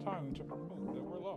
Time to promote that we're live.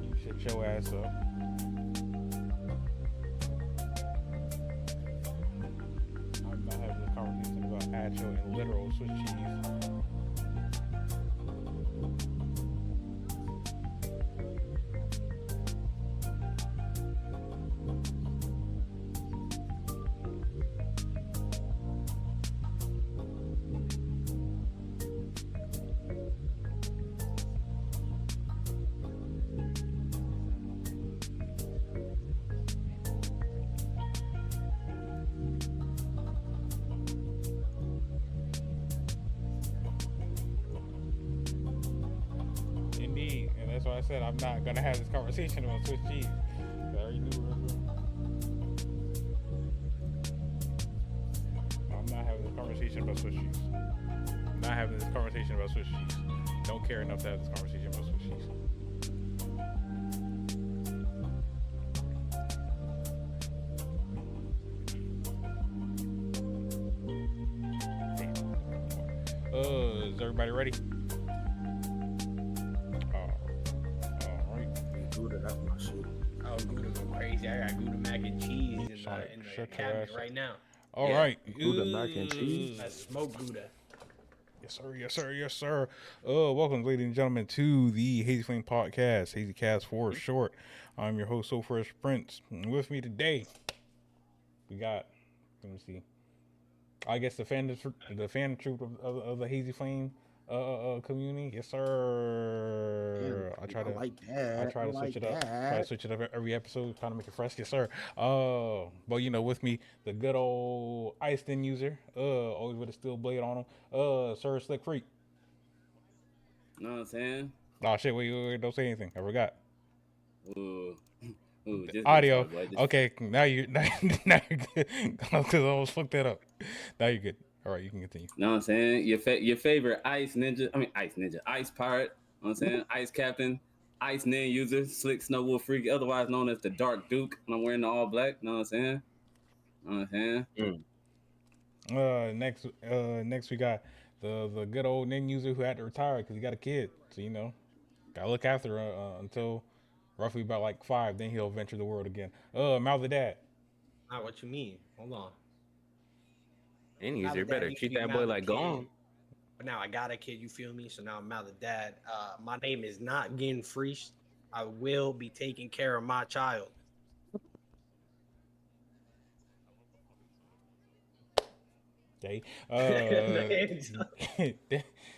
You shut your ass up. I'm not having this conversation about actual and literal Swiss cheese. Indeed, and that's why I said I'm not gonna have this conversation about Swiss cheese. I already knew where it was going. I'm not having this conversation about Swiss cheese. I'm not having this conversation about Swiss cheese. Don't care enough to have this conversation about Swiss cheese. Is everybody ready? All right. Gouda, that's my shit. Oh, Gouda go crazy. I got Gouda mac and cheese in Shut the your cabinet ass up. right now. All Yeah. right. Gouda mac and cheese? That's smoked Gouda. Yes, sir. Yes, sir. Yes, sir. Welcome, ladies and gentlemen, to the Hazy Flame Podcast, Hazy Cast for short. I'm your host, So Fresh Prince. And with me today, we got, let me see, I guess the fan troop of the Hazy Flame community. Yes, sir. Damn, I like that. I try to switch like it up. that. Try to switch it up every episode, kind of make it fresh. Yes, sir. But with me, the good old Ice Den user. Always with a steel blade on him. Sir Slick Freak. Know what I'm saying? Oh shit! Wait! Don't say anything. I forgot. Ooh, just Audio. boy, just... Okay, now you're good. Because I almost fucked that up. Now you're good. All right, you can continue. Know what I'm saying? Your favorite ice ninja, ice pirate. Know what I'm saying? Ice captain, ice nin user, slick snow wolf freak, otherwise known as the Dark Duke. And I'm wearing the all black. Know what I'm saying? Know what I'm saying? Next we got the good old nin user who had to retire because he got a kid. So gotta look after her until roughly about like 5. Then he'll venture the world again. Mouth the dad. What you mean? Hold on. Any Now user the dad better used to treat be that Mouth boy the like Kid, gone. But now I got a kid, you feel me? So now I'm Mouth the dad. My name is not getting freezed. I will be taking care of my child. Okay.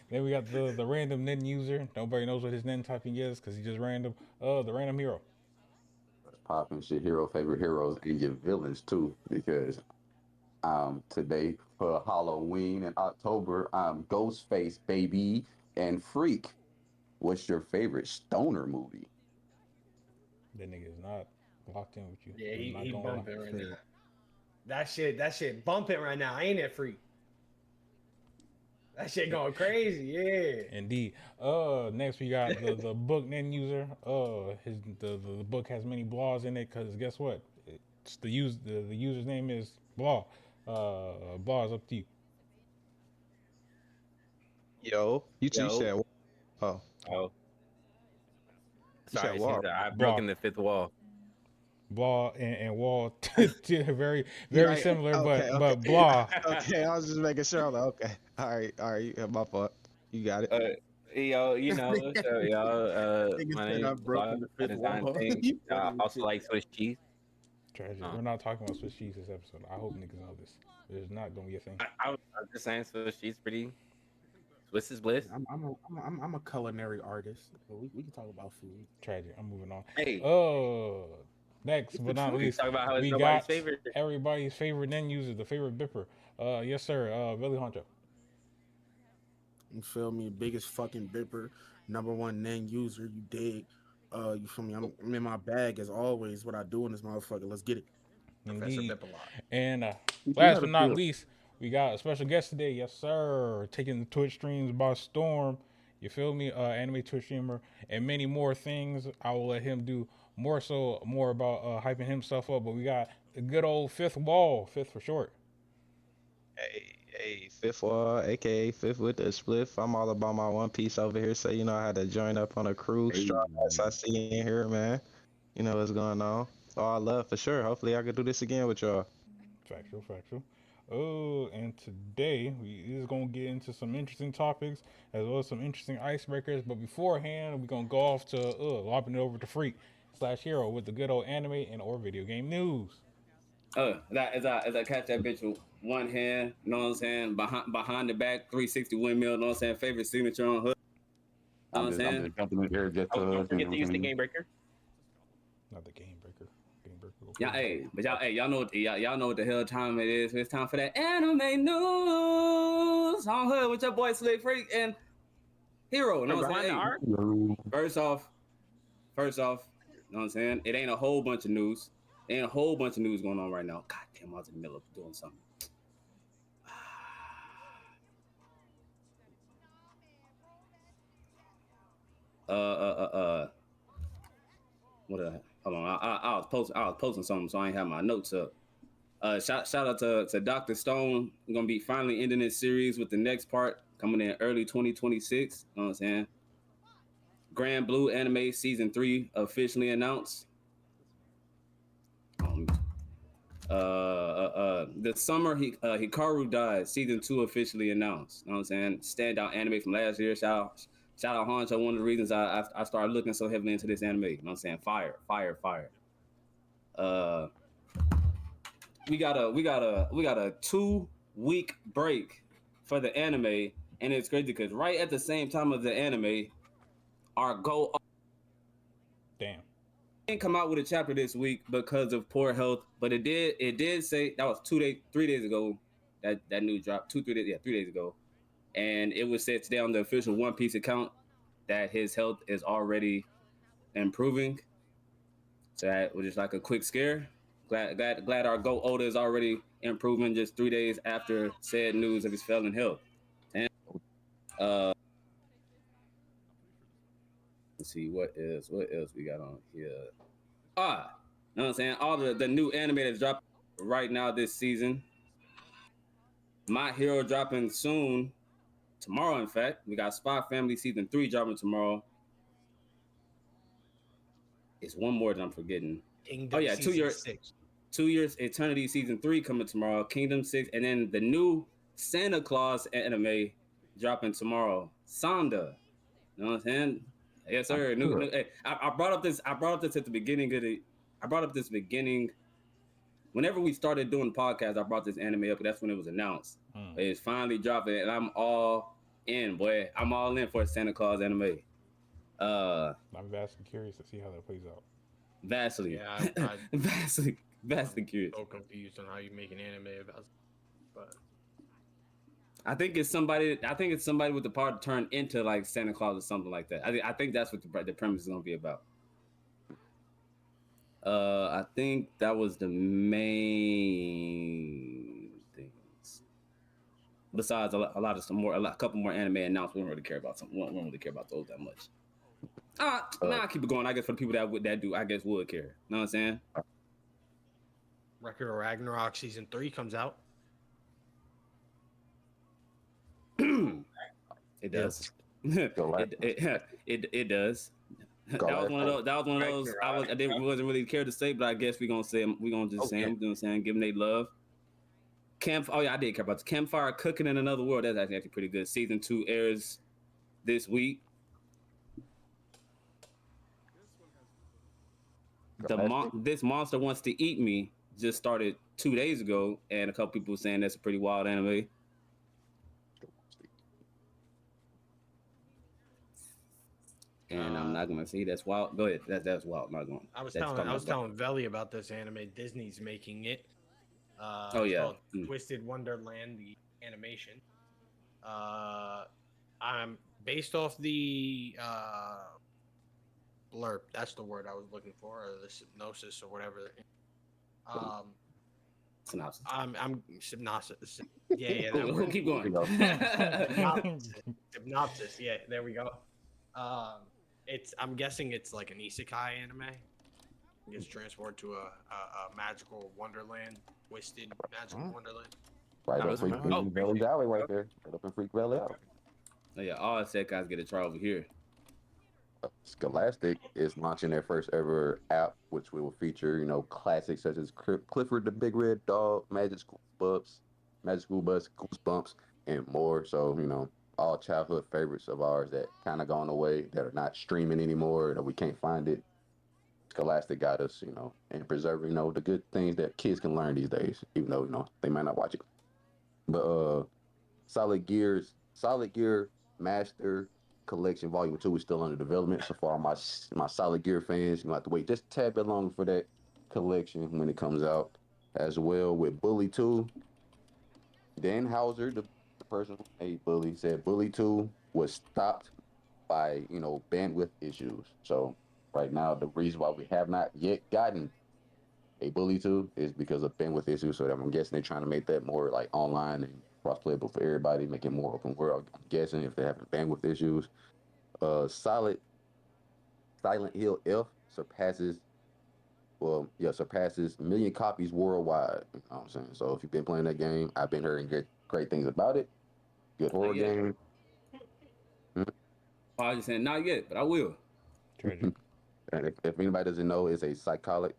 Then we got the random nin user. Nobody knows what his nin typing is because he's just random. The random hero. Popping shit, favorite heroes, and your villains too. Because today for Halloween in October, Ghostface baby and Freak. What's your favorite stoner movie? That nigga is not locked in with you. Yeah, I'm not he gonna lie. bumping right now. That shit bumping right now, ain't it, freak? That shit going crazy, yeah. Indeed. Next we got the book nin user. The book has many blas in it because guess what? It's the user's name is Blah. Blah is up to you. Yo, you Yo. said, oh, Oh, you sorry, said what? I've Blah. broken the fifth wall. blah, and wall, very You very right? similar, Okay, okay, but blah. okay. I was just making sure. I'm like, okay, all right. Yeah, my fault. You got it. Yo, so y'all, Nigga my said name is I've Blah. broken the I fifth design wall. things. You I funny as also shit. like Swiss cheese. Tragic. Uh, We're not talking about Swiss cheese this episode. I hope niggas know this. It's not gonna be a thing. I'm just saying Swiss cheese pretty. Swiss is bliss. I'm a culinary artist. But we can talk about food. Tragic. I'm moving on. Hey, Next It's but the not truth. we least, talk about how it's we nobody's got favorite. everybody's favorite end user, the favorite bipper. Yes sir. Billy Honcho. You feel me? Biggest fucking bipper, number one name user. You dig? You feel me? I'm in my bag as always. What I do in this motherfucker. Let's get it. Professor Indeed. Bipalot. And You last gotta but not feel. least, we got a special guest today. Yes sir. Taking the Twitch streams by storm. You feel me? Anime Twitch streamer and many more things. I will let him do more about hyping himself up. But we got the good old fifth wall, fifth for short. Hey, fifth wall, aka fifth with the spliff. I'm all about my One Piece over here, so you know I had to join up on a crew. Hey, Straw hats I see in here, man. You know what's going on. All love for sure. Hopefully I can do this again with y'all. Factual, factual. Oh, and today we is gonna get into some interesting topics as well as some interesting icebreakers. But beforehand, we're gonna go off to lopping it over to Freak slash Hero with the good old anime and or video game news. As I catch that bitch with one hand, you know what I'm saying? Behind the back, 360 windmill, you know what I'm saying? Favorite signature on hood, you know what I'm I'm saying? just jumping in here just Oh, don't to, forget to use the game breaker. Not the game breaker. Game breaker. Go Yeah, crazy. hey, but y'all know y'all know what the hell time it is. It's time for that anime news on hood with your boy Slick Freak and Hero. You know what I'm Behind the saying? Hey, arc. first off, you know what I'm saying? It ain't a whole bunch of news. There ain't a whole bunch of news going on right now. God damn, I was in the middle of doing something. What hold on. I was posting something, so I ain't have my notes up. Shout out to Dr. Stone. We're gonna be finally ending this series with the next part coming in early 2026. You know what I'm saying? Grand Blue Anime Season 3 officially announced. The summer Hikaru died. Season 2 officially announced. You know what I'm saying? Standout anime from last year. Shout out Honcho. One of the reasons I started looking so heavily into this anime. You know what I'm saying? Fire. We got a 2-week break for the anime, and it's crazy because right at the same time of the anime, our goal Damn. didn't come out with a chapter this week because of poor health, but it did say that was 3 days ago that news dropped 3 days ago, and it was said today on the official One Piece account that his health is already improving. So that was just like a quick scare. Glad our GOAT Oda is already improving just 3 days after said news of his failing health. And let's see what else we got on here. You know what I'm saying? All the new anime that's dropping right now this season. My Hero dropping soon. Tomorrow, in fact. We got Spy Family Season 3 dropping tomorrow. It's one more that I'm forgetting. Kingdom Oh yeah, Season 6. 2 years Eternity Season 3 coming tomorrow. Kingdom 6, and then the new Santa Claus anime dropping tomorrow. Sanda. You know what I'm saying? Yes, sir. Hey, I brought up this at the beginning of I brought up this beginning. Whenever we started doing the podcast, I brought this anime up. That's when it was announced. It's finally dropping, and I'm all in, boy. I'm all in for a Santa Claus anime. I'm vastly curious to see how that plays out. Vastly. Yeah, I vastly curious. so confused on how you make an anime about, but I think it's somebody with the power to turn into like Santa Claus or something like that. I think that's what the premise is gonna be about. I think that was the main things. Besides a couple more anime announcements, we don't really care about we don't really care about those that much. I'll keep it going. I guess for the people that do, I guess would care. You know what I'm saying? Record of Ragnarok Season 3 comes out. It does. It does. Go That was last one of thing. those. That was one of those. Wasn't really care to say, but I guess we gonna say 'em- we gonna just say yeah. them. You know what I'm saying? Give them they love. Camp. Oh yeah, I did care about the Campfire Cooking in Another World. That's actually pretty good. Season 2 airs this week. Go last thing. This Monster Wants to Eat Me just started 2 days ago, and a couple people saying that's a pretty wild anime. And I'm not gonna say that's wild. Go ahead. That's wild. I'm not going. I was That's telling talking about. Veli about this anime. Disney's making it. Oh, It's yeah. called Twisted Wonderland, the animation. I'm based off the blurb. That's the word I was looking for, or the synopsis, or whatever. Synopsis. I'm synopsis. Yeah, that Cool. word. Keep going. Synopsis. Yeah, there we go. I'm guessing it's like an isekai anime. It gets transported to a magical wonderland, twisted magical wonderland. Right That up was Freak about- oh, Valley Alley right there. Right up in Freak Valley Alley. Oh, yeah, all I said guys get a try over here. Scholastic is launching their first ever app, which will feature, classics such as Clifford the Big Red Dog, Magic School Bus, Goosebumps, and more. So, all childhood favorites of ours that kind of gone away, that are not streaming anymore, that we can't find it. Scholastic got us, and preserving, the good things that kids can learn these days, even though, they might not watch it. But Solid Gear Master Collection Volume 2 is still under development. So far, my Solid Gear fans, have to wait just a tad bit longer for that collection when it comes out. As well with Bully 2. Dan Hauser, the person who made Bully, said Bully 2 was stopped by, bandwidth issues. So right now, the reason why we have not yet gotten a Bully 2 is because of bandwidth issues. So I'm guessing they're trying to make that more like online and cross-playable for everybody, make it more open world. I'm guessing if they're having bandwidth issues. Silent Hill F surpasses million copies worldwide. You know what I'm saying? So if you've been playing that game, I've been hearing great things about it. Good horror game. I was just saying not yet, but I will. Tragic. And if anybody doesn't know, it's a psychology,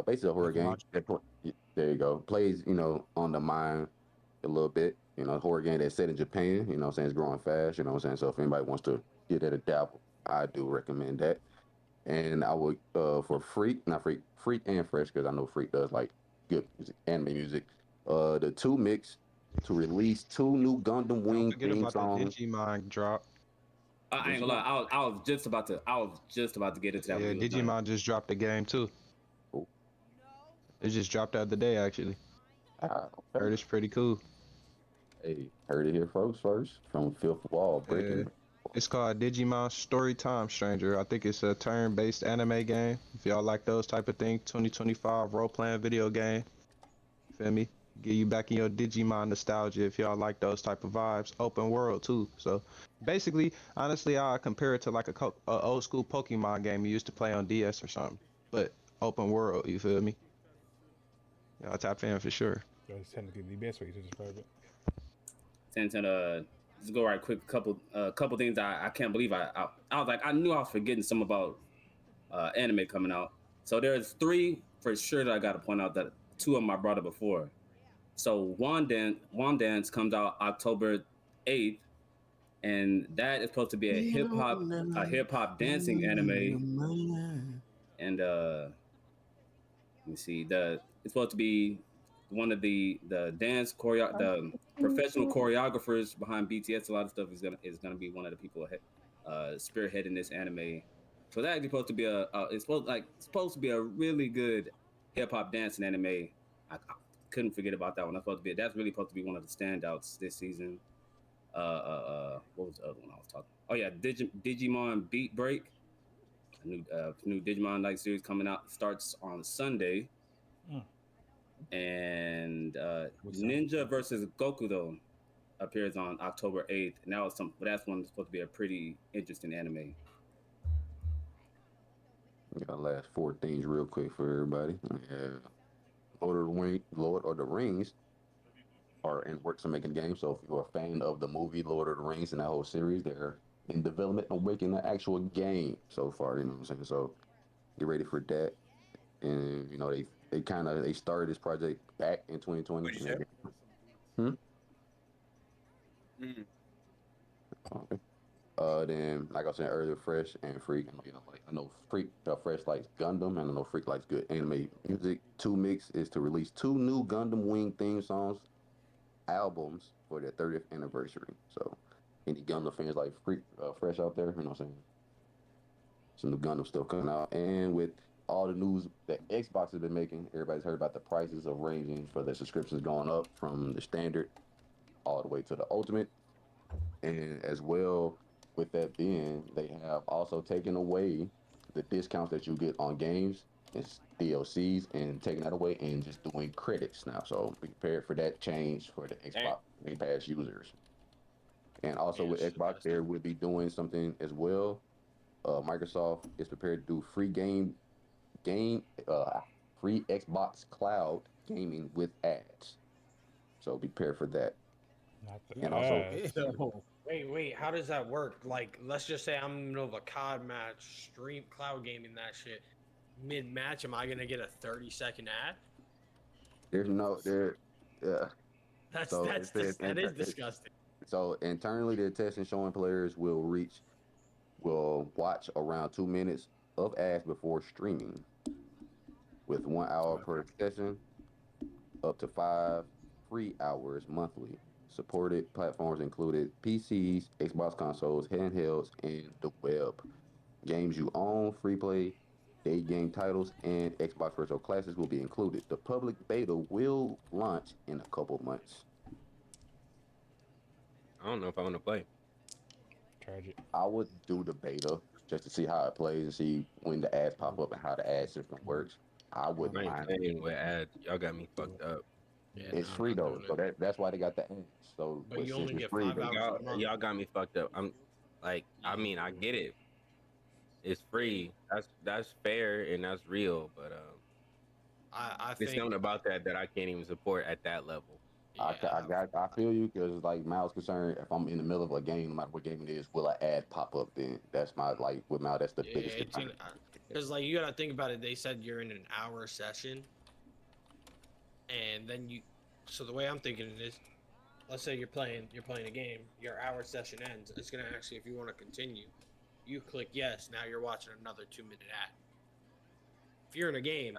basically a horror game. There you go. Plays, on the mind a little bit. Horror game that's set in Japan. You know what I'm saying? It's growing fast. You know what I'm saying? So if anybody wants to get at a dabble, I do recommend that. And I would, for Freak and Fresh, because I know Freak does like good music, anime music. The two mix to release 2 new Gundam Don't Wing forget theme about the songs. Digimon drop. I ain't gonna lie. I was just about to get into that. Yeah, when you was Digimon just dropped the game too. Cool. It just dropped the other day actually. Okay. Heard it's pretty cool. Hey, heard it here folks first from 5th Wall breaking. It's called Digimon Storytime Stranger. I think it's a turn-based anime game. If y'all like those type of things, 2025 role-playing video game. Feel me? Get you back in your Digimon nostalgia if y'all like those type of vibes. Open world too. So basically, honestly, I compare it to like a old school Pokemon game you used to play on DS or something. But open world, you feel me? Y'all tap in for sure. That's technically the best way to describe it. Just go right quick. Couple things I can't believe I was like I knew I was forgetting some about anime coming out. So there's 3 for sure that I got to point out that 2 of them I brought up before. So One Dance comes out October 8th, and that is supposed to be a hip hop dancing anime. And let me see, it's supposed to be one of the the professional choreographers behind BTS. A lot of stuff is gonna be one of the people spearheading this anime. So that's supposed to be it's supposed to be a really good hip hop dancing anime. I couldn't forget about that one. That's really supposed to be one of the standouts this season. What was the other one I was talking? Oh yeah, Digimon Beat Break. A new Digimon like series coming out, starts on Sunday. And Ninja versus Goku though appears on October 8th. And that's one that's supposed to be a pretty interesting anime. Got last 4 things real quick for everybody. Yeah. Lord of the Rings are in works of making a game. So if you're a fan of the movie Lord of the Rings and that whole series, they're in development of making an actual game so far. You know what I'm saying? So get ready for that. And you know they started this project back in 2020. What'd you And say? hmm? Mm. Okay. Then like I was saying earlier, Fresh and Freak. I know Freak, Fresh likes Gundam, and I know Freak likes good anime music. Two Mix is to release two new Gundam Wing theme songs albums for their 30th anniversary. So any Gundam fans like Freak, Fresh out there, you know what I'm saying? Some new Gundam stuff coming out, and with all the news that Xbox has been making, everybody's heard about the prices of ranging for the subscriptions going up from the standard all the way to the ultimate. And as well, with that being, they have also taken away the discounts that you get on games and DLCs and taking that away and just doing credits now. So be prepared for that change for the Damn. Xbox Game Pass users. And also Yeah, with this is Xbox, messed they up. will be doing something as well. Microsoft is prepared to do game free Xbox Cloud gaming with ads. So be prepared for that. Not the And also, ads. Ew. Wait, how does that work? Like, let's just say I'm in the middle of a COD match, stream cloud gaming that shit. Mid match, am I gonna get a 30-second ad? there's no there. Uh, That's so that's it says dis- that is disgusting. so internally, the testing showing players will watch around 2 minutes of ads before streaming, with 1 hour per session, up to 5 free hours monthly. Supported platforms included PCs, Xbox consoles, handhelds, and the web. Games you own, free play, day game titles, and Xbox Virtual Classics will be included. The public beta will launch in a couple months. I don't know if I want to play. Tragic. I would do the beta just to see how it plays and see when the ads pop up and how the ad system works. I wouldn't I ain't mind. playing with ads. Y'all got me fucked up. Yeah, It's no, I'm free not though, doing so it. that's why they got the ads. So, But but you since only it's get free, 5 hours Y'all, a month. y'all got me fucked up. I'm like, I Yeah. mean, I get it. It's free. That's fair and that's real. But I there's think something about that I can't even support at that level. I, yeah. I feel you because like Miles concerned, if I'm in the middle of a game, no matter what game it is, will an ad pop up? Then that's my like with Miles. That's the Yeah, biggest it's concern. gonna because like you gotta think about it. They said you're in an hour session, and then you. So the way I'm thinking it is, let's say you're playing a game. Your hour session ends. It's gonna ask you if you want to continue. You click yes. Now you're watching another 2 minute ad. If you're in a game,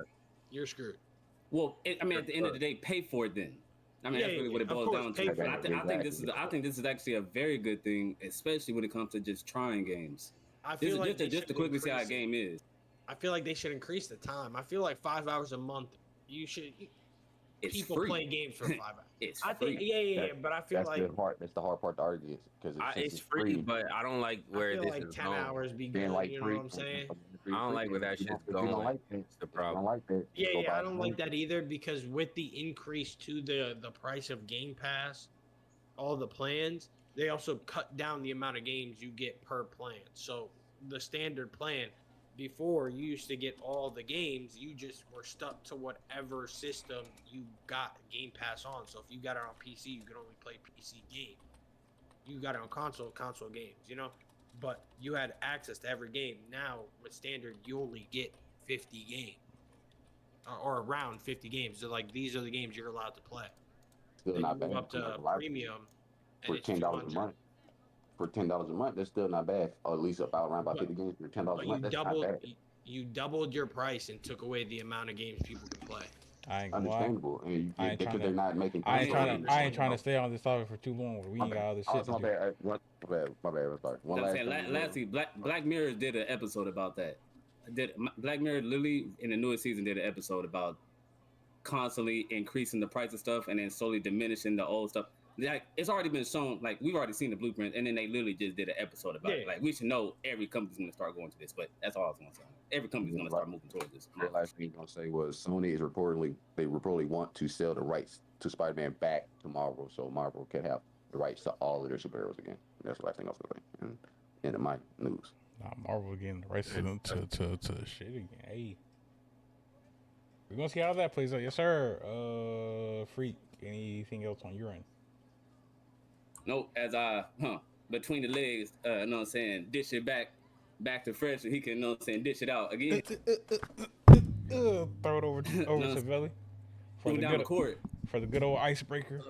you're screwed. Well, I mean, at the end of the day, pay for it then. I mean, that's really what it Of boils course, down pay to. for But it. Exactly. I think this is actually a very good thing, especially when it comes to just trying games. I This feel is like they just should to quickly see how a increase it. game is. I feel like they should increase the time. I feel like 5 hours a month. You should. It's People free. play games for 5 hours. It's I think, free. yeah. But I feel like That's the hard part to argue because since It's it's free, free, but I don't like I where feel this like is 10 going. hours be being good. like You know what free, I'm saying? I don't like where that shit's going. It's the if you don't problem. like that, Yeah, go yeah. buy I the don't game. like that either because with the increase to the price of Game Pass, all the plans, they also cut down the amount of games you get per plan. So the standard plan before you used to get all the games, you just were stuck to whatever system you got Game Pass on. So if you got it on PC, you could only play PC games. You got it on console games, you know? But you had access to every game. Now with standard, you only get 50 games or around 50 games. So like these are the games you're allowed to play. Still Then you not move bad up for like to a library premium and for it's $10 a 200. month. For $10 a month, that's still not bad. Or at least about around about But 50 games for $10 a but month. That's not bad. you doubled your price and took away the amount of games people can play. I ain't gonna lie. Understandable, and I ain't trying because to. they're not making I ain't consoles trying to. I anymore. ain't trying to stay on this topic for too long. We My ain't bad. got other Oh, shit it's to my do. bad. My bad. My bad. I'm sorry. One I'm last saying, thing. lastly, Black Mirror did an episode about that. Black Mirror literally in the newest season did an episode about constantly increasing the price of stuff and then slowly diminishing the old stuff. Like it's already been shown, like we've already seen the blueprint, and then they literally just did an episode about it. Yeah. Like we should know every company's gonna start going to this, but that's all I was gonna say. Every company's gonna start moving towards this. The last thing I'm gonna say was Sony is reportedly want to sell the rights to Spider-Man back to Marvel, so Marvel can have the rights to all of their superheroes again. That's the last thing I was gonna say. And end of my news. Nah, Marvel getting the rights to shit again. Hey, we're gonna see how that plays out. Yes, sir. Freak. Anything else on your end? No, between the legs, you know what I'm saying, dish it back to fresh, and he can, you know what I'm saying, dish it out again. Throw it over No, to Belly for moving the down the good court. old icebreaker.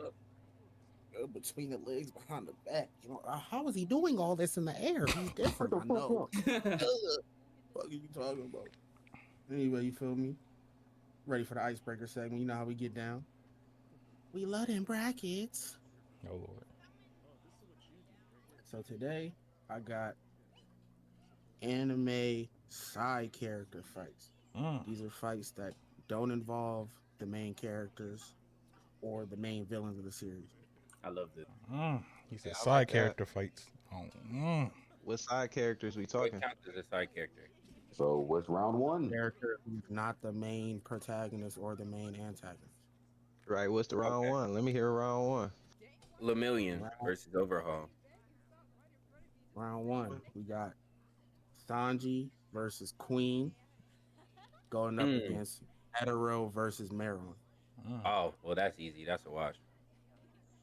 Between the legs behind the back. You know, how is he doing all this in the air? He's different. I know. What are you talking about? Anyway, you feel me? Ready for the icebreaker segment? You know how we get down. We love them brackets. Oh Lord. So today I got anime side character fights. Mm. These are fights that don't involve the main characters or the main villains of the series. I love this. Mm. He said Yeah, I side like that. character fights. Oh. Mm. What side characters we What talking? counts as a side character? So what's round one? Character who's not the main protagonist or the main antagonist. Right, what's the round Okay. one? Let me hear round one. Lemillion versus Overhaul. Round one, we got Sanji versus Queen going up against Hetero versus Meron. Mm. Oh, well, that's easy. That's a wash.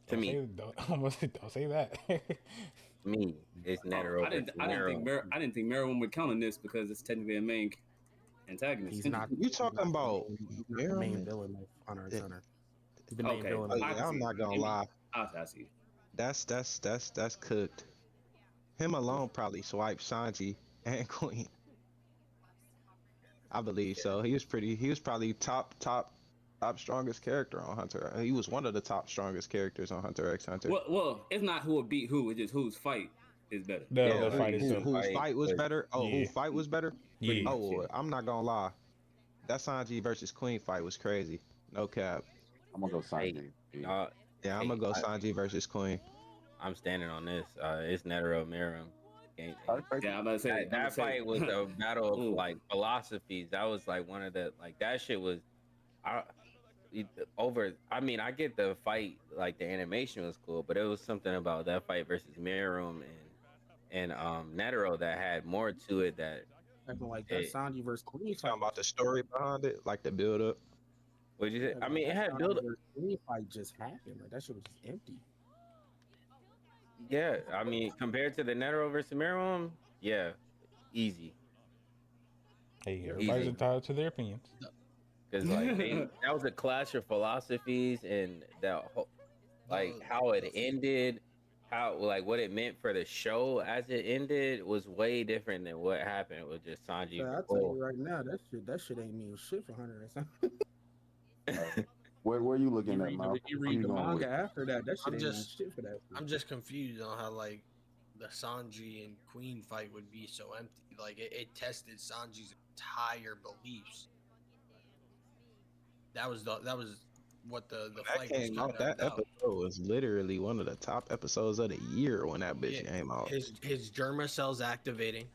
To Don't me, say, don't say that. me, it's Netero. I didn't think Merriman would count on this because it's technically a main antagonist. He's not. You talking about he's not the main Meron? villain of Hunter x Yeah. Hunter. He's the main Okay. villain. Oh, Of yeah, I'm not gonna lie. I see. That's cooked. Him alone probably swiped Sanji and Queen. I believe so. He was probably top strongest character on Hunter. He was one of the top strongest characters on Hunter x Hunter. Well, it's not who would beat who. It's just whose fight is better. The fight itself. Whose fight was better? Oh, Yeah. whose fight was better? Yeah. Oh, well, I'm not gonna lie. That Sanji versus Queen fight was crazy. No cap. I'm gonna go Sanji. Uh, Yeah, I'm gonna go Sanji versus Queen. I'm standing on this. It's Netero Miram. Yeah, I'm about to say That fight was a battle of like philosophies. That was like one of the like that shit was over. I mean, I get the fight, like the animation was cool, but it was something about that fight versus Miram and Netero that had more to it. That Something like that. Sanji versus Queen. You talking about the story behind it, like the build up? what you say? I mean, it had Sanji build. versus Queen fight just happened. Like that shit was just empty. Yeah, I mean, compared to the Netero versus Miram, yeah, easy. Hey, everybody's Easy. entitled to their opinions. Because like that was a clash of philosophies and that whole, like how it ended, how like what it meant for the show as it ended was way different than what happened with just Sanji. So I'll tell you right now, that shit ain't mean shit for Hunter x Hunter. Where are you looking at, Mal? You read the manga after that. That shit ain't mean shit for that. I'm just confused on how like the Sanji and Queen fight would be so empty. Like it tested Sanji's entire beliefs. That was what the That fight was came out. turned That episode was literally one of the top episodes of the year when that bitch came out. His germa cells activating,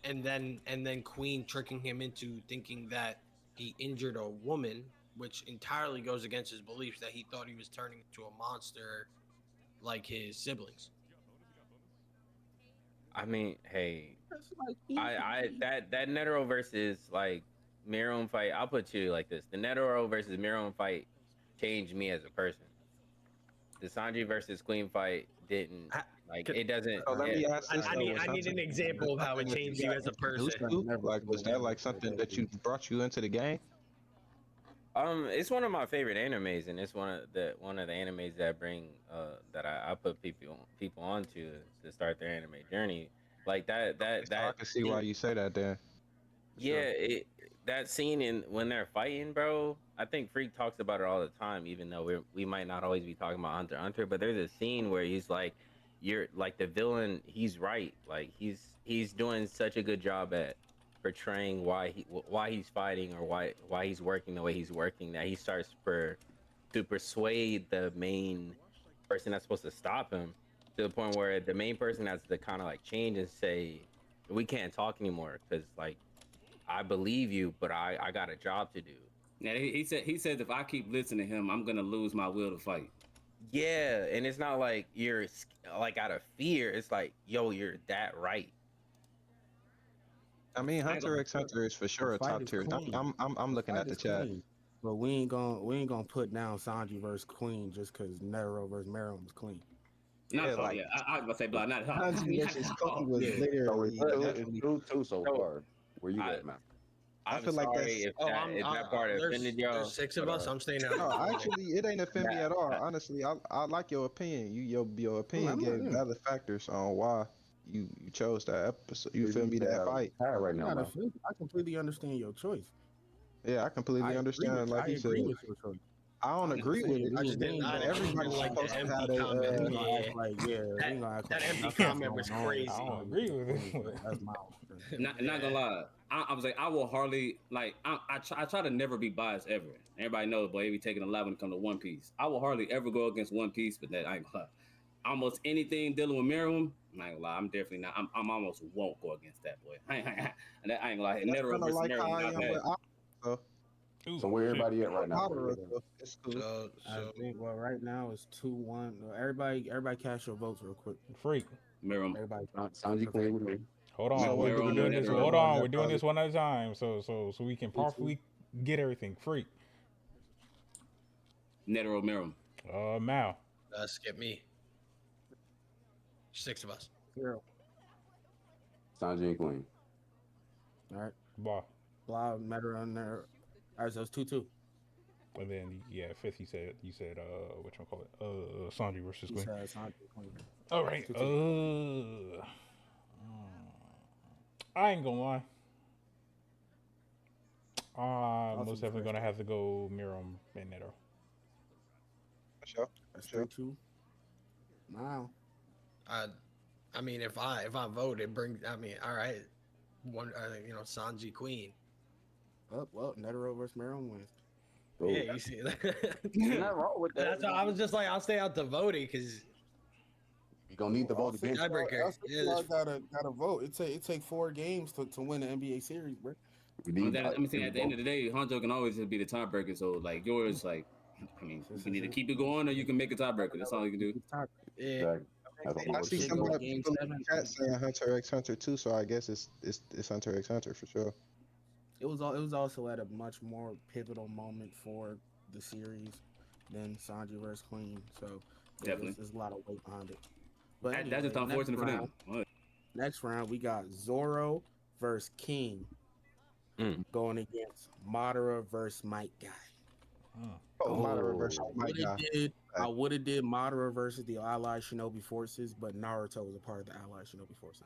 and then Queen tricking him into thinking that he injured a woman, which entirely goes against his beliefs that he thought he was turning into a monster like his siblings. I mean, hey, that Netero versus like Miram fight, I'll put you like this: the Netero versus Miram fight changed me as a person. The Sanji versus Queen fight didn't. Like it doesn't. So let me ask this, I need an example of how it changed you as a person. Like, was that like something that brought you into the game? It's one of my favorite animes, and it's one of the animes that bring that I put people onto to start their anime journey. Like that I can see why you say that then. Yeah, that scene in when they're fighting, bro. I think Freak talks about it all the time, even though we might not always be talking about Hunter x Hunter. But there's a scene where he's like, "You're like the villain." He's right. Like he's doing such a good job at portraying why he's fighting or why he's working the way he's working that he starts to persuade the main person that's supposed to stop him to the point where the main person has to kind of like change and say, "We can't talk anymore because like I believe you, but I got a job to do." Yeah, he says if I keep listening to him, I'm gonna lose my will to fight. Yeah, and it's not like you're like out of fear. It's like, yo, you're that right. I mean, Hunter x Hunter is for sure a top tier. I'm looking at the chat. But we ain't gonna put down Sanji versus Queen just because Netero versus Meron was clean. Not Yeah, oh like yeah, I was about to say block, not hot. Sanji versus Kobe was Yeah. So literally it's definitely. two so So, far. Where you I, at, man? I I'm feel like sorry that's. if Oh, that part offended y'all. there's 6 of but, us. I'm staying out. No, of it. actually, it ain't offend me Nah, at all. nah, Honestly, I like your opinion. Your opinion I'm not gave in. valid factors on why you chose that episode. You feel me? Stay That out of fight. the right now, Not man. offended. I completely understand your choice. Yeah, I completely understand. Like I you said, agree with your choice. I don't I'm just agree with saying, it, I just didn't. but I just everybody's didn't like the supposed to empty have a. comment. We gonna Yeah, act like we ain't gonna act that like empty nothing's comment was going on. crazy. I don't agree with it. That's my own. Not gonna lie. I was like, I will hardly like. I try to never be biased ever. Everybody knows, boy, we taking a lot when it comes to One Piece. I will hardly ever go against One Piece, but that I ain't gonna lie. Almost anything dealing with Miriam, I ain't gonna lie. I'm definitely not. I'm almost won't go against that boy. I ain't gonna lie. That's Netero kind of versus like how Miriam, I not am bad. with so, Ooh, So where shit. everybody at right now? Madara, so it's cool. I So think right now it's 2-1. Everybody cast your votes real quick. Freak. Miriam. Everybody. Sanji Queen with me. Hold on. So We're Miriam, doing this. Netero. Hold on. We're That doing probably- this one at a time, so we can properly get everything. Freak. Netero, Miriam. Mal. skip me. 6 of us. Zero. Sanji and Queen. All right. Blah. Blah, Meta on there. All right, so it's 2-2. And then fifth. You said what you call it? Sanji versus He Queen. said Sanji Queen. All right. 2-2. I ain't gonna lie. Also Most definitely first. gonna have to go Miriam and Netero. Sure. That's Sure. 3-2. Now. I mean, if I vote, it brings. I mean, all right, Sanji Queen. Oh, well, Netero versus Maryland wins. Ooh. Yeah, you see that. There's nothing wrong with that. That's why I was just like, I'll stay out to voting because You gonna need to vote against. tiebreaker. Yeah, Y'all gotta vote. It take 4 games to win the NBA series, bro. We I'm need. saying at the end of the day, Hanjo can always just be the tiebreaker. So like yours, like I mean, you can either keep it going or you can make a tiebreaker. That's all you can do. yeah. Exactly. That's what I I'm see saying. some of the Game people in 7. the chat saying Hunter x Hunter too, so I guess it's Hunter x Hunter for sure. It was also at a much more pivotal moment for the series than Sanji versus Queen. So Definitely. there's a lot of weight behind it. But That's just anyway, unfortunate for them. What? Next round, we got Zoro versus King going against Madara versus Might Guy. Oh, Madara versus my guy. I would have did Madara versus the Allied Shinobi Forces, but Naruto was a part of the Allied Shinobi Forces.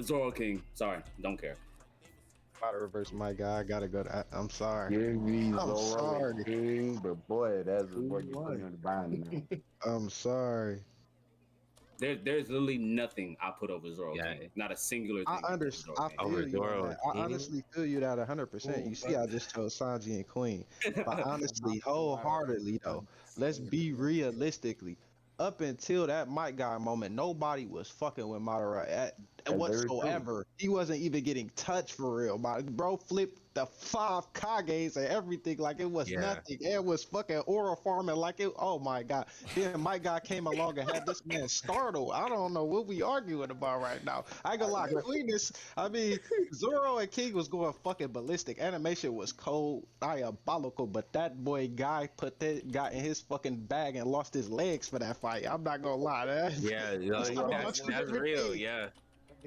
Zoro King. Sorry, don't care. Madara versus my guy. I gotta go. I'm sorry. Give me I'm Zoro sorry. King, but boy, that's what you put me on the bind now. I'm sorry. There's literally nothing I put over Zoro Yeah. King. Not a singular thing. I understand. I Over feel you on Zoro that. I King? honestly feel you that 100%. You see, I just chose Sanji and Queen. But honestly, wholeheartedly though, let's be realistically. Up until that Might Guy moment, nobody was fucking with Madara at whatsoever. He wasn't even getting touched for real. My bro flipped the 5 Kages and everything like it was nothing. It was fucking aura farming like it. Oh my god. Then Might Guy came along and had this man startled. I don't know what we arguing about right now. I ain't gonna lie, Zoro and King was going fucking ballistic. Animation was cold, diabolical, but that boy Guy put that guy in his fucking bag and lost his legs for that fight. I'm not gonna lie. That's real. Yeah.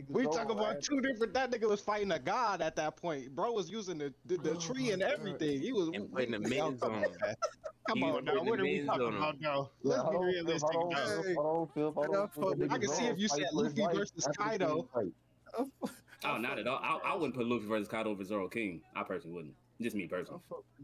We talking about 2 different. That nigga was fighting a god at that point. Bro was using the tree and everything. He was And putting the mins on him. Come on now, what are we talking about now? Let's be realistic now. I can see if you said Luffy versus Kaido. Oh, not at all. I wouldn't put Luffy versus Kaido over Zoro King. I personally wouldn't. Just me personally.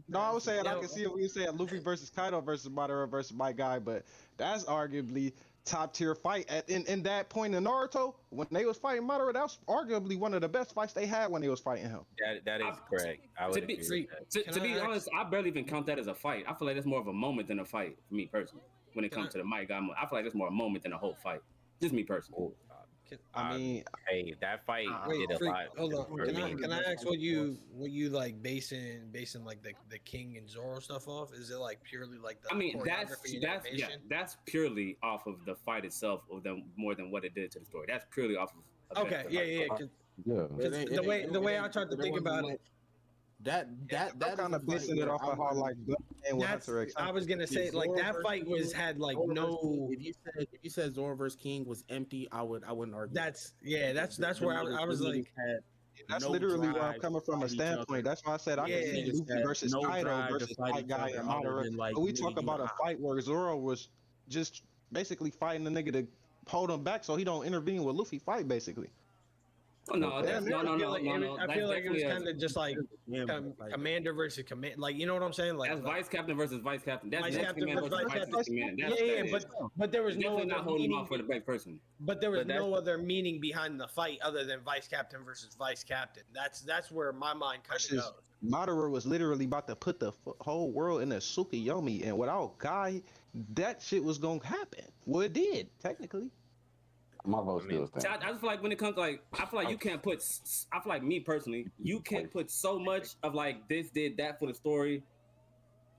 No, I was saying I can see if we said Luffy versus Kaido versus Madara versus my guy, but that's arguably top tier fight in that point in Naruto when they was fighting Madara. That was arguably one of the best fights they had when they was fighting him. That is correct. I would agree with that. To be honest, I barely even count that as a fight. I feel like that's more of a moment than a fight for me personally. When it comes to the Might Guy, I feel like it's more a moment than a whole fight. Just me personally. I mean, hey, that fight did a lot. Hold on. for me. Can I ask what you like basing like the King and Zoro stuff off? Is it like purely like the I mean, choreography and animation? that's purely off of the fight itself, of them more than what it did to the story. That's purely off of. Okay, yeah. Yeah. The way I tried to think about it, That I'm that is kind a of fight basing it where off I of how wouldn't. like Black Man with That's Hunter X I was gonna say like Zoro that versus fight was King, had like Zoro versus King. no. If you said Zoro versus King was empty, I wouldn't argue. That's yeah. That's where I was Them niggas like, had That's no literally where I'm drive coming to from a fight each other. standpoint. That's why I said I yeah. could Them see niggas Luffy had versus no Kaido drive to versus fight my each guy other and other Madara. than like But we talk nigga, you about a know, fight where Zoro was just basically fighting the nigga to hold him back so he don't intervene with Luffy fight basically. Oh, no, Okay. that's Damn, no, I feel like it was, I That's feel like it was definitely kind of just like like, commander versus command. Like you know what I'm saying? Like that's vice captain versus vice captain. That's vice next captain command versus versus vice vice captain. command. Yeah, That's yeah, that is. but there was no Definitely other not holding meaning. off for the best person. But there was But that's- no other meaning behind the fight other than vice captain versus vice captain. That's where my mind kind of versus goes. Madara was literally about to put the whole world in a Tsukuyomi, and without Guy, that shit was gonna happen. Well, it did technically. My vote I mean, still So stands. I just feel like when it comes to like, I feel like you can't put. I feel like me personally, you can't put so much of like this did that for the story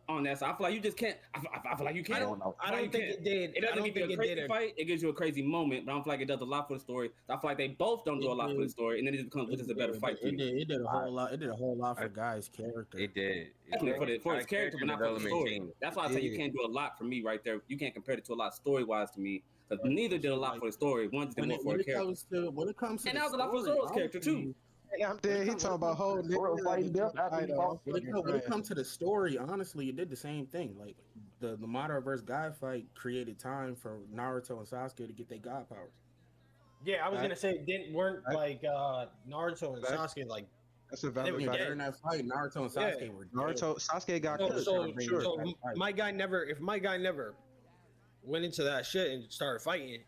on that. So I feel like you just can't. I feel like you can't. I don't. I don't think it did. It I doesn't don't give you think a it crazy did. fight. It gives you a crazy moment, but I don't feel like it does a lot for the story. So I feel like they both don't do a lot for the story, and then it just becomes which is a better fight to It me. did a whole lot. It did a whole lot for Guy's character. It did. Definitely for his character, but not for the story. changed. That's why I say you can't do a lot for me right there. You can't compare it to a lot story wise to me because neither did a lot for the story. One just did more for a character. When it comes to And the that was a lot for story, Zoro's character too. Yeah, I'm dead. He talking about whole Zoro fighting Death after he fought. When it comes to the story, honestly, it did the same thing. Like the Madara versus Guy fight created time for Naruto and Sasuke to get their god powers. Yeah, I was gonna say weren't like Naruto and That- Sasuke like That's a They were valid dead. fact. During that fight, Naruto and Sasuke were dead. Naruto, Sasuke got so, killed. so, Sure. so my guy never if my guy never went into that shit and started fighting,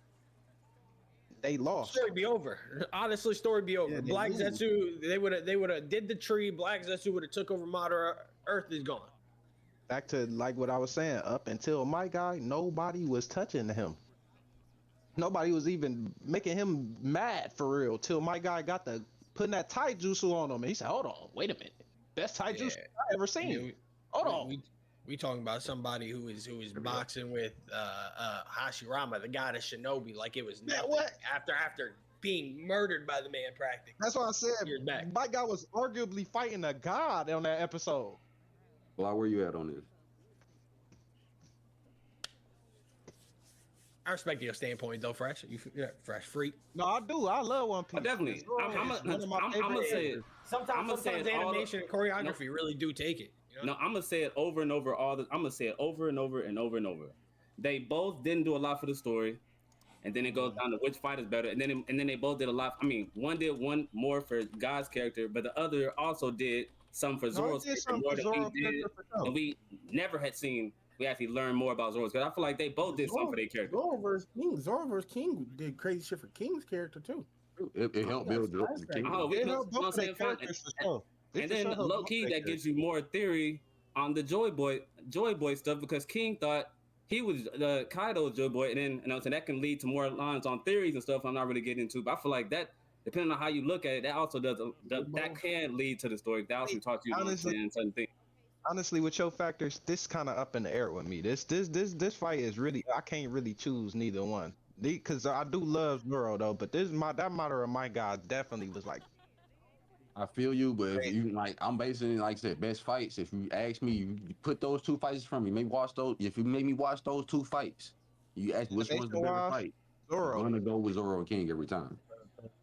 They lost. story be over. Honestly, story be over. Yeah, they Black lose. Zetsu, they would have did the tree. Black Zetsu would have took over Madara. Earth is gone. Back to like what I was saying. Up until my guy, nobody was touching him. Nobody was even making him mad for real. Till my guy got the putting that taijutsu on him, and he said, "Hold on, wait a minute. Best taijutsu Yeah. I ever seen." Hold on. We talking about somebody who is boxing with Hashirama, the god of Shinobi, like it was Man, nothing. what? After being murdered by the man practically. That's why I said Years back. my guy was arguably fighting a god on that episode. Well, where you at on this? I respect your standpoint though, Fresh. Fresh freak. No, I do. I love One Piece. Definitely. I'm gonna say it. Sometimes say it all animation and choreography really do take it. You know? No, I'm gonna say it over and over. I'm gonna say it over and over and over and over. They both didn't do a lot for the story, and then it goes down to which fight is better. And then they both did a lot. I mean, one did one more for God's character, but the other also did some for Zoro's character more than we did, and we never had seen. We actually learned more about Zoro's because I feel like they both did something for their character. Zoro versus King did crazy shit for King's character too. It helped build the kingdom. Oh, It helped both their characters for sure. And then low key that gives you more theory on the Joy Boy stuff because King thought he was the Kaido's Joy Boy, and then so that can lead to more lines on theories and stuff I'm not really getting into. But I feel like that, depending on how you look at it, that also that can lead to the story. That also taught you to understand certain things. Honestly, with your factors, this kind of up in the air with me. This fight is really I can't really choose neither one. Because I do love Zoro though, but that Madara my guy definitely was like. I feel you, but if you like, I'm basing it like I said, best fights. If you ask me, you put those two fights from me. Maybe watch those. If you made me watch those two fights, you ask which one's the better fight. Zoro. I'm gonna go with Zoro and King every time.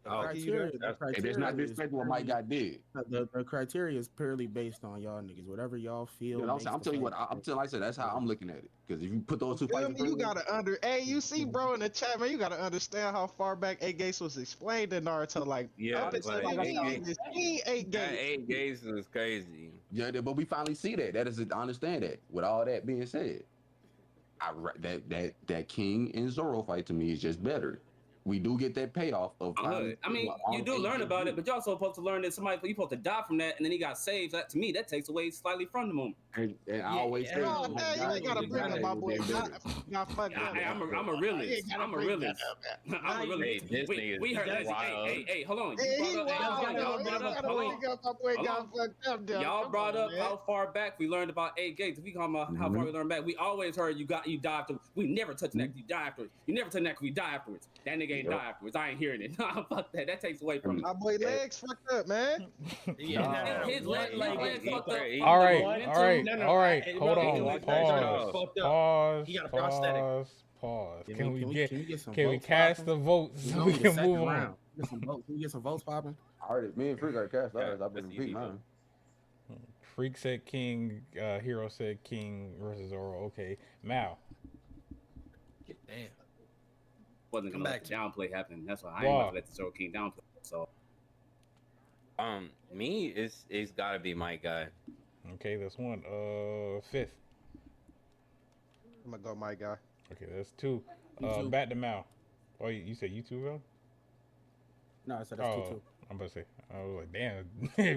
If there's not disrespect what Mike got did. The criteria is purely based on y'all niggas. Whatever y'all feel. You know, I'm telling you what. I'm telling. Like I said, that's how I'm looking at it. Because if you put those two fights, You gotta Hey, you see, bro, in the chat, man. You gotta understand how far back 8 Gates was explained to Naruto. Like, Yeah, up until like, he even seen 8 That Gates. 8 Gates was crazy. Yeah, but we finally see that. That is, I understand that. With all that being said, that King and Zoro fight to me is just better. We do get that payoff of. I mean, you do learn about it, but you're also supposed to learn that you're supposed to die from that, and then he got saved. That to me, that takes away slightly from the moment. And I always say, You ain't gotta bring up my boy. Got fucked up. I'm a realist. I'm a realist. I'm a realist. Hey, this nigga We heard is that. wild. Hey, hold on. Y'all brought up how far back we learned about 8 Gates. If we talking about how far we learned back, we always heard you die after. We never touch that. You die afterwards. You never touch that. We die afterwards. That nigga ain't die afterwards. I ain't hearing it. Nah, fuck that. That takes away from it. My boy legs fucked up, man. Yeah, Nah. His leg fucked up. All right, What? all right, No, all right. no, Hold no, on. no, Pause. fucked up. Pause. He got a prosthetic. Pause. Can Can we we get? some Can we votes cast popping? the votes We so going we to the can second move on? round. Get some votes. Can we get some votes popping? I already, me and Freak already cast ours. I've been That's repeating easy, mine. Freak said King. Hero said King versus Zoro. Okay, Mal. Damn. Wasn't Come gonna back let the to downplay happen. That's why I ain't about to let the Zero King downplay. So Me, it's gotta be my guy. Okay, that's one. Fifth. I'm gonna go my guy. Okay, that's two. You too. Back to Mal. Oh, you said you two, bro? No, I said that's Oh, 2-2. I'm about to say. I was like, damn,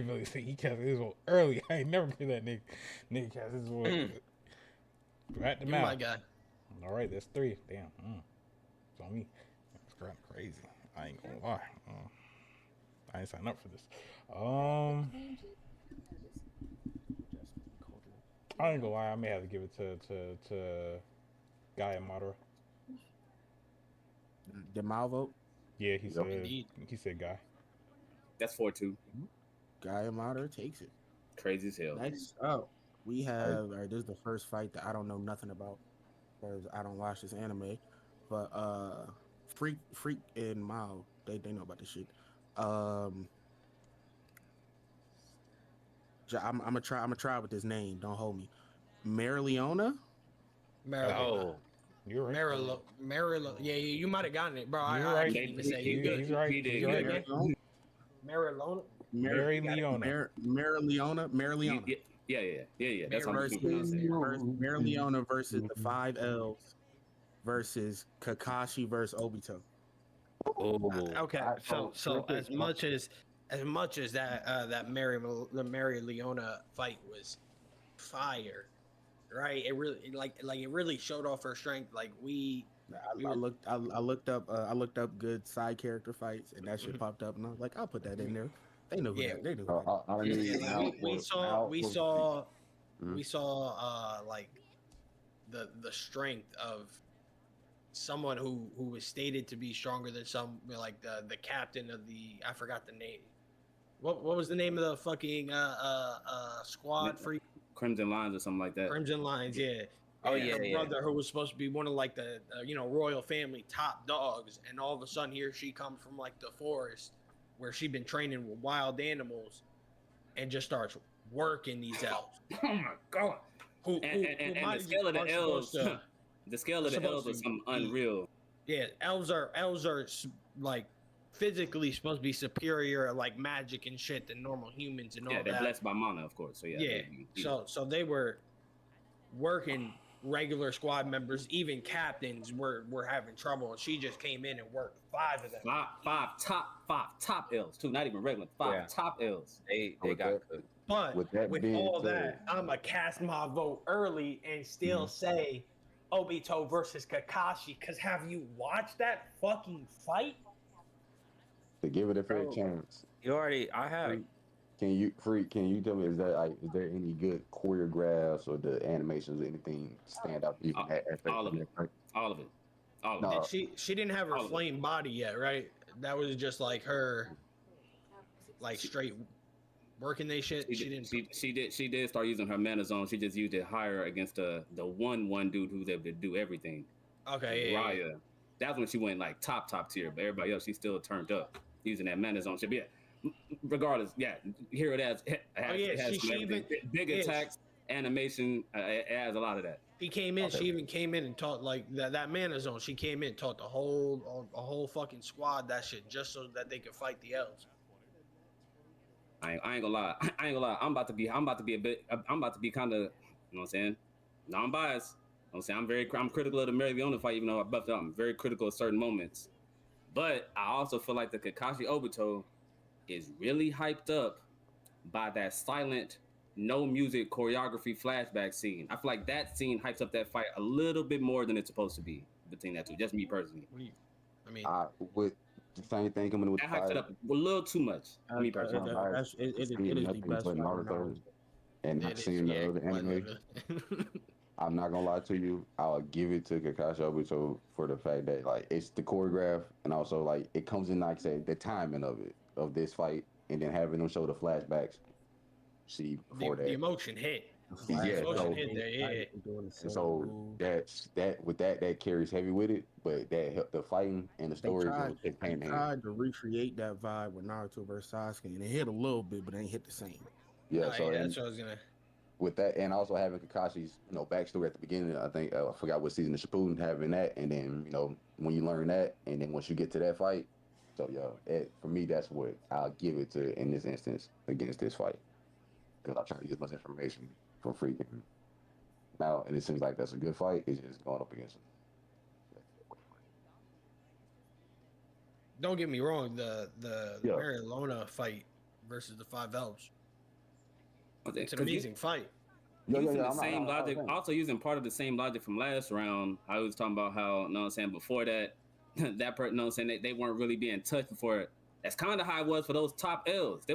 really say he cast this one early. I ain't never heard that nigga cast this one. Back to You're Mal. my guy. All right, that's three. Damn. It's on me. That's kind of crazy. I ain't gonna lie. I ain't signed up for this. I ain't gonna lie. I may have to give it to Guy and Madara. Did Mal vote? Yeah, he said Indeed. Guy. that's 4-2. Guy Amader takes it. Crazy as hell. Next up, we have. All right, this is the first fight that I don't know nothing about because I don't watch this anime. But Freak and Mao, they know about this shit. I'm gonna try with this name. Don't hold me. Marileona. Oh, You're right. Marilo. Yeah, you might have gotten it, bro. You're I right. can't even say you He's right. He did He's good. right. Marilona. Mary Leona. Marileona. Yeah. That's how versus Marileona versus the 5 L's versus Kakashi versus Obito. Okay, so as much as that Mary Leona fight was fire, right? It really it really showed off her strength. Like I looked up good side character fights, and that shit popped up, and I was like, I'll put that in there. They know who that. They know who that. We saw like the strength of someone who was stated to be stronger than some, like the captain of the, I forgot the name. What was the name of the fucking squad? Free Crimson Lines or something like that. Crimson Lines, yeah. Oh, And yeah, her yeah. brother, who was supposed to be one of like the royal family top dogs, and all of a sudden here she comes from like the forest where she'd been training with wild animals, and just starts working these elves. Oh my god! And the scale of the elves, the scale of the elves is something unreal. Yeah, elves are like physically supposed to be superior at like magic and shit than normal humans and all that. Yeah, they're blessed by mana, of course. So yeah. So they were working regular squad members, even captains were having trouble, and she just came in and worked 5 of them. Five top L's too, not even regular. 5 top L's. They got cooked. But with all that, I'm gonna cast my vote early and still say Obito versus Kakashi. Cause have you watched that fucking fight? To give it a fair chance. I have. Can you tell me, is there any good choreographs or the animations or anything stand out to you? All of it. No. She didn't have her flame body yet, right? That was just like her, like straight working they shit. She did start using her mana zone. She just used it higher against the one dude who's able to do everything. Okay, Raya. yeah. That's when she went like top tier, but everybody else she still turned up using that mana zone. Should be regardless. Yeah, here it has big attacks, animation. It has a lot of that. She came in. Okay. She even came in and taught like that mana zone. She came in, taught a whole fucking squad that shit just so that they could fight the elves. I ain't gonna lie. I'm about to be kind of, you know what I'm saying? Non-biased. You know what I'm saying? I'm critical of the Mary Leona fight, even though I buffed up. I'm very critical of certain moments. But I also feel like the Kakashi Obito is really hyped up by that silent, no music choreography flashback scene. I feel like that scene hypes up that fight a little bit more than it's supposed to be between that two. Just me personally. With the same thing coming with that hypes it up a little too much. Me personally. It is the best fight. And not seeing the other anime. I'm not gonna lie to you. I'll give it to Kakashi Obito for the fact that like it's the choreograph and also like it comes in like I said the timing of it of this fight and then having them show the flashbacks. See before The that, emotion hit. The yeah. emotion So hit there. Yeah. Doing the and same so move. that's that with that carries heavy with it, but that help the fighting and the They story tried, goes hand they in hand. tried to recreate that vibe with Naruto versus Sasuke, and it hit a little bit, but it ain't hit the same. Yeah. No, So yeah, and that's what I was gonna. with that, and also having Kakashi's backstory at the beginning. I think I forgot what season of Shippuden having that, and then when you learn that, and then once you get to that fight, so for me that's what I'll give it to in this instance against this fight because I try to get as much information from freaking now, and it seems like that's a good fight. It's just going up against him. Don't get me wrong. The Yeah. Marilona fight versus the Five Elves. It's an 'Cause amazing fight. Using the I'm not- same I'm not logic, saying. also using part of the same logic from last round. I was talking about how, you know what I'm saying, before that, that person, you know what I'm saying, they weren't really being touched before it. That's kind of how it was for those top L's. They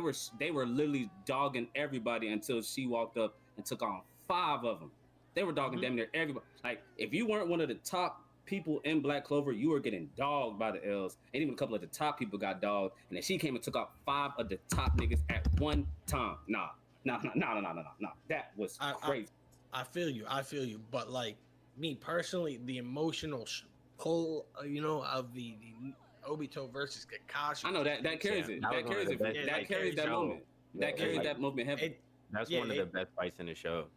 were literally dogging everybody until she walked up and took on 5 of them. They were dogging damn near everybody. Like, if you weren't one of the top people in Black Clover, you were getting dogged by the L's. And even a couple of the top people got dogged. And then she came and took out 5 of the top niggas at one time. Nah. That was crazy. I feel you. But like me personally, the emotional pull, of the Obito versus Kakashi. I know that carries it. That carries it. That carries that moment. That carries that moment heavy. That's one of the best fights in the show.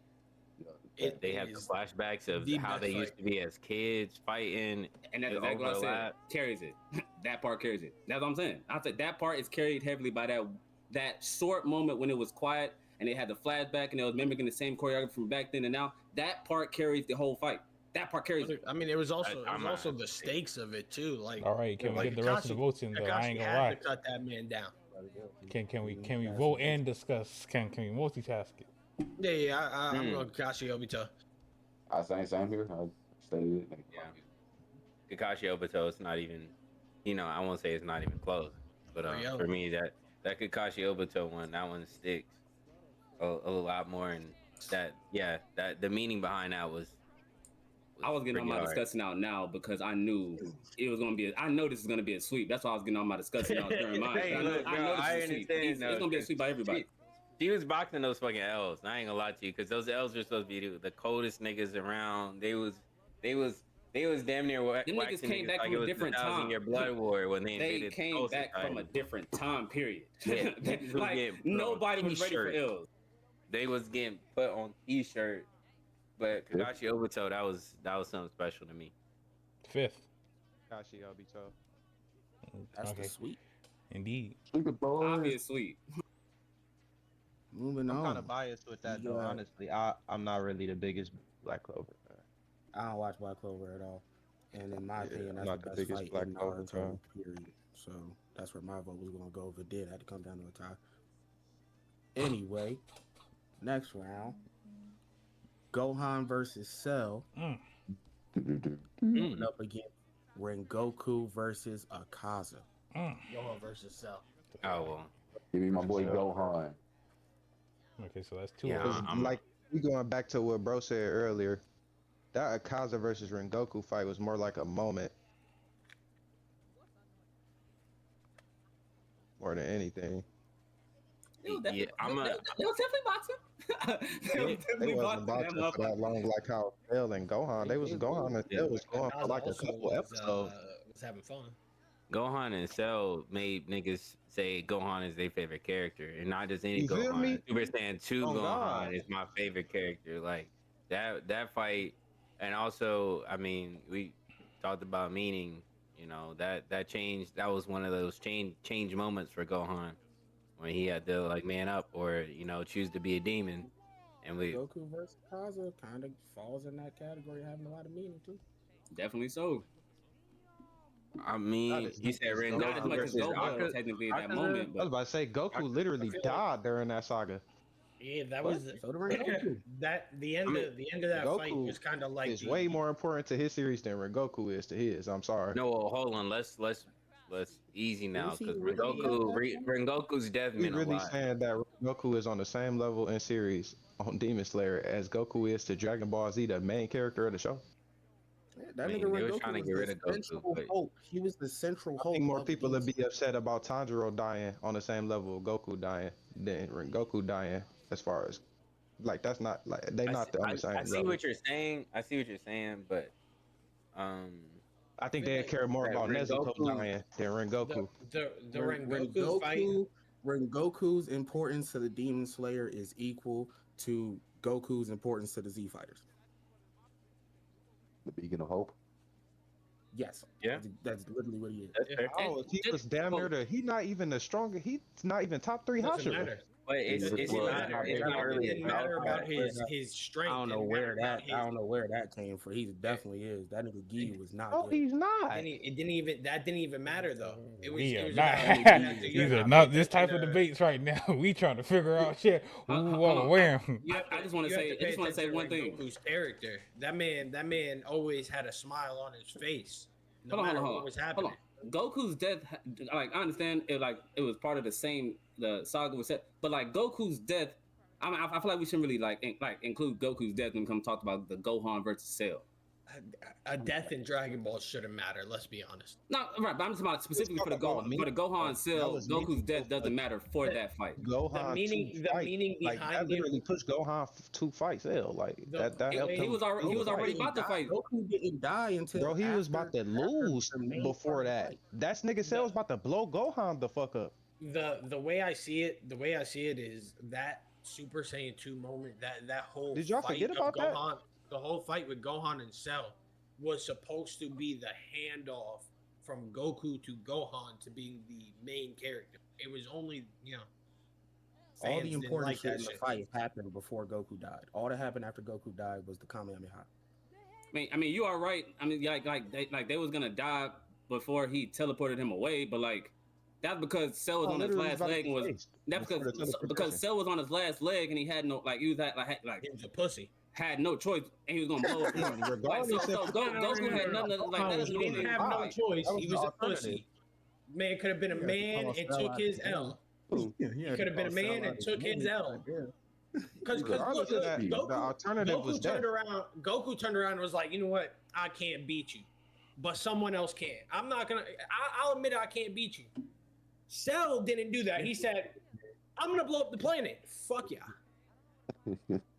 They have the flashbacks of how they used to be as kids fighting, and that's exactly what I said. Carries it. That part carries it. That's what I'm saying. I said that part is carried heavily by that short moment when it was quiet and they had the flashback and it was mimicking the same choreography from back then and now. That part carries the whole fight. That part carries it. I mean, it was also the stakes of it too. Like, all right, can we get the rest of the votes in though? I ain't gonna lie. To cut that man down. Can we vote and discuss? Can we multitask it? Yeah, I'm going Kakashi Obito. I same here. I stated it. Yeah. Kakashi Obito, it's not even, I won't say it's not even close, but for me that Kakashi Obito one, that one sticks a lot more, and that the meaning behind that was I was getting all my discussing out now because I knew it was gonna be. I know this is gonna be a sweep. That's why I was getting all my discussing out during mine. Hey, I know this is a sweep. It's gonna be a sweep by everybody. She was boxing those fucking L's. And I ain't gonna lie to you, because those L's were supposed to be the coldest niggas around. They was damn near them niggas came back from a different time. Year blood war when they came back from a different time period. Yeah, like nobody was ready for L's. They was getting put on t-shirt. But Kakashi Obito, that was something special to me. 5th. Kakashi Obito. That's the sweet. Indeed. Obvious sweet. Moving on. I'm kind of biased with that though. Honestly, I'm not really the biggest Black Clover fan. I don't watch Black Clover at all, and in my opinion, that's not the the best biggest fight Black in Clover Naruto. fan. Period. So that's where my vote was gonna go. If it did, I had to come down to a tie. Anyway, next round. Gohan versus Cell up against Rengoku versus Akaza. Gohan versus Cell. Oh well. Give me my boy Gohan. Okay, so that's 2. Yeah, I'm like we going back to what bro said earlier. That Akaza versus Rengoku fight was more like a moment, more than anything. They was definitely boxing. They wasn't boxing for that long like how Cell and Gohan. They was Gohan and Cell was going for like a couple episodes. Was having fun. Gohan and Cell made niggas say Gohan is their favorite character, and not just any You feel me? Gohan. Super Saiyan 2 Oh, Gohan God. is my favorite character. Like that fight, and also, I mean, we talked about meaning. That change. That was one of those change moments for Gohan when he had to like man up or choose to be a demon. And Goku versus Akaza kind of falls in that category, having a lot of meaning too. Definitely so. I mean, you said Not as Rengoku much as versus Goku technically at that moment, I was but about to say Goku literally died during that saga. Yeah, that was So the Rengoku. the end of that fight Goku was kind of like It's way more important to his series than Rengoku is to his. I'm sorry. No, well, hold on. Let's easy now Is he because really Rengoku's death He's meant a really lot. saying that Goku is on the same level in series on Demon Slayer as Goku is to Dragon Ball Z, the main character of the show. Yeah, I that mean, nigga they was trying Rengoku to was get the rid of Goku, central but hope. He was the central I hope think more of the people Demon would be upset about Tanjiro dying on the same level of Goku dying than Rengoku dying. As far as like, that's not like they not on the I same see level. what you're saying. I see what you're saying, but um, I I think feel they like care more that about Nezuko Rengoku, dying than the Rengoku. the Rengoku fight. Rengoku's importance to the Demon Slayer is equal to Goku's importance to the Z Fighters. The beacon of hope. Yes, Yeah. that's literally what he is. that's fair. Oh, he was damn near the. He not even the strongest. He's not even top 3 Doesn't Hashira. matter. But It it's didn't not matter. it's not really It didn't about matter about that. his strength. I don't It know didn't where matter about that. I don't know where that came from. He definitely is. That nigga Gi was not No, good. he's not. It didn't even that didn't even matter though. It was We it are was not. about These are not this type of debates right now. We trying to figure out shit. Who Hold on. where? I just want to say one thing. Goku's character. That man always had a smile on his face. No Hold on, matter hold on, what was hold happening. on. Goku's death, like I understand it, like it was part of the saga was set, but like Goku's death, I feel like we shouldn't really like include Goku's death when we come talk about the Gohan versus Cell. A death in Dragon Ball shouldn't matter. Let's be honest. No, right, but I'm just about specifically for the talking about Gohan Cell. was Goku's meaningful, death doesn't matter for that fight. Gohan The meaning like, that behind literally it. pushed Gohan to fight Cell. Like that He helped him. He was already about to fight. Goku didn't die until Bro, he was about to after lose the main before part of the that. fight. That's nigga Cell was about to blow Gohan the fuck up. The way I see it, is that Super Saiyan 2 moment, that whole Did y'all fight forget of about that? Gohan, the whole fight with Gohan and Cell was supposed to be the handoff from Goku to Gohan to being the main character. It was only, All fans the didn't important like shit that in the shit. fight happened before Goku died. All that happened after Goku died was the Kamehameha. I mean, you are right. I mean, they was gonna die before he teleported him away, but like that's because Cell was on his Literally last about leg to and was face that's before the because teleportation. Cell was on his last leg and he had no like he was at like He was a pussy. had no choice and he was gonna blow up. Like, Regardless so if Goku had nothing to, like that doesn't He mean didn't anything. have no Right. choice. That was He the was a alternative. pussy. Man could have been a Yeah, man call and Cell took out his the game. L. He could have been a man and took his L. Because Regardless of that, the alternative was death. Goku turned around and was like, you know what? I can't beat you, but someone else can. I'm not gonna. I'll admit I can't beat you. Cell didn't do that. He said, I'm gonna blow up the planet. Fuck yeah.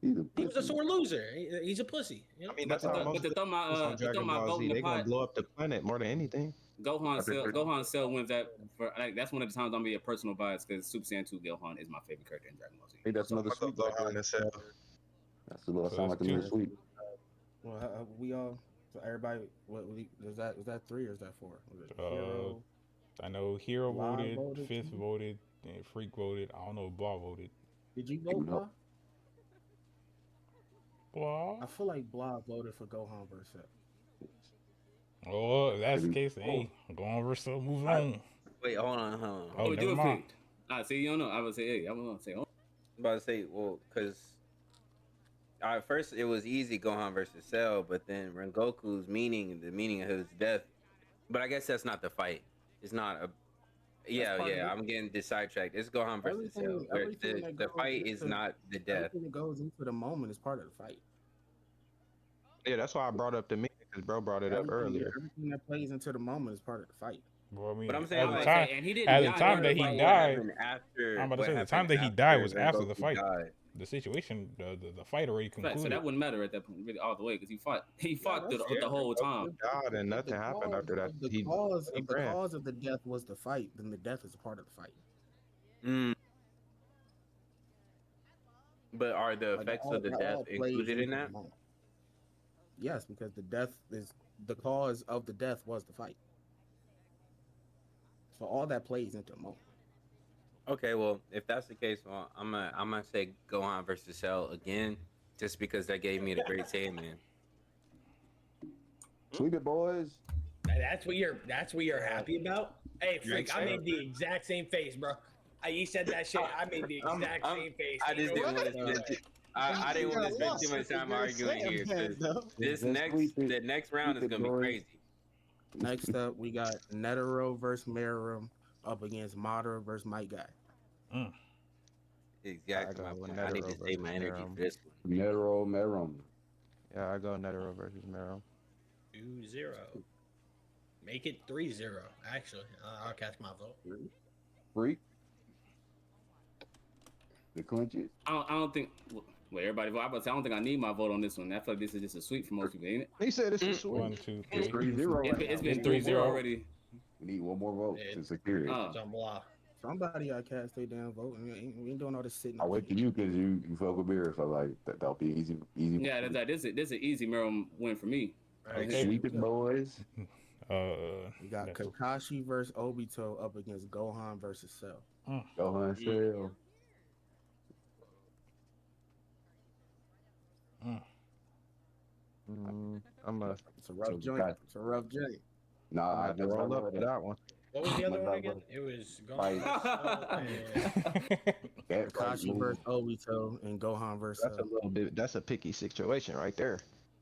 He was a sore loser. He's a pussy. You know? I mean, that's But how the most thumb on Dragon Ball Z, they gonna blow up the planet more than anything. Gohan Cell wins that for like that's one of the times I'm gonna be a personal bias because Super Saiyan 2 Gohan is my favorite character in Dragon Ball Z. Hey, that's another sweep. Right there. That's a little So sound that's like another two. sweep. Well, we all. So everybody, what was that 3 or is that 4? Was it Hero? I know Hero Blah voted, voted Fifth too? voted, and Freak voted. I don't know if Blah voted. Did you vote Blah? Blah. I feel like Blah voted for Gohan versus Cell. Oh, if that's the case, hey, go on versus move on. Wait, hold on. Oh, we never do it mind. picked. See, you don't know. I would say, hey, I'm gonna say, oh. I'm about to say, well, because at first it was easy Gohan versus Cell, but then Rengoku's meaning, the meaning of his death. But I guess that's not the fight. It's not a. Yeah, part of it. I'm getting sidetracked. It's Gohan versus Cell. Everything that The goes fight is into- not the death. Everything that goes into the moment is part of the fight. Yeah, that's why I brought up the meaning because bro brought it up earlier. Everything that plays into the moment is part of the fight. Well, I mean, But I'm saying, at the like, time, and he didn't at the die time during that the he fight. died, After, I'm about to what say the happened time that he died was after the Rengoku fight. died. The situation, the fight already Right, concluded. so that wouldn't matter at that point, really, all the way, because he fought that's the whole time. God, and nothing happened after that. The He cause ran. of the death was the fight. Then the death is a part of the fight. Mm. But are the Like, effects all- of the that death all plays included in into that? the moment. Yes, because the death is the cause of the death was the fight. So all that plays into the moment. Okay, well, if that's the case, well, I'm gonna say Gohan versus Cell again, just because that gave me the great Saiyaman. Sweep it, boys. That's what you're happy about. Hey, Freak, I made the exact same face, bro. You said that shit. I made the exact same face. I just didn't want to spend. I didn't want to spend too much time arguing here because the next round is gonna be crazy. Next up, we got Netero versus Meruem up against Madara versus Might Guy. Exactly go my with point. I need to Netero save my versus energy Merom. for this one. Netero Merum. Yeah, I go Netero versus Merom. 2-0. Make it 3-0. Actually, I'll cast my vote. Freak. The clinches. I don't think. Well, everybody vote. I don't think I need my vote on this one. I feel like this is just a sweep for most people, ain't it? He said it's a Mm. sweep. 1, 2, It's 3. 3-0 right It's now. been We need 3-0 one more vote. already. We need one more vote Yeah. to secure it. It's on block. Somebody got cast their damn vote. We ain't doing all this sitting. I wait for you because you fuck with beer, so like that'll be easy. Yeah, this is an easy Merom win for me. Okay. Sweep it, boys. We got that's- Kakashi versus Obito up against Gohan versus Cell. Go on, Cell. It's a rough joint. It's a rough joint. Nah, I I just roll up love for that. that one. What was the other My one God, again? bro. It was Like- That Kakashi fight versus Obito and Gohan versus That's a Cell. little bit. That's a picky situation right there.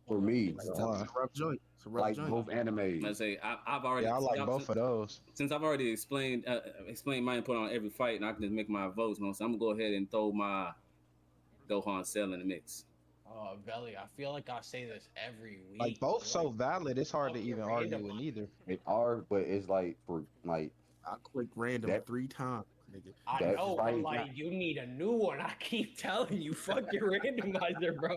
for me, It's a rough joint. It's a rough like joint. both animes. I say I've already. Yeah, I like both of those. Since I've already explained my input on every fight, and I can just make my votes. So I'm gonna go ahead and throw my Gohan Cell in the mix. Oh, Belly, I feel like I say this every week. Like both so Like, valid, it's hard to fucking even argue random. with neither. They are, but it's like for like I clicked random That- 3 times, nigga. I That know, but fight- like you need a new one. I keep telling you, fuck your randomizer, bro.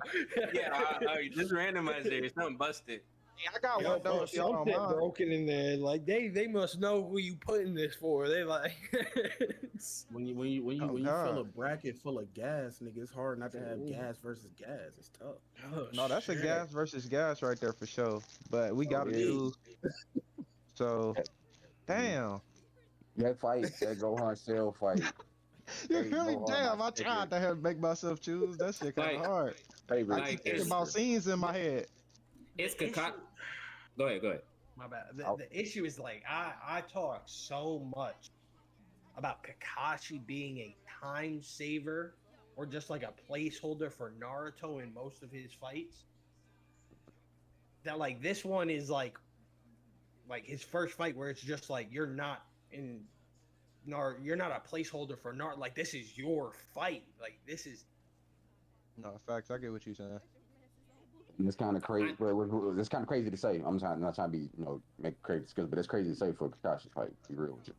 Yeah, this randomizer is something busted. I got Yo, one though. bro, If y'all don't something mind. broken in there. Like they must know who you putting this for. They like. When you Oh, fill God. a bracket full of gas, nigga, it's hard not to have gas versus gas. It's tough. Oh, No, that's a shit. gas versus gas right there for sure. But we got to yeah. choose. So, damn. that fight, that Gohan Cell fight. You Hey, feel me? no, Damn, my I tried to have make myself choose. That shit kind of Like- hard. Favorite. I like, keep thinking it's- about scenes in my head. It's The issue- Kakashi. Go ahead. My bad. The, I'll- the issue is like I talk so much about Kakashi being a time saver or just like a placeholder for Naruto in most of his fights. That like this one is like his first fight where it's just like you're not you're not a placeholder for Naruto. Like this is your fight. Like this is No, facts. I get what you're saying. And it's kind of crazy. But it's kind of crazy to say. I'm not trying to be, make crazy skills, but it's crazy to say for Kakashi's fight. To be real with you.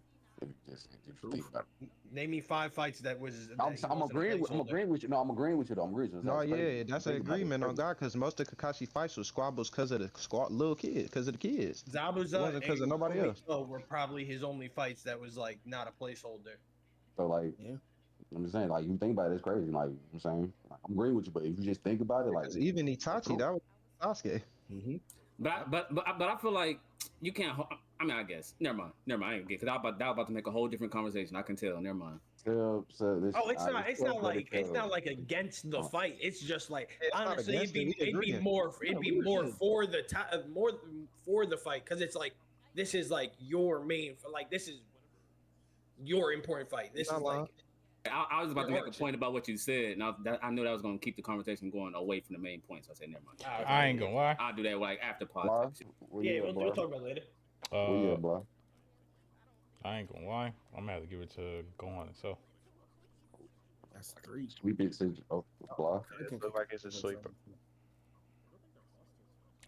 If you think about it. name me 5 fights that was. I'm agreeing with you. No, I'm agreeing with you though. I'm agreeing with you. No, That's yeah, crazy. that's an Think about it. agreement on God, because most of Kakashi fights was squabbles because of the little kid, because of the kids. It Zabuza wasn't 'cause of and nobody else. Obito were probably his only fights that was like not a placeholder. So like, Yeah. I'm just saying, like you think about it, it's crazy. Like I'm saying, like, I'm agreeing with you, but if you just think about it, like 'Cause even Itachi, that was Sasuke. Mm-hmm. But I feel like you can't. I mean, I guess. Never mind. I ain't get because I was about to make a whole different conversation. I can tell. Never mind. so this. Oh, it's not. It's not let like it it's go. not like against the fight. It's just like It's not honestly, against it, we it'd be agreeing. more. It'd No, be we more agreeing. for the more for the fight because it's like this is like your main. Like this is your important fight. This Not is like. I was about to Your make a arch. point about what you said, and I knew that was going to keep the conversation going away from the main point. So I said, never mind. I ain't gonna lie. I'll do that like after Blah. podcast. Where Yeah, you at, we'll blah? talk about it later. Where you at, blah? I ain't gonna lie. I'm gonna have to give it to Gohan himself. That's 3. Sweep it, blah. It look like it's a sleeper.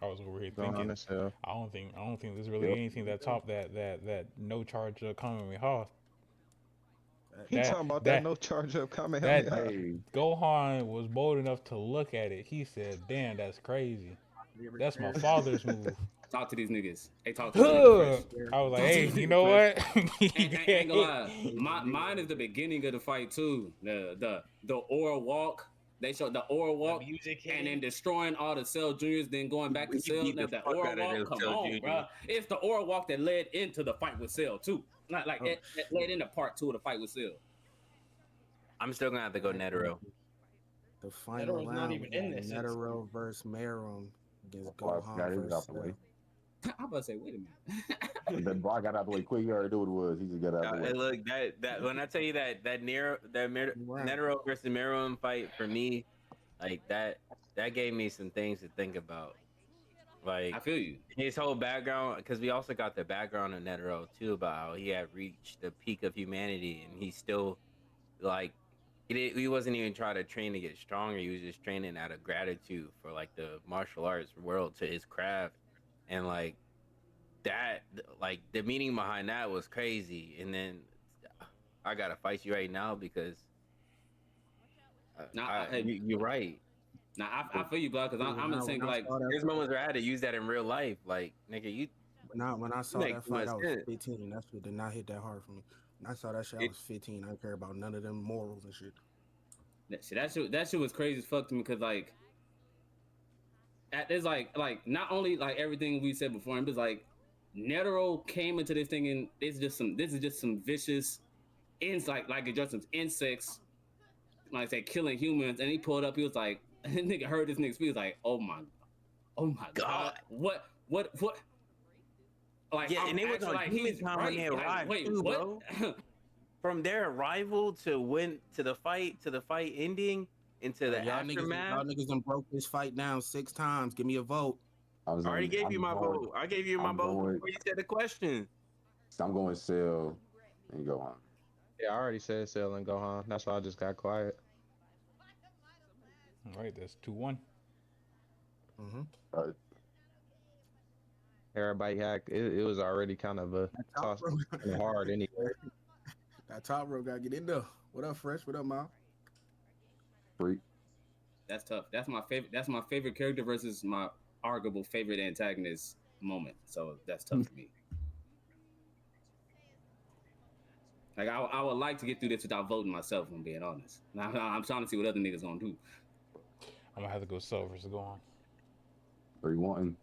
I was over here Gohan thinking. as hell. I don't think there's really Yep. anything that top that no charge Kamehameha. He That- talking about that- that no charge up comment. that- Hey, Gohan was bold enough to look at it. He said, "Damn, that's crazy. That's my father's move." Talk to these niggas. Hey, talk to these niggas. Chris. I was like, "Hey, you know what?" Ain't gonna lie. Mine is the beginning of the fight too. The aura walk. They showed the aura walk. Music And then destroying all the Cell Juniors, then going back to You Cell. beat the Now the fuck aura out of walk, them come Cell on, Juniors. bro. It's the aura walk that led into the fight with Cell too. Like it led into part 2 of the fight with Cell. I'm still gonna have to go Netero. The final Netero's not round, even we in got this. Netero versus Meron against Blah, Gohan got it out versus the way. I'm about to say, wait a minute. The blah got out the way quick. He already knew what it was. He just got out the way. Hey, look, that when I tell you that Right. Netero versus Meron fight for me, like that gave me some things to think about. Like I feel you. his whole background, because we also got the background of Netero too about how he had reached the peak of humanity and he's still like He wasn't even trying to train to get stronger. He was just training out of gratitude for like the martial arts world to his craft, and like that, like the meaning behind that was crazy. And then I gotta fight you right now because you're right. Now I feel you, bro, because I'm in sync. When I Like, saw that There's moments where I had to use that in real life. Like, nigga, you when I saw make that too much fight, I was sense. 15. That shit did not hit that hard for me. When I saw that shit, I It, was 15. I didn't care about none of them morals and shit. that shit was crazy as fuck to me because like there's like not only like everything we said before, but like Netero came into this thing and this is just some vicious like just some insects, like I said, killing humans, and he pulled up, he was like nigga heard this nigga speak, he was like, oh my god, what like yeah, I'm and it was actually on like human he's time right. when they Like, arrived wait, too, what? bro. From their arrival to the fight ending into the Y'all aftermath. niggas done broke this fight down 6 times. Give me a vote. I was I already on. gave you my vote. I gave you my I'm vote going. before you said the question. I'm going Cell and go on. Yeah, I already said Cell and Gohan. That's why I just got quiet. All right, that's 2-1. Mm-hmm. Uh, Everybody had it was already kind of a toss hard anyway. That top row gotta get in there. What up, Fresh? What up, Mal? Freak. That's tough. That's my favorite character versus my arguable favorite antagonist moment. So that's tough for me. Like I would like to get through this without voting myself, if I'm being honest. Now I'm trying to see what other niggas gonna do. I'm gonna have to go Cell versus Gohan. 3-1.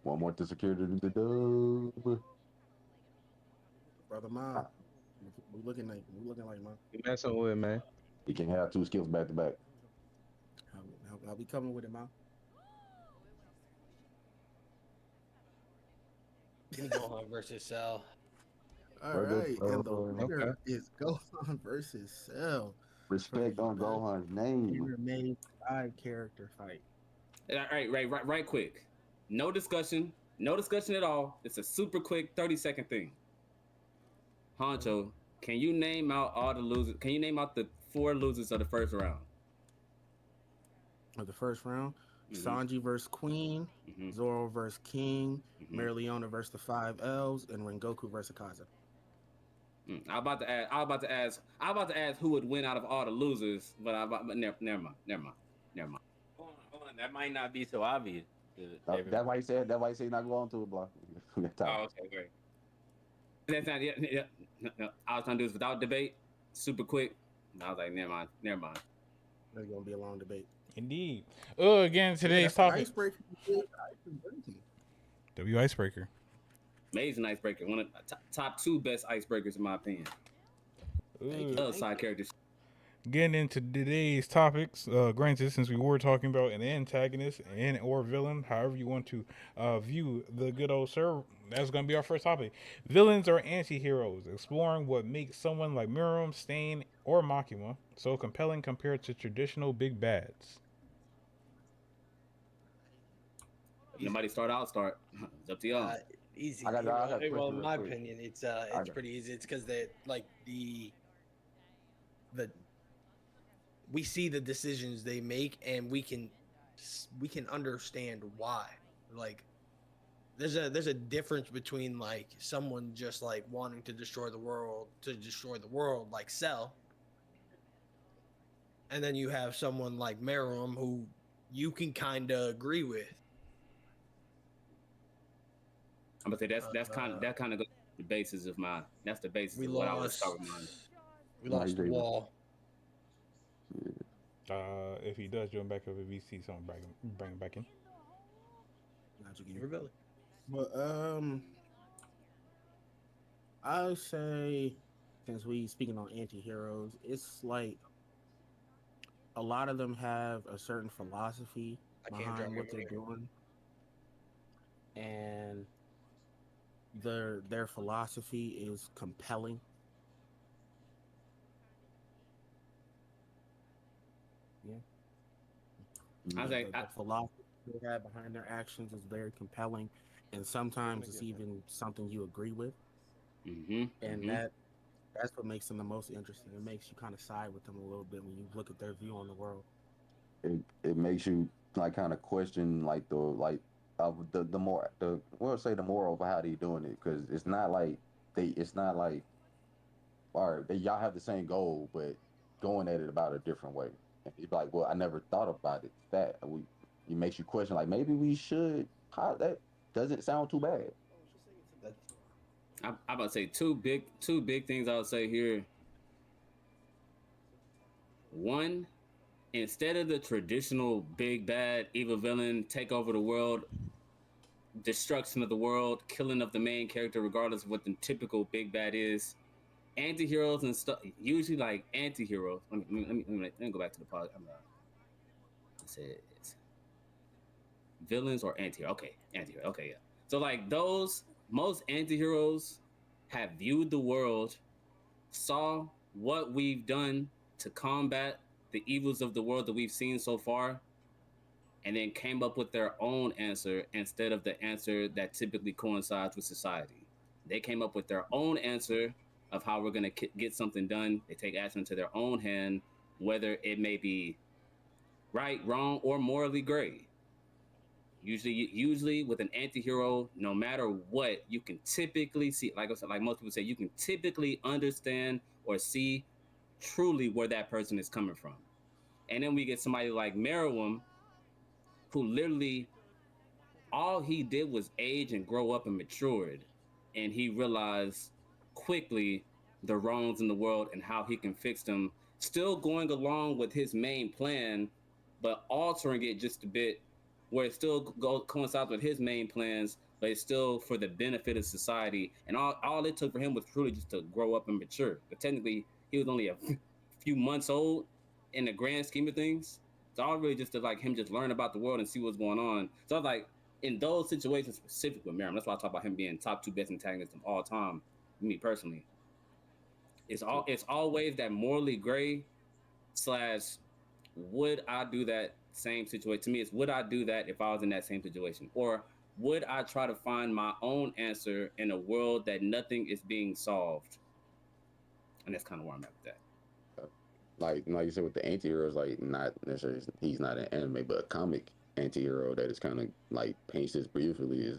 One more to secure the dub. Brother Mal. We looking like Mal. You messing with, man. He can have 2 skills back to back. How we coming with it, Mal? Give me Gohan versus Cell. All Brother, right, and the winner okay. is Gohan versus Cell. Respect on Gohan's name. Anime 5 character fight. All right, quick. No discussion at all. It's a super quick 30-second thing. Honcho, can you name out all the losers? Can you name out the 4 losers of the first round? Of the first round, Sanji versus Queen, Zoro versus King, Mereoleona versus the 5 Elves, and Rengoku versus Kaza. I'm about to ask who would win out of all the losers, but never mind. Hold on. That might not be so obvious. That's why he said. That's why he said not going to a block. Oh, okay, great. That's not. Yeah. No. I was trying to do this without debate, super quick. And I was like, never mind. That's gonna be a long debate. Indeed. Again, today's topic. Icebreaker. W Icebreaker. Amazing icebreaker. One of the top 2 best icebreakers in my opinion. Other side characters. Getting into today's topics, granted, since we were talking about an antagonist and or villain, however you want to view the good old sir, that's going to be our first topic. Villains are anti-heroes, exploring what makes someone like Miram, Stain, or Makima so compelling compared to traditional big bads. Nobody start. It's up to y'all. Easy. I got well, in my quick. opinion, it's pretty easy. It's because they like the we see the decisions they make, and we can understand why. Like, there's a difference between like someone just like wanting to destroy the world like Cell, and then you have someone like Meruem who you can kind of agree with. I'm gonna say that kind of the basis of my. That's the basis of what I was talking about. We lost the wall. If he does join back up, if we see something, bring him back in. Rebellion. But I would say, since we speaking on anti-heroes, it's like a lot of them have a certain philosophy behind what they're doing, and their philosophy is compelling. I was like, the philosophy they have behind their actions is very compelling, and sometimes it's even something you agree with. And that That's what makes them the most interesting. It makes you kind of side with them a little bit when you look at their view on the world. It makes you like kind of question like the more the we'll say the moral of how they doing it because it's not like all right y'all have the same goal but going at it about a different way. And it's like well I never thought about it that we it makes you question like maybe we should how that doesn't sound too bad. I'm about to say two big things I would say here. One, instead of the traditional big bad evil villain take over the world, destruction of the world, killing of the main character, regardless of what the typical big bad is, anti-heroes and stuff. Usually, like anti-heroes. Let me go back to the pod. I said villains or anti-hero. Okay, anti-hero. Okay, yeah. So like those most anti-heroes have viewed the world, saw what we've done to combat the evils of the world that we've seen so far, and then came up with their own answer instead of the answer that typically coincides with society. They came up with their own answer of how we're going to get something done. They take action into their own hand, whether it may be right, wrong, or morally gray. Usually with an anti-hero, no matter what, you can typically see, like I said, like most people say, you can typically understand or see truly where that person is coming from. And then we get somebody like Merriam, who literally all he did was age and grow up and matured, and he realized quickly the wrongs in the world and how he can fix them, still going along with his main plan but altering it just a bit where it still coincides with his main plans but it's still for the benefit of society. And all it took for him was truly just to grow up and mature, but technically he was only a few months old in the grand scheme of things. It's all really just to like him just learn about the world and see what's going on. So I was like, in those situations specifically with Merriam, that's why I talk about him being top two best antagonists of all time. Me personally, it's always that morally gray slash would I do that same situation? To me, it's would I do that if I was in that same situation, or would I try to find my own answer in a world that nothing is being solved? And that's kind of where I'm at with that. Like you said with the anti-heroes, like not necessarily he's not an anime but a comic anti-hero that is kind of like paints this briefly is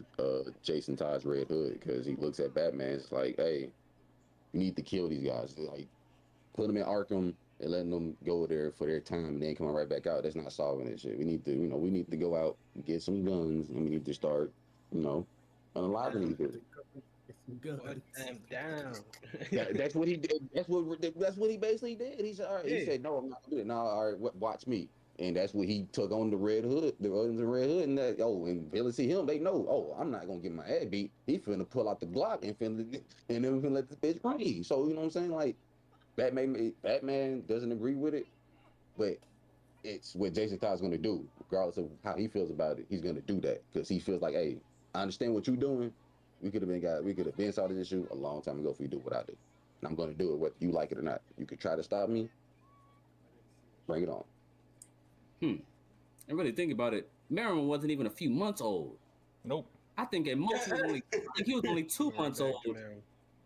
Jason Todd's Red Hood because he looks at Batman. It's like, hey, you need to kill these guys. Like put them in Arkham and letting them go there for their time and then coming right back out. That's not solving this shit. We need to, we need to go out and get some guns and we need to start, unaliving these dudes. Put them down. That's what he did. That's what he basically did. He said, all right. He said, no, I'm not gonna do it. No, all right, watch me. And that's what he took on the Red Hood, the Red Hood, and and villains see him, they know, I'm not gonna get my ass beat. He finna pull out the Glock and then we finna let the bitch breathe. So you know what I'm saying? Like Batman doesn't agree with it, but it's what Jason Todd's gonna do, regardless of how he feels about it. He's gonna do that because he feels like, hey, I understand what you're doing. We could have been solved this issue a long time ago if we do what I do. And I'm gonna do it whether you like it or not. You could try to stop me. Bring it on. And really think about it, Merriman wasn't even a few months old. Nope. I think at most he was only 2 months old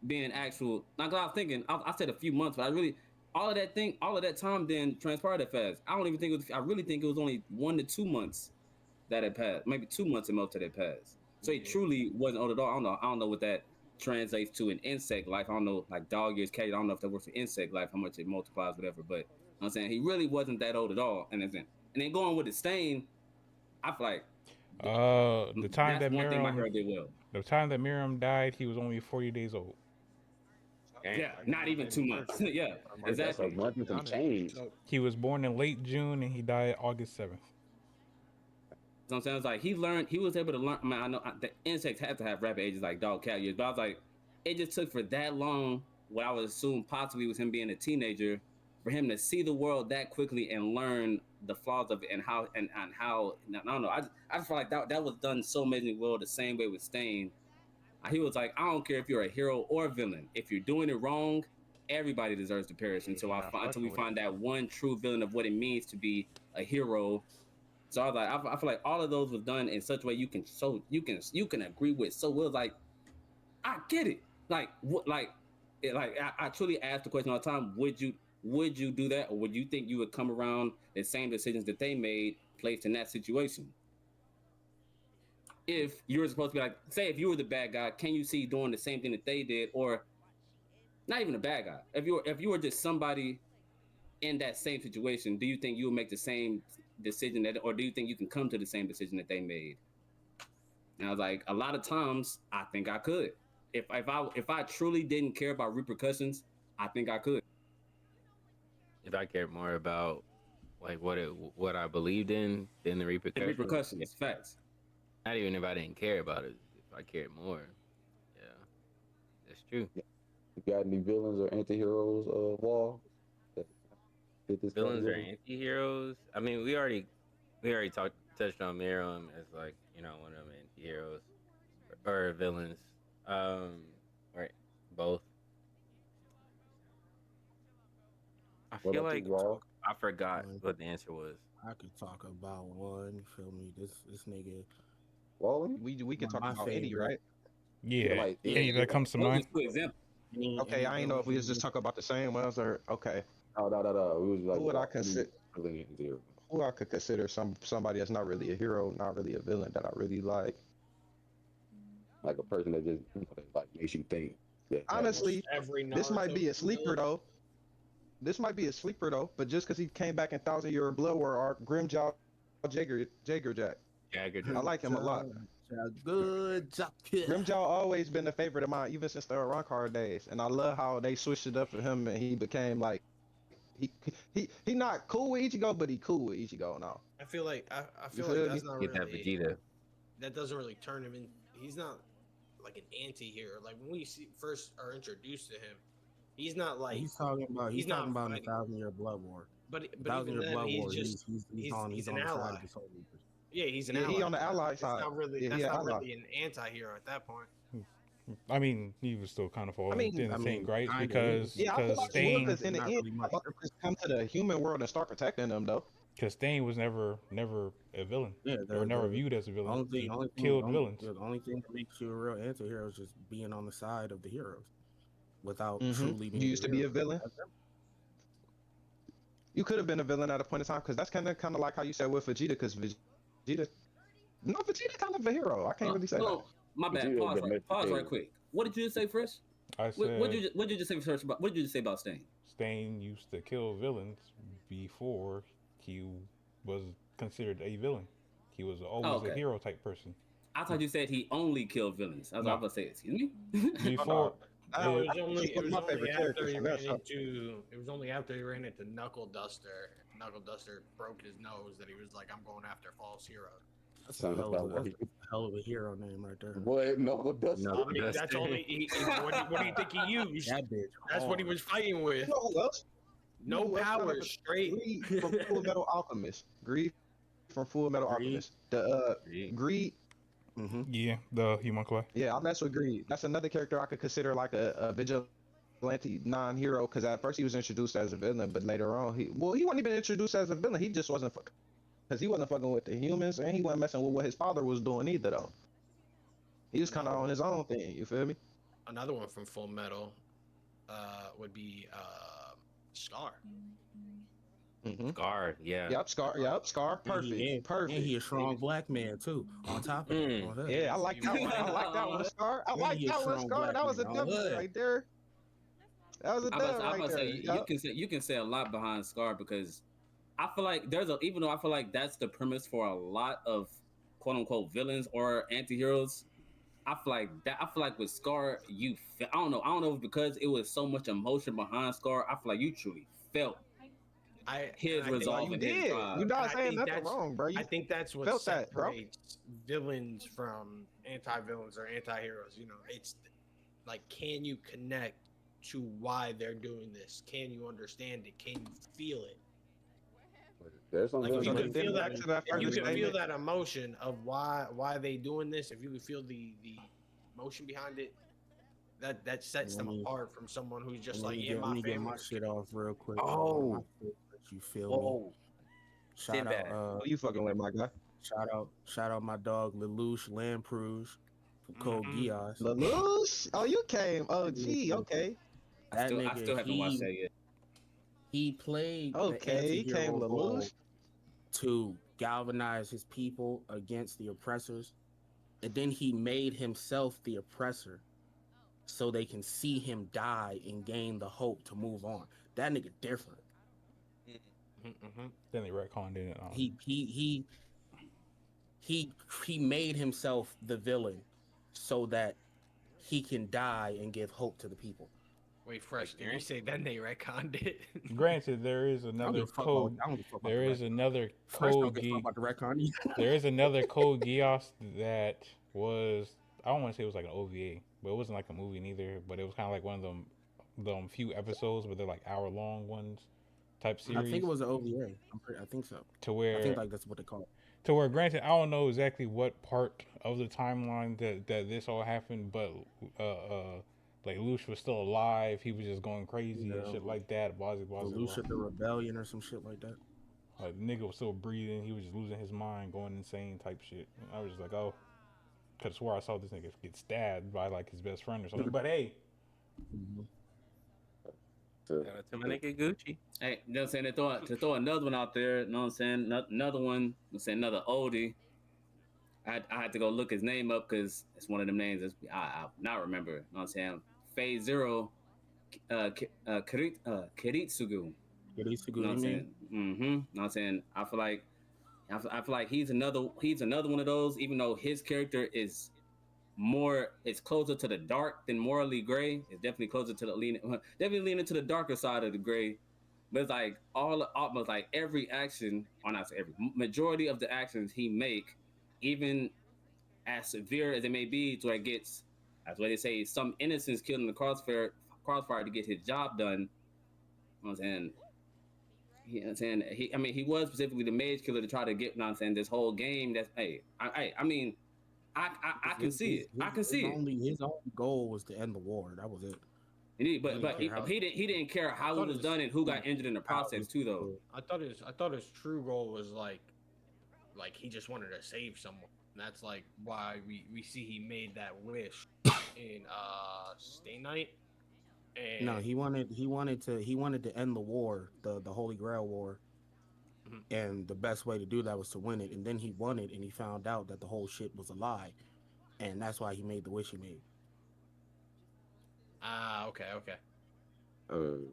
being actual. Like I was thinking, I said a few months, but I really all of that time didn't transpire that fast. I don't even think it was. I really think it was only 1 to 2 months that had passed, maybe 2 months at most that had passed. So he truly wasn't old at all. I don't know what that translates to in insect life. I don't know, like dog years, cat. I don't know if that works for insect life, how much it multiplies, whatever. But I'm saying he really wasn't that old at all. And then going with the stain, I feel like the time that's that one thing my Miriam, hero did well. the time that Miriam died, he was only 40 days old. Yeah, not even 2 months. Yeah, That's exactly. a month and some change. He was born in late June and he died August 7th. So I'm saying it's like he was able to learn. I mean, I know the insects have to have rapid ages like dog, cat years, but I was like, it just took for that long. What I would assume possibly was him being a teenager, for him to see the world that quickly and learn the flaws of it and how I don't know. I just feel like that was done so amazingly well. The same way with Stain, he was like, I don't care if you're a hero or a villain. If you're doing it wrong, everybody deserves to perish until we find that one true villain of what it means to be a hero. So I was like, I feel like all of those was done in such a way you can agree with. So it was like, I get it. Like what? Like I truly ask the question all the time: would you do that, or would you think you would come around the same decisions that they made, placed in that situation? If you were supposed to be like, say, if you were the bad guy, can you see doing the same thing that they did, or not even a bad guy? If you were just somebody in that same situation, do you think you would make the same decision that, or do you think you can come to the same decision that they made? And I was like, a lot of times, I think I could. If I truly didn't care about repercussions, I think I could. If I cared more about like what I believed in than the The repercussions. repercussions, facts. Not even if I didn't care about it. If I cared more, yeah, that's true. You got any villains or anti-heroes, Wall? That fit this Villains or category? anti-heroes. I mean, we already touched on Miram as like one of them anti-heroes or villains. Right, both. I What feel about like you, Wall? I forgot what the answer was. I could talk about one. You feel me? This nigga. Walling? We can talk My about any, favorite. right? Yeah, Like, any that comes to mind. Just for example. Okay, I ain't know if we was just talking about the same ones or okay. No. We was like, Who would I any consider? villain and anti-hero. Who I could consider somebody that's not really a hero, not really a villain that I really like. Like a person that just that, like makes you think. That Honestly, Every this might Naruto be a sleeper villain. though. This might be a sleeper though, but just because he came back in Thousand Year Blood War arc, Grimjaw Jaeger Jack. Jagger. I like him a lot. Good job. Grimjaw always been a favorite of mine, even since the Run Card days, and I love how they switched it up for him, and he became like he not cool with Ichigo, but he cool with Ichigo now. I feel like You like feel that's me? not Get that really Vegeta. that doesn't really turn him in. He's not like an anti-hero. Like when we first are introduced to him, he's not like He's talking about. He's, he's not talking about in the fighting. 1,000-Year Blood War. but Thousand even Year then Blood War. he's just He's on he's the an side ally. of the Soul Reapers. Yeah, he's an Yeah, ally. he on the ally That's side. not really Yeah, that's he an not ally. really an anti-hero at that point. I mean, he was still kind of falling in the same gripes kinda, because Yeah, I feel like he Stain was, because in the Not end, really much. Buck just come to the human world and start protecting them though. was never a villain Yeah, or never viewed as a villain. only He thing, killed villains. the only thing that makes you a real anti-hero is just being on the side of the heroes without Mhm. truly being You used to be a villain. That's it. You could have been a villain at a point in time, because that's kind of like how you said with Vegeta, because Vegeta kind of a hero. I can't really say that. My bad. Vegeta Pause right domesticated. quick. What did you just say, Fresh? I said What did you just say first about? What did you just say about Stain? Stain used to kill villains before he was considered a villain. He was always okay. a hero type person. I thought you said he only killed villains. I was No. about to say, excuse me. Before No, it- it was my only favorite after character he from ran that show. into it was only after he ran into Knuckle Duster. Knuckle Duster broke his nose that he was like, I'm going after false hero. That's a Sounds hell about of, right. a hell of a hero name right there. Boy, no, that's No, I mean, Duster. that's only what do you think he used? That bitch. That's what he was fighting with. You know who else? No who else power, kind of- straight. Greed from Full Metal Alchemist. Greed from Full Metal Greed. Alchemist. The Greed. Mm-hmm. yeah, the Homunculi. Yeah, I mess with Greed. That's another character I could consider like a vigilante non-hero, because at first he was introduced as a villain, but later on he wasn't even introduced as a villain. He just wasn't because he wasn't fucking with the humans, and he wasn't messing with what his father was doing either though. He was kind of on his own thing. You feel me? Another one from Full Metal would be Scar. Mm-hmm. Scar, yeah. Yep, Scar. Perfect. And he a strong black man too. On top of it. On that. Yeah, I like that one. I like that one, Scar. I And like he a that one, strong Scar. black That was a man. dub Hood. right there. That was a I'm dub about right to there. say Yup. you can say a lot behind Scar, because I feel like even though I feel like that's the premise for a lot of quote unquote villains or anti-heroes, I feel like with Scar, I don't know if it's because it was so much emotion behind Scar, I feel like you truly felt his and I think- resolve You and his did. drive. You're not And I saying think nothing that's- wrong, bro. You I think that's what felt that, bro. separates villains from anti-villains or anti-heroes. You know, it's like, can you connect to why they're doing this? Can you understand it? Can you feel it? There's some Like, if villains you So can then feel back that, to that if you first can feel statement. that emotion of why they doing this, if you can feel the emotion behind it, that sets them Let me- apart from someone who's just Let like, me yeah, get my my family. shit off real quick. Oh. You feel me? Shout Sinbad. out, Who you fucking with, my guy? shout out my dog Lelouch Lamprouz from Code Mhm. Geass. Lelouch? Oh, you came. Oh, gee, okay. That I still nigga, haven't watched that yet. he played the Okay, he came anti-hero to role lose. to galvanize his people against the oppressors, and then he made himself the oppressor so they can see him die and gain the hope to move on. That nigga different. Mm-hmm. Then they retconned it. He made himself the villain so that he can die and give hope to the people. Wait, Fresh, did you say then they retconned it? Granted, there is I don't another give a fuck code. about, I don't give a fuck about There the is retcon. another Fresh don't code give a fuck geek. about the retcon. There is another code Geass that was, I don't want to say it was like an OVA, but it wasn't like a movie neither. But it was kind of like one of them few episodes, but they're like hour-long ones type I think series. it was an OVA. I think so. To I think where, like that's what they call it. granted, I don't know exactly what part of the timeline that this all happened, but like Lush was still alive. He was just going crazy and Yeah. shit like that. Blah, blah, blah, The blah. Lucia the Rebellion or some shit like that. Like the nigga was still breathing. He was just losing his mind, going insane type shit. And I was just like, oh, could have swore I saw this nigga get stabbed by like his best friend or something. But hey, Shout out to my nigga Gucci. Hey, you know what I'm saying? To throw another one out there, you know what I'm saying? Another one, I'm saying another oldie. I had to go look his name up because it's one of them names that I not remember. You know what I'm saying? Phase Zero, Kiritsugu. It is a You know good what I'm mean. saying? Mm-hmm. You know what I'm saying? I feel like he's another one of those, even though his character is it's closer to the dark than morally gray. It's definitely closer to definitely leaning to the darker side of the gray. But it's like almost like every action, or not every, majority of the actions he make, even as severe as it may be, to where it gets, that's what they say, some innocents killed in the crossfire to get his job done. You know what I'm saying? You know what I'm saying? He was specifically the mage killer to try to get, you know what I'm saying, this whole game. That's, hey, I mean, I can see it. I can see it. His only goal was to end the war. That was it. But he didn't care how it was done and who got injured in the process too, though. I thought his true goal was like he just wanted to save someone. And that's like why we see he made that wish in Stay Night. And No, he wanted to end the war, the Holy Grail War. And the best way to do that was to win it. And then he won it, and he found out that the whole shit was a lie, and that's why he made the wish he made. Okay. To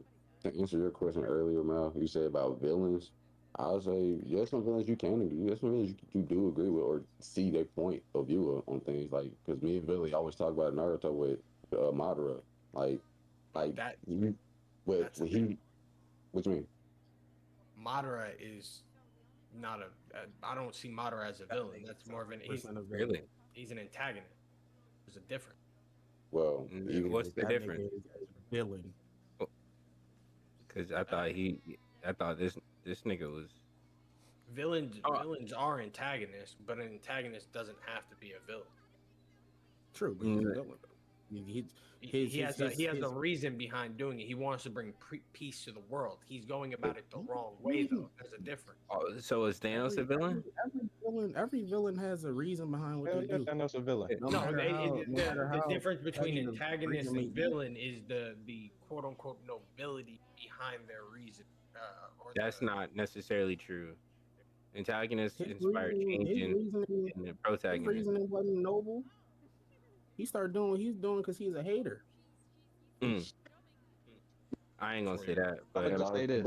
answer your question earlier, Mal, you said about villains. I'll say there's some villains you can agree. There's some villains you do agree with or see their point of view on things. Like, because me and Billy always talk about Naruto with Madara. Like that. What you mean? Madara is not I don't see Madara as a villain. That's more of an Really? He's an antagonist. There's a difference. Well, What's the difference? Villain. Because I thought this nigga was. Villains are antagonists, but an antagonist doesn't have to be a villain. True, but he's a villain. He has a reason behind doing it. He wants to bring peace to the world. He's going about it the wrong way, though. There's a difference. Oh, so is Thanos a villain? Every villain has a reason behind what they do. Thanos a villain. The difference between antagonist and villain is the quote unquote nobility behind their reason. That's not necessarily true. Antagonists inspire change in the protagonist. His reasoning wasn't noble. He started doing what he's doing because he's a hater. I ain't gonna say that, but I'll say this.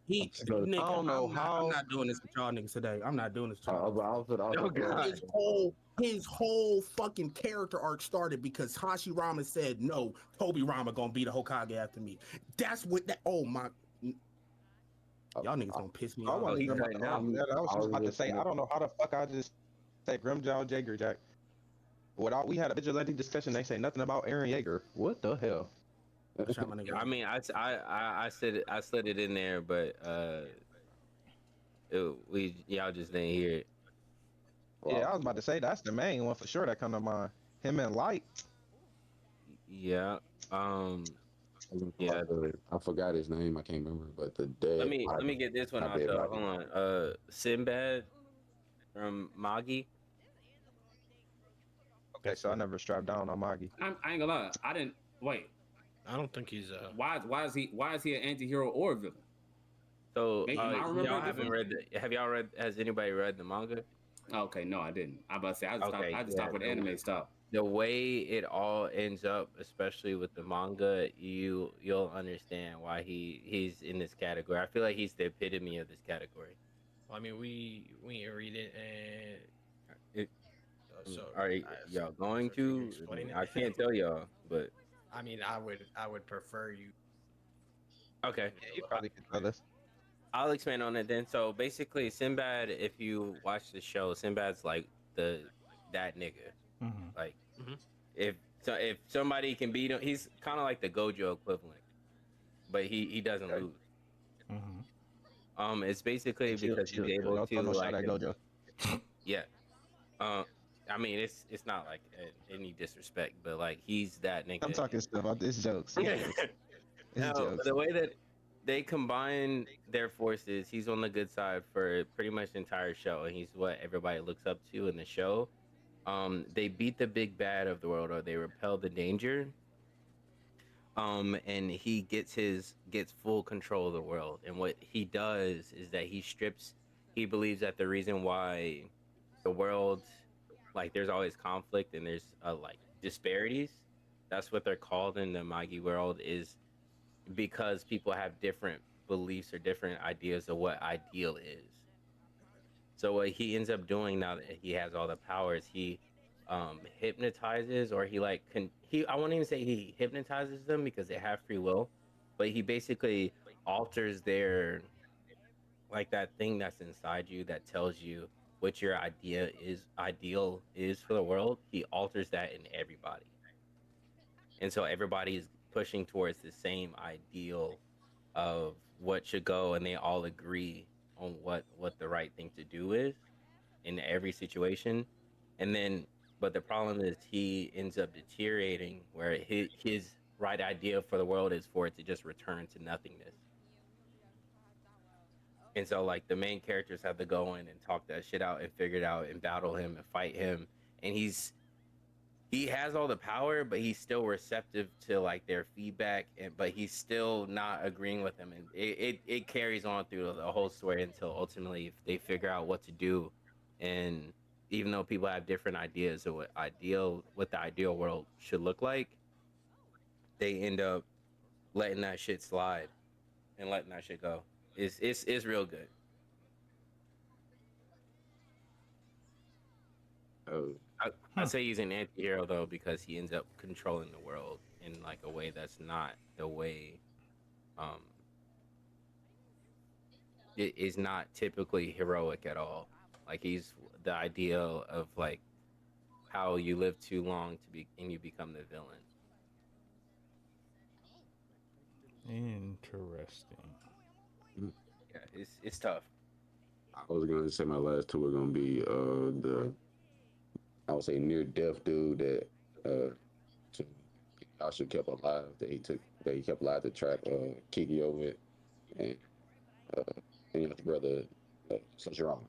Nick, I don't know how. I'm not doing this with y'all niggas today. I'm not doing this with God. His whole fucking character arc started because Hashirama said, no, Tobirama gonna be the Hokage after me. That's what that, oh my. Y'all niggas gonna piss me off. I was just about to say, I don't know how the fuck I just say Grimjaw Jaeger Jack. We had a vigilante discussion. They say nothing about Eren Yeager. What the hell? I mean, I slid it in there, but y'all just didn't hear it. Yeah, I was about to say that's the main one for sure that come to mind. Him and Light. Yeah. Yeah, I forgot his name. I can't remember, but the dead. Let me get this one out though. Hold on. Sinbad from Magi. Okay, so I never strapped down on Magi. I ain't gonna lie. I didn't wait. I don't think he's Why is he an anti-hero or a villain? So Am I remembering y'all haven't different? read the? Have y'all read? Has anybody read the manga? Okay, no, I didn't. I about to say I just stopped. Okay, I just yeah. stopped when the anime stopped. The way it all ends up, especially with the manga, you'll understand why he's in this category. I feel like he's the epitome of this category. I mean, we read it, and It, so are y'all going can you to? explain I it? can't tell y'all, but I mean, I would prefer you. okay. Yeah, you probably could tell us. I'll expand on it then. So basically, Sinbad, if you watch the show, Sinbad's like that nigga. Mm-hmm. Like Mhm. if somebody can beat him, he's kind of like the Gojo equivalent, but he doesn't lose. Mm-hmm. It's basically because he's able Don't to throw no shot like at Gojo. yeah. I mean it's not like any disrespect, but like he's that nigga. I'm talking stuff. It's jokes. It's jokes. It's No, jokes. the way that they combine their forces, he's on the good side for pretty much the entire show, and he's what everybody looks up to in the show. They beat the big bad of the world, or they repel the danger. And he gets full control of the world. And what he does is that he believes that the reason why the world, like there's always conflict and there's like disparities, that's what they're called in the Magi world, is because people have different beliefs or different ideas of what ideal is. So what he ends up doing now that he has all the powers, he hypnotizes, or he like I won't even say he hypnotizes them because they have free will, but he basically alters their, like, that thing that's inside you that tells you what your ideal is for the world. He alters that in everybody, and so everybody is pushing towards the same ideal of what should go, and they all agree on what the right thing to do is in every situation. And then, but the problem is he ends up deteriorating, where his right idea for the world is for it to just return to nothingness. And so like the main characters have to go in and talk that shit out and figure it out and battle him and fight him. And he has all the power, but he's still receptive to like their feedback, but he's still not agreeing with them. And it carries on through the whole story until ultimately they figure out what to do. And even though people have different ideas of what the ideal world should look like, they end up letting that shit slide and letting that shit go. It's real good. Oh, I'd say he's an anti-hero though, because he ends up controlling the world in like a way that's not the way um it is not typically heroic at all. Like he's the ideal of like how you live too long to be and you become the villain. Interesting. Yeah, it's tough. I was gonna say my last two were gonna be the, I would say, near death dude that to Yasha kept alive, that he kept alive to trap Kikyo with, and uh and his brother Sashiram.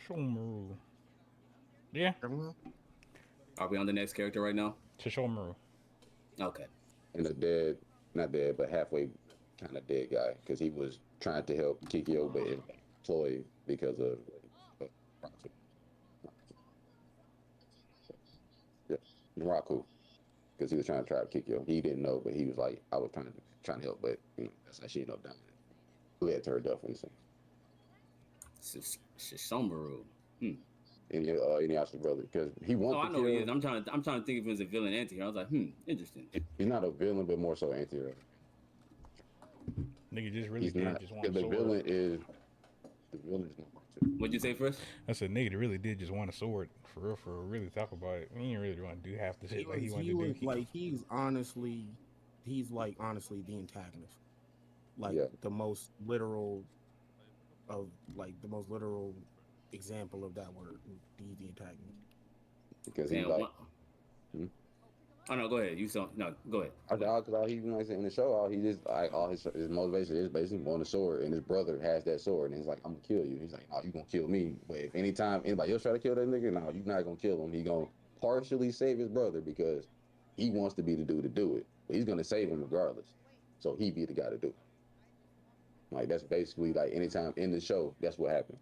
Shishomaru. Yeah, Are we on the next character right now? Shishomaru. Okay. And a dead, not dead, but halfway kind of dead guy, because he was trying to help Kikyo, but employed because of yeah, Raku, because he was trying to trap Kikyo. He didn't know, but he was like, I was trying to help, but that's how she ended up dying. Who led to her death in a sense. Shishomaru. Any Yasha brother, because he Oh, wanted I to know kill. he is. I'm trying to think of him as a villain anti-hero. I was like, interesting. He's not a villain, but more so anti-hero. Nigga just really He's did not. just want a The sword. villain is number two. What'd you say first? I said nigga really did just want a sword. For real, really talk about it. He ain't really want to do half the shit like he wanted to do. Like he's honestly the antagonist. Like Yeah. the most literal example of that word. He's the antagonist. Because he's Damn, like, what? Oh no, go ahead. Go ahead. all he, like I said, in the show, all he just like all his motivation is basically want a sword, and his brother has that sword, and he's like, I'm gonna kill you. He's like, no, you gonna kill me. But if anytime anybody else try to kill that nigga, no, you're not gonna kill him. He gonna partially save his brother because he wants to be the dude to do it, but he's gonna save him regardless. So he be the guy to do it. Like that's basically like anytime in the show, that's what happens.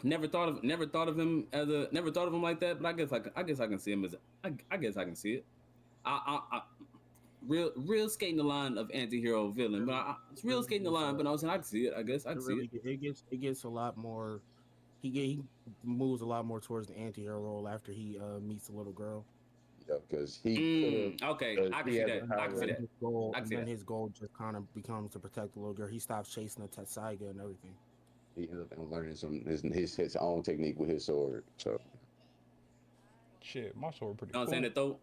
Never thought of him like that, but I guess I can see him as I guess I can see it. I real skating the line of anti-hero villain, but it's real skating the line. But I was saying I can see it. I guess I can see it. It gets a lot more. He moves a lot more towards the anti-hero role after he meets the little girl. Yeah, because he okay, I can see that. I can see that. His goal, I can and see then that. his goal just kind of becomes to protect the little girl. He stops chasing the Tetsaiga and everything. He ends up learning his own technique with his sword. So Shit, my sword pretty You know what cool. I'm saying? That though,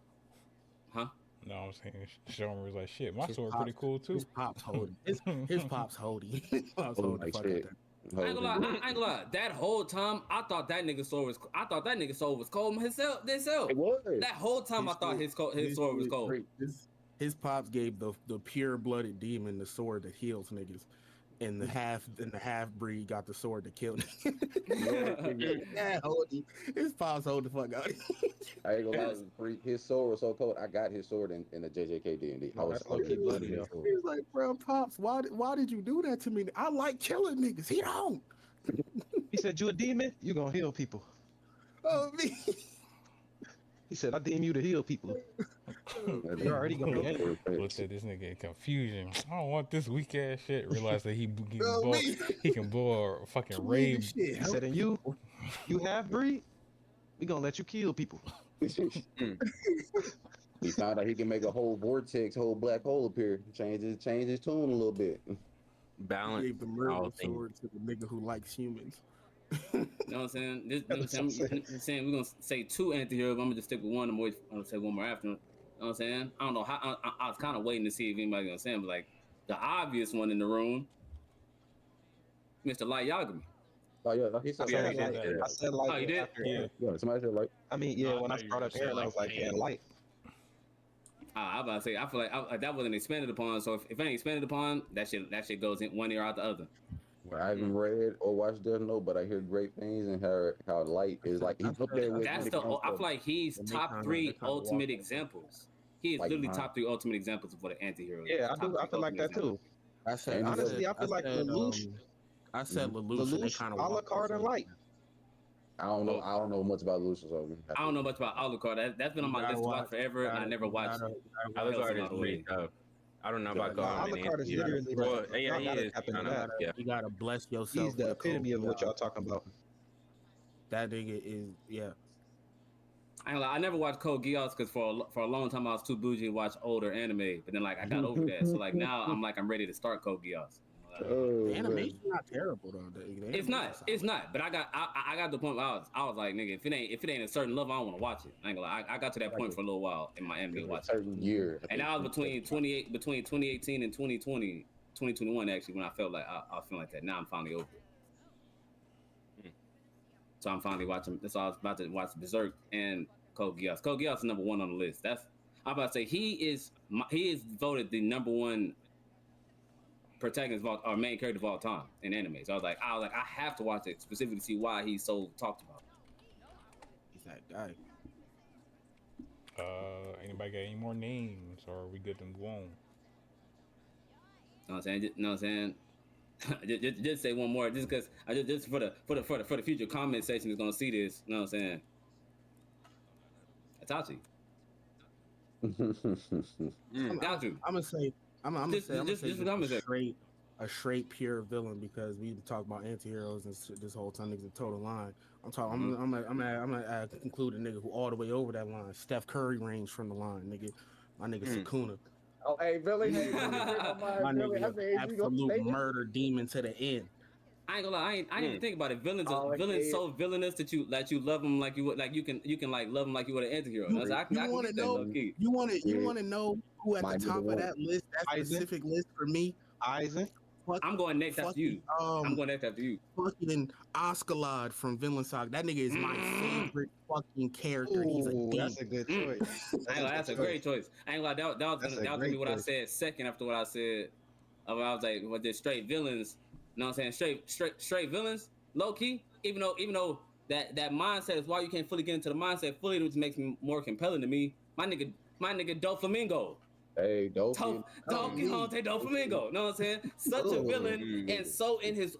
huh? No, I'm saying Sean was like, shit, my His sword pops- pretty cool too. His pops holding. His pops holding. His pops holding the like fuck out shit. there. I ain't gonna lie. That whole time, I thought that nigga sword was cold himself. It was. That whole time, I thought his sword was cold. His pops gave the pure blooded demon the sword that heals niggas, and the half breed got the sword that killed niggas. Yeah, his pops hold the fuck out. I ain't gonna lie, his sword was so cold. I got his sword in the JJK D&D. No, that's low-key bloody, though. He was like, bro, pops, why did you do that to me? I like killing niggas. He don't. He said, "You a demon? You gonna heal people." Oh me. He said, "I deem you to heal people." You're already gonna be angry. Looked at this nigga in confusion. I don't want this weak ass shit. Realized that he me. can blow a fucking Swing rave. the shit. He said, "And you half breed? We gonna let you kill people." He found out he can make a whole vortex, whole black hole appear. Change his tune a little bit. Balance. Gave the murder sword to the nigga who likes humans. You know what I'm saying? I'm saying we're gonna say two anti-heroes. I'm gonna just stick with one. I'm gonna say one more after. You know what I'm saying? I don't know how. I was kind of waiting to see if anybody's gonna say him, but like the obvious one in the room, Mr. Light Yagami. Oh yeah, he said I said like. Oh, you did? Yeah, somebody said like. I mean, No, I when I thought you brought were up saying Aaron, I was like, "Yeah, light." I was about to say, I feel like that wasn't expanded upon. So if it ain't expanded upon, that shit goes in one ear out the other. Well, I haven't read or watched Death Note, but I hear great things and how Light is like he's up there with. That's I feel like he's top three ultimate examples. He is Like, literally top three ultimate examples of what an anti-hero is. Yeah, I do. I feel like that too. I said Honestly, I feel like Lelouch. I said Lelouch, and they kind of Alucard, and Light. I don't know much about Lucius. So I don't know much about Alucard. That's been on my list to watch forever, and I never watched it. Alucard is pretty tough. I don't know about Garm. Alucard is literally Well, yeah, he is. Yeah. You gotta bless yourself. He's the epitome of what y'all talking about. That nigga is, yeah. I never watched Code Geass because for a long time I was too bougie to watch older anime, but then like I got over that, so like now I'm ready to start Code Geass. The animation's not terrible though. It's not. But I got to the point where I was like, nigga, if it ain't a certain level, I don't want to watch it. I ain't gonna lie. I got to that point for a little while in my anime watching. Certain year. And that was between 2018 and 2021 actually, when I felt like I was feeling like that. Now I'm finally over it. So I'm finally watching. So I was about to watch Berserk and Code Geass. Code Geass is number one on the list. I'm about to say he is voted the number one protagonist or main character of all time in anime. So I was like, I have to watch it specifically to see why he's so talked about. He's that guy. Anybody got any more names, or are we good to move on? Know what I'm saying? just say one more, just because just for the future comment section is gonna see this. You know what I'm saying? Itachi. I'm gonna say a straight pure villain, because we talk about anti-heroes and this whole time niggas a total line. I'm gonna conclude a nigga who all the way over that line. Steph Curry range from the line, nigga. My nigga Sakuna. Oh, hey, Billy. Hey, My nigga, absolute murder demon to the end. I ain't gonna lie, I ain't even think about it. Villains so villainous that you love them like you would, like you can like love them like you would an antihero. You want to know who at the top of that list, that specific list for me? Aizen. I'm going next after you. I'm going next after you. Fucking Oscalad from Vinland Saga. That nigga is my favorite fucking character. Ooh, he's a demon. That's a good choice. That's a great choice. I ain't gonna lie, that was gonna be what I said second after what I said. I was like, what the straight villains? You know what I'm saying? Straight villains, low key. Even though that mindset is why you can't fully get into the mindset fully, which makes me more compelling to me. My nigga My nigga Doflamingo. Hey, Tough Dolphin. Don Quixote Doflamingo. Know what I'm saying? Such a villain, and so in his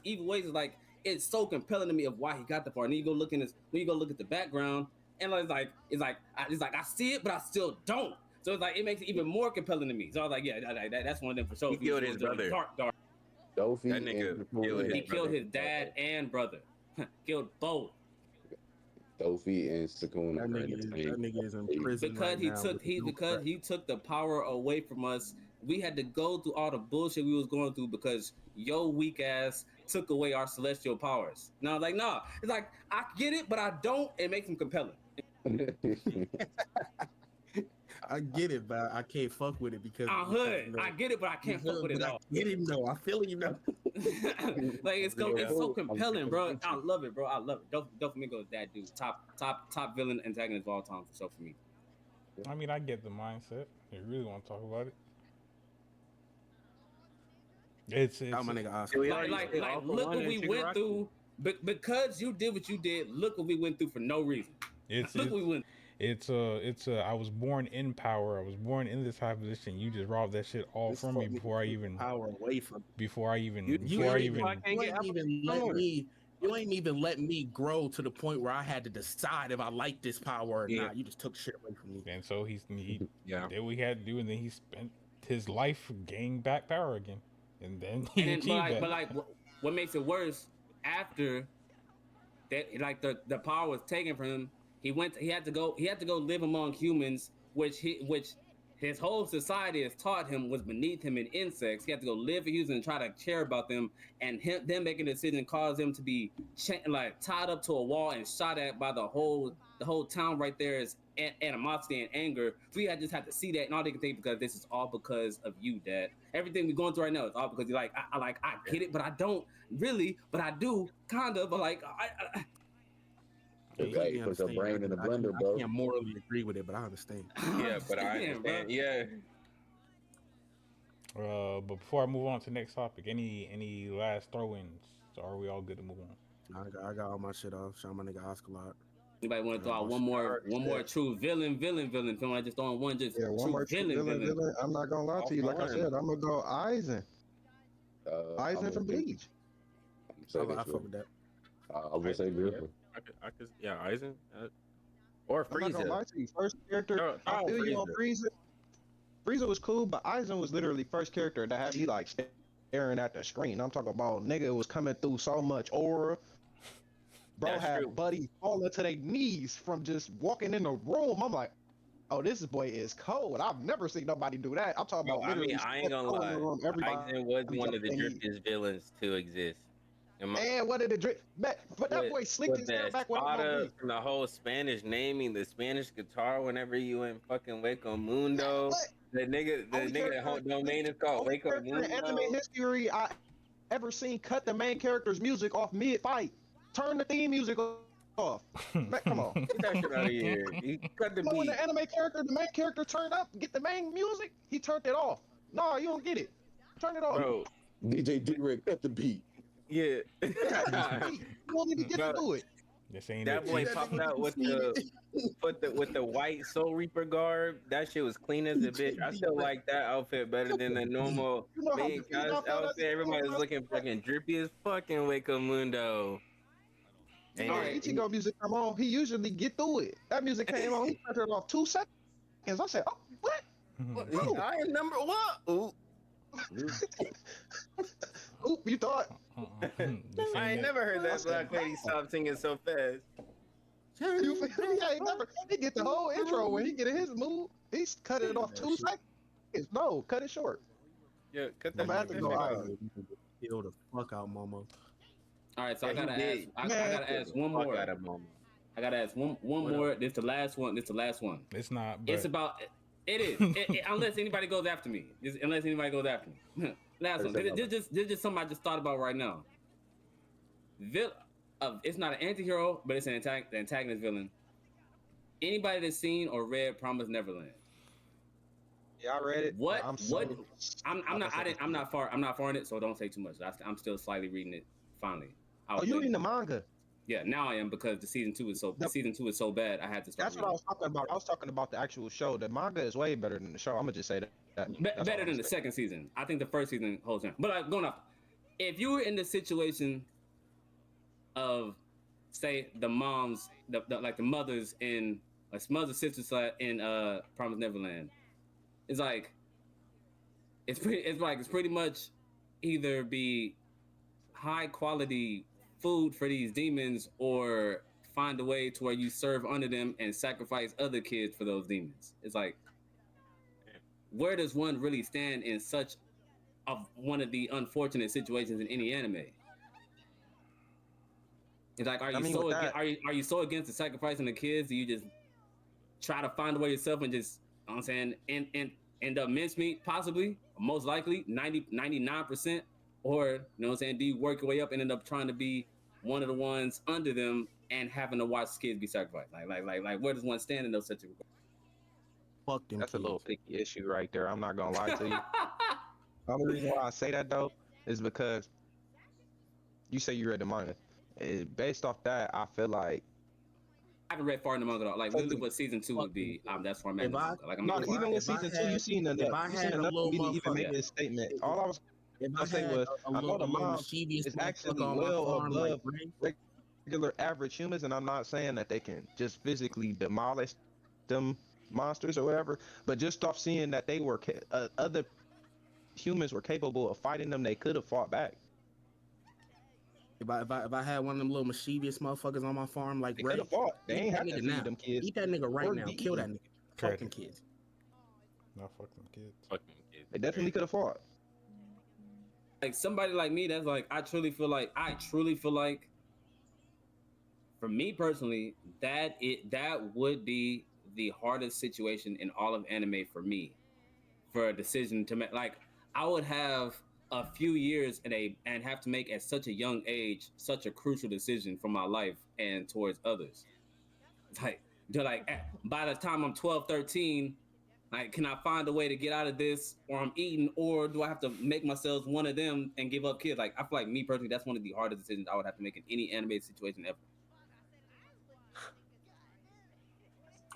evil ways, is like it's so compelling to me of why he got the part. And you go look in his when you go look at the background, and it's like I see it, but I still don't. So it's like it makes it even more compelling to me. So I was like, yeah, that's one of them for sure. He killed his brother. Dark. Dolphin. That nigga killed He his killed brother. his dad and brother. Killed both. Dolphy and Sakuna. That nigga is in prison Because right he now took with he no because crack. he took the power away from us. We had to go through all the bullshit we was going through because yo weak ass took away our celestial powers. Now like nah, it's like I get it, but I don't. It makes him compelling. I get it, but I can't fuck with it because I'm hood. I get it, but I can't fuck with it but all. I get him though. I feel him though. Like it's so compelling, bro. I love it, bro. I love it. Doflamingo is that dude. Top villain antagonist of all time for sure for me. I mean, I get the mindset. You really want to talk about it? It's Oh, my nigga Oscar. We Like already all for look one what and we Chicken went Rocky. through. Because you did what you did, look what we went through for no reason. it's Look what we went. it's I was born in power. I was born in this high position. You just robbed that shit all This from me fuck before I nigga even power away from You you ain't even let me grow to the point where I had to decide if I like this power or not. You just took shit away from me. And so he Yeah. did what he had to do, and then he spent his life gaining back power again, and then he And then, achieved that. but what makes it worse after that? Like the power was taken from him. He had to go live among humans, which his whole society has taught him was beneath him in insects. He had to go live with humans and try to care about them, and them making a decision caused him to be tied up to a wall and shot at by the whole town right there is animosity and anger. We just have to see that, and all they can think because this is all because of you, Dad. Everything we're going through right now is all because you I get it, but I don't really, but I do kind of, but like I Hey, put your brain in the blender, bro. I can't morally agree with it, but I understand. Yeah, but I understand. Bro. Yeah. But before I move on to the next topic, any last throw-ins? Or are we all good to move on? I got all my shit off. Shout my nigga Oscar lot. Anybody want to throw out one more true villain? Feel like just throwing one just Yeah, one true more villain. I'm not gonna lie to you. Like I said, I'm gonna go Eisen. Eisen from Bleach. I fuck with that. I would say Griffin. I could yeah, Eisen. Or I'm not gonna lie Frieza. to you. First character, I feel you on Frieza. Frieza was cool, but Eisen was literally first character that had me like staring at the screen. I'm talking about nigga was coming through so much aura. Bro That's had true. buddies falling to their knees from just walking in the room. I'm like, oh, this boy is cold. I've never seen nobody do that. I'm talking Bro, about I literally. mean, I ain't gonna lie. Eisen was one of the driftiest villains to exist. Man, what did the drip? But that boy slicked his hair back when I was and the whole Spanish naming, the Spanish guitar whenever you in fucking Waco Mundo. The nigga that domain is called Waco Mundo. In anime history I ever seen cut the main character's music off mid-fight. Turn the theme music off. Man, come on. Get that shit out of here. You cut the When beat. the main character turned up, get the main music, he turned it off. No, you don't get it. Turn it off. Bro, DJ D-Rick cut the beat. yeah. You don't even get to do it. This ain't That it. boy popped out with the white Soul Reaper garb. That shit was clean as a bitch. I still like that outfit better than the normal You know how main you feel cast about that? outfit. Everybody was looking fucking drippy as fucking Waco Mundo. And Ichigo music come on, he usually get through it. That music came on, he turned it off 2 seconds. I said, oh, what? I am number one. Ooh. Oop, you thought? I ain't never heard that black lady stop singing so fast. He get the whole intro when he get in his mood. He's cut it off 2 seconds. No, cut it short. Yeah, cut I'm that gonna have to shit go out. Eisen. Kill the fuck out Momo. All right, so Yeah, I gotta he ask. did. I gotta ask one Fuck more. out of Momo. I gotta ask one more. This the last one. It's not. But It's about. It is. Unless anybody goes after me. Unless anybody goes after me. Last one. This is just something I just thought about right now. It's not an anti-hero, but it's an antagonist villain. Anybody that's seen or read Promised Neverland? Yeah, I read it. What? I'm not far in it, so don't say too much. I'm still slightly reading it. Finally. Oh, you reading the manga? Yeah, now I am because the season two is so bad. I had to start. That's what I was talking about. I was talking about the actual show. The manga is way better than the show. I'm gonna just say that. That's Better all than I'm the saying. second season. I think the first season holds on. But like going off, if you were in the situation of, say, the moms, like the mothers in, like mothers sisters in Promised Neverland, it's like it's pretty much either be high quality food for these demons or find a way to where you serve under them and sacrifice other kids for those demons. It's like, where does one really stand in such of one of the unfortunate situations in any anime? It's like, are you so against the sacrificing the kids? Do you just try to find a way yourself and just, you know what I'm saying, end up mincemeat, possibly, most likely, 99%? Or, you know what I'm saying, do you work your way up and end up trying to be one of the ones under them and having to watch kids be sacrificed? Like where does one stand in those situations? Fuck them That's kids. a little picky issue right there. I'm not gonna lie to you. The only reason why I say that though is because you say you read the manga. Based off that, I feel like I haven't read far in the manga at all. Like literally what season 2 would be. That's where I'm at in the manga. Like I'm no, not gonna lie. even with season 2, you seen enough. You seen enough for me to even make this statement. All I was If I gonna say had was, a I know the little mom mischievous is motherfucker actually on my well farm like above Ray, regular average humans, and I'm not saying that they can just physically demolish them monsters or whatever, but just off seeing that they were other humans were capable of fighting them, they could have fought back. if I had one of them little mischievous motherfuckers on my farm like They Ray, could have fought. They eat ain't that have to nigga feed now. them kids. Eat that nigga right or now. be Kill that eaten. nigga. Fuck them Credit. kids. No, fuck them kids. Fucking kids. They definitely could have fought. Like somebody like me, that's like, I truly feel like for me personally, that would be the hardest situation in all of anime for me, for a decision to make. Like, I would have a few years and have to make at such a young age such a crucial decision for my life and towards others. Like, they're like, by the time I'm 12, 13, like, can I find a way to get out of this, or I'm eating, or do I have to make myself one of them and give up kids? Like, I feel like me personally, that's one of the hardest decisions I would have to make in any anime situation ever.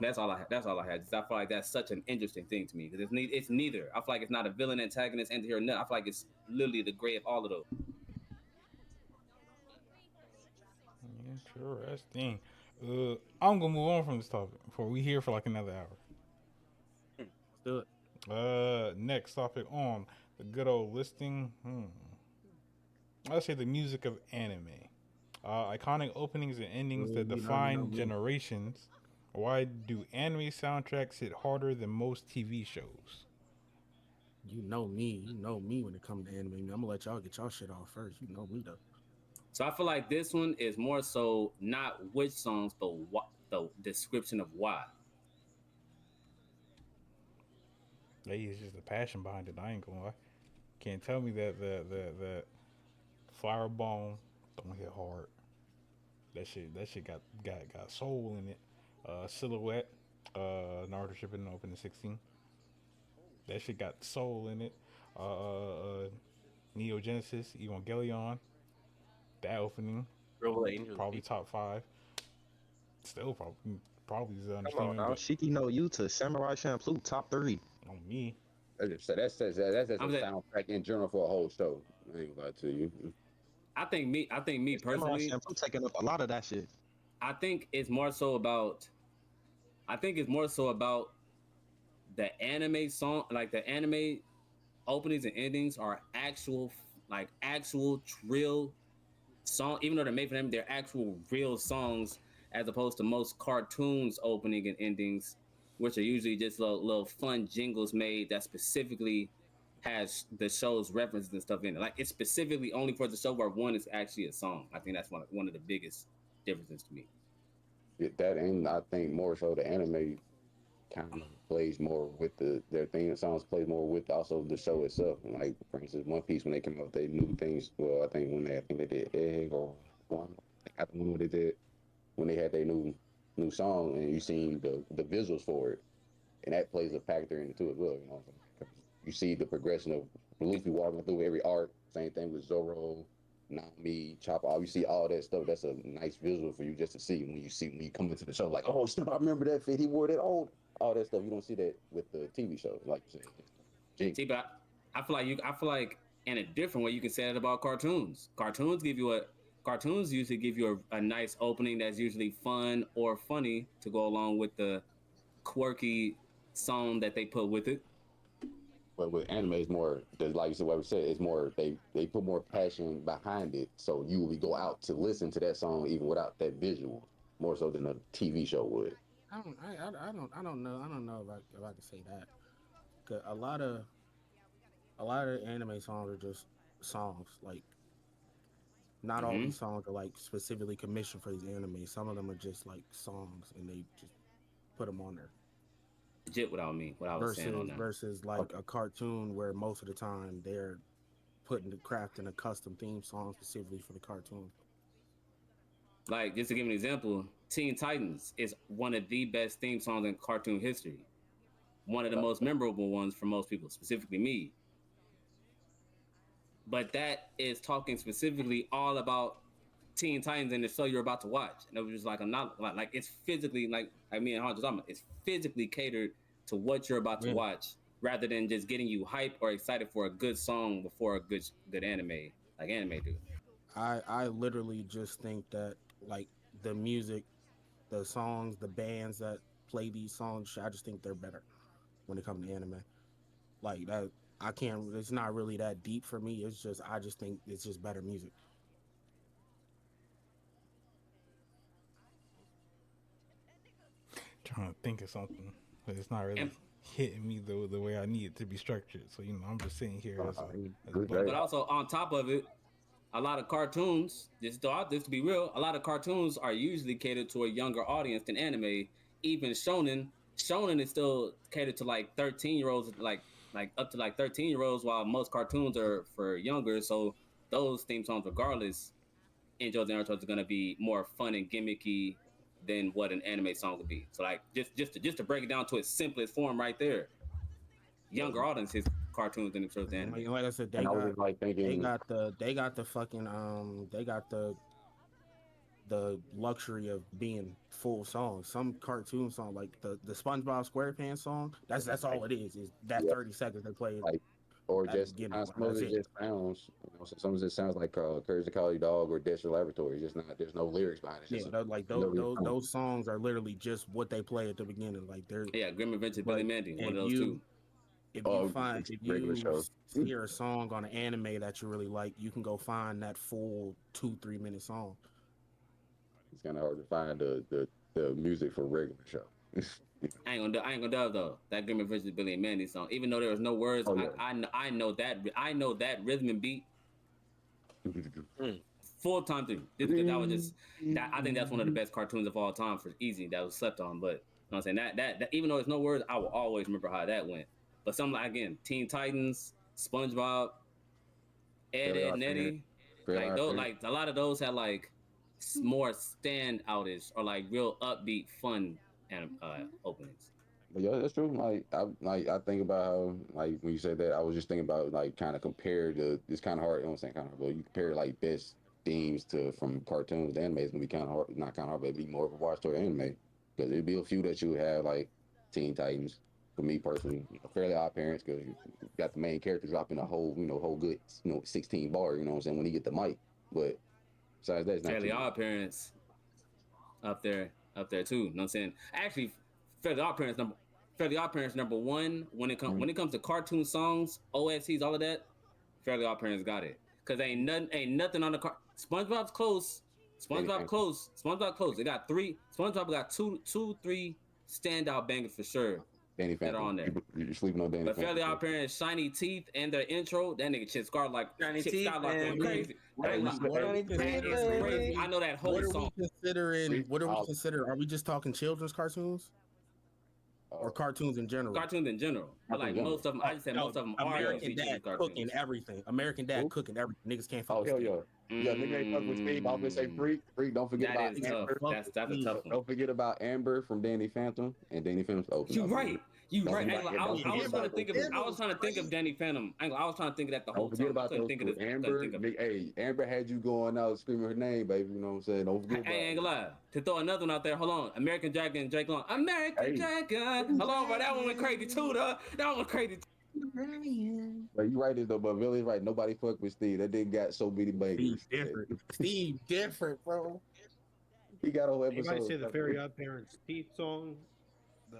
That's all I had. Just, I feel like that's such an interesting thing to me because it's neither. I feel like it's not a villain, antagonist, anti-hero. No, I feel like it's literally the gray of all of those. Interesting. I'm gonna move on from this topic before we here for like another hour. Let's do it. Next topic on the good old listing. Let's say the music of anime. Iconic openings and endings that define generations. Why do anime soundtracks hit harder than most TV shows? You know me when it comes to anime. I'm gonna let y'all get y'all shit off first. You know me though. So I feel like this one is more so not which songs, but what the description of why. Hey, it's just the passion behind it. I ain't gonna lie. Can't tell me that the Firebomb don't hit hard. That shit got soul in it. Silhouette, Naruto Shippuden opening 16. That shit got soul in it. Neo Genesis, Evangelion. That opening, probably top 5. Still probably is Come on now, Shiki no Yuta, Samurai Champloo, top 3. On me. That's just a soundtrack in general for a whole show. I ain't gonna lie to you. I think me personally, Samurai Champloo taking up a lot of that shit. I think it's more so about the anime song, like the anime openings and endings are actual real song, even though they're made for them, they're actual real songs, as opposed to most cartoons opening and endings, which are usually just little fun jingles made that specifically has the show's references and stuff in it. Like, it's specifically only for the show where one is actually a song. I think that's one of the biggest differences to me. That, and I think more so the anime kind of plays more with their theme songs, plays more with also the show itself. Like, for instance, One Piece, when they came up with their new things, well, I think they did Egg or one, I don't know what they did when they had their new song, and you seen the visuals for it, and that plays a factor into it as well. You know, you see the progression of Luffy walking through every arc. Same thing with Zoro, Nami, Chopper, you see all that stuff. That's a nice visual for you just to see when you come into the show. Like, oh snap, I remember that fit. He wore that old. All that stuff. You don't see that with the TV shows, like you said. Jake. See, but I feel like I feel like in a different way you can say that about cartoons. Cartoons usually give you a nice opening that's usually fun or funny to go along with the quirky song that they put with it. But with anime, it's more like you said. What we said, it's more they put more passion behind it. So you will go out to listen to that song even without that visual, more so than a TV show would. I don't know if I can say that. 'Cause a lot of anime songs are just songs. Like not all Mm-hmm. these songs are like specifically commissioned for these anime. Some of them are just like songs, and they just put them on there. Legit, what I was saying on that. Versus like a cartoon where most of the time they're putting the crafting a custom theme song specifically for the cartoon. Like, just to give an example, Teen Titans is one of the best theme songs in cartoon history. One of the most memorable ones for most people, specifically me. But that is talking specifically all about Teen Titans and the show you're about to watch. And it was just like, I'm not like it's physically like me and Hans was talking about, it's physically catered to what you're about to watch rather than just getting you hyped or excited for a good song before a good anime, like anime do. I literally just think that like the music, the songs, the bands that play these songs, I just think they're better when it comes to anime. Like that, I can't. It's not really that deep for me. It's just I just think it's just better music. Trying to think of something, but it's not really And, hitting me the way I need it to be structured. So I'm just sitting here as but also on top of it, a lot of cartoons, this to be real, a lot of cartoons are usually catered to a younger audience than anime. Even shonen, shonen is still catered to like 13-year-olds, like up to like 13-year-olds, while most cartoons are for younger. So those theme songs, regardless, in JoJo Naruto is gonna be more fun and gimmicky than what an anime song would be. So like just to break it down to its simplest form, right there, younger audiences cartoons than the anime. Like I said, And I was just like thinking, they got the fucking they got the luxury of being full songs. Some cartoon song like the SpongeBob SquarePants song, that's all it is that 30 seconds they play like, or at the just beginning. some of it just sounds, some of it sounds like Courage to Call Your Dog or Dexter Laboratory. Just not, there's no lyrics behind it. It's just Like those songs are literally just what they play at the beginning. Like they're Grim Adventures Billy Mandy, one of those you, two. If regular shows. hear a song on an anime that you really like, you can go find that full 2-3 minute song. It's kind of hard to find the music for regular show. I ain't gonna dub though. That Grim Adventures Billy and Mandy song, even though there was no words, I know that rhythm and beat. Full time thing. That was just that. I think that's one of the best cartoons of all time for easy that was slept on. But you know what I'm saying, that even though there's no words, I will always remember how that went. But something like, again, Teen Titans, SpongeBob, Ed and Eddie, like those, like a lot of those had like more standoutish or like real upbeat fun and openings. But yeah, that's true. I think about how, like, when you said that, I was just thinking about like kind of compare it's kind of hard. You know what I'm saying, kind of hard, but you compare like best themes to from cartoons to anime, it's gonna be kind of hard. Not kind of hard, but it'd be more of a watch to anime because it'd be a few that you would have like Teen Titans. For me personally, Fairly Odd Parents, because you got the main character dropping a whole good 16 bar. You know what I'm saying, when he get the mic. But besides that, it's not Fairly Odd Parents up there too. You know what I'm saying? Actually, Fairly Odd Parents number one when it comes to cartoon songs, OSTs, all of that. Fairly Odd Parents got it, cause ain't nothing on the SpongeBob's close. SpongeBob close. They got three. SpongeBob got two, three standout bangers for sure. Danny Phantom. That are on there. You're sleeping on Danny But Phantom. Fairly Odd Parents, Shiny Teeth, and their intro, that nigga shit scarred like Shiny Teeth, like crazy. What are we Crazy. I know that whole song. What are we considering? Are we just talking children's cartoons? Or cartoons in general? Cartoons in general. But like most of them, I just said most of them are American Dad cooking everything. American Dad cooking everything. Niggas can't fuck with Steve. Yeah, nigga ain't fuck with Steve. I'm gonna say Freak. Don't forget about Amber. That's a tough one. Don't forget about Amber from Danny Phantom and Danny Phantom's opening. You're right. You Don't right. forget I was, don't forget trying to about think of. those I was trying to think of Danny Phantom. I was trying to think of that the whole Don't forget time. I about couldn't those think of two. this. Couldn't Amber, think of it. hey, Amber had you going out screaming her name, baby. You know what I'm saying? Don't forget I about ain't it. gonna lie. To throw another one out there, hold on. American Dragon, Drake Long. American Hey, Dragon. Hold on, bro. That one went crazy too, though. That one went crazy. but you right though, but Billy's right. Nobody fuck with Steve. That nigga got so many Steve bangers. different. Steve different, bro. He got a whole Anybody episode. say the Fairy Odd Parents Teeth song? The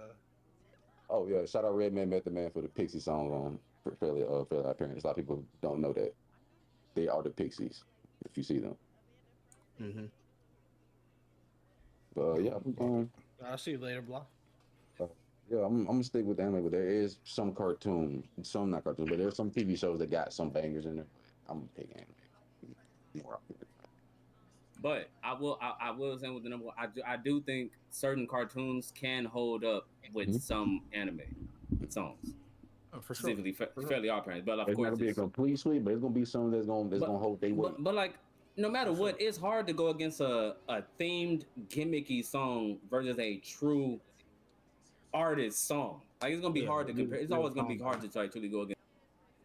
Oh yeah, shout out Redman Method Man for the Pixie song on Fairly Odd Parents. A lot of people don't know that they are the Pixies if you see them. Mm-hmm. But yeah, I'll see you later, blah. yeah, I'm gonna stick with anime. But there is some cartoons, some not cartoons, but there's some TV shows that got some bangers in there. I'm gonna pick anime. More often. But I will say with the number one, I do think certain cartoons can hold up with Mhm. some anime songs, Oh, for sure. specifically For sure. Fairly Odd Parents. But of It's not course, gonna be a complete sweep, but it's gonna be some that's gonna hold their weight. but like no matter For what, it's hard to go against a themed gimmicky song versus a true artist song. Like it's gonna be Yeah, hard to real- compare. It's real always gonna be songs hard to try to go against.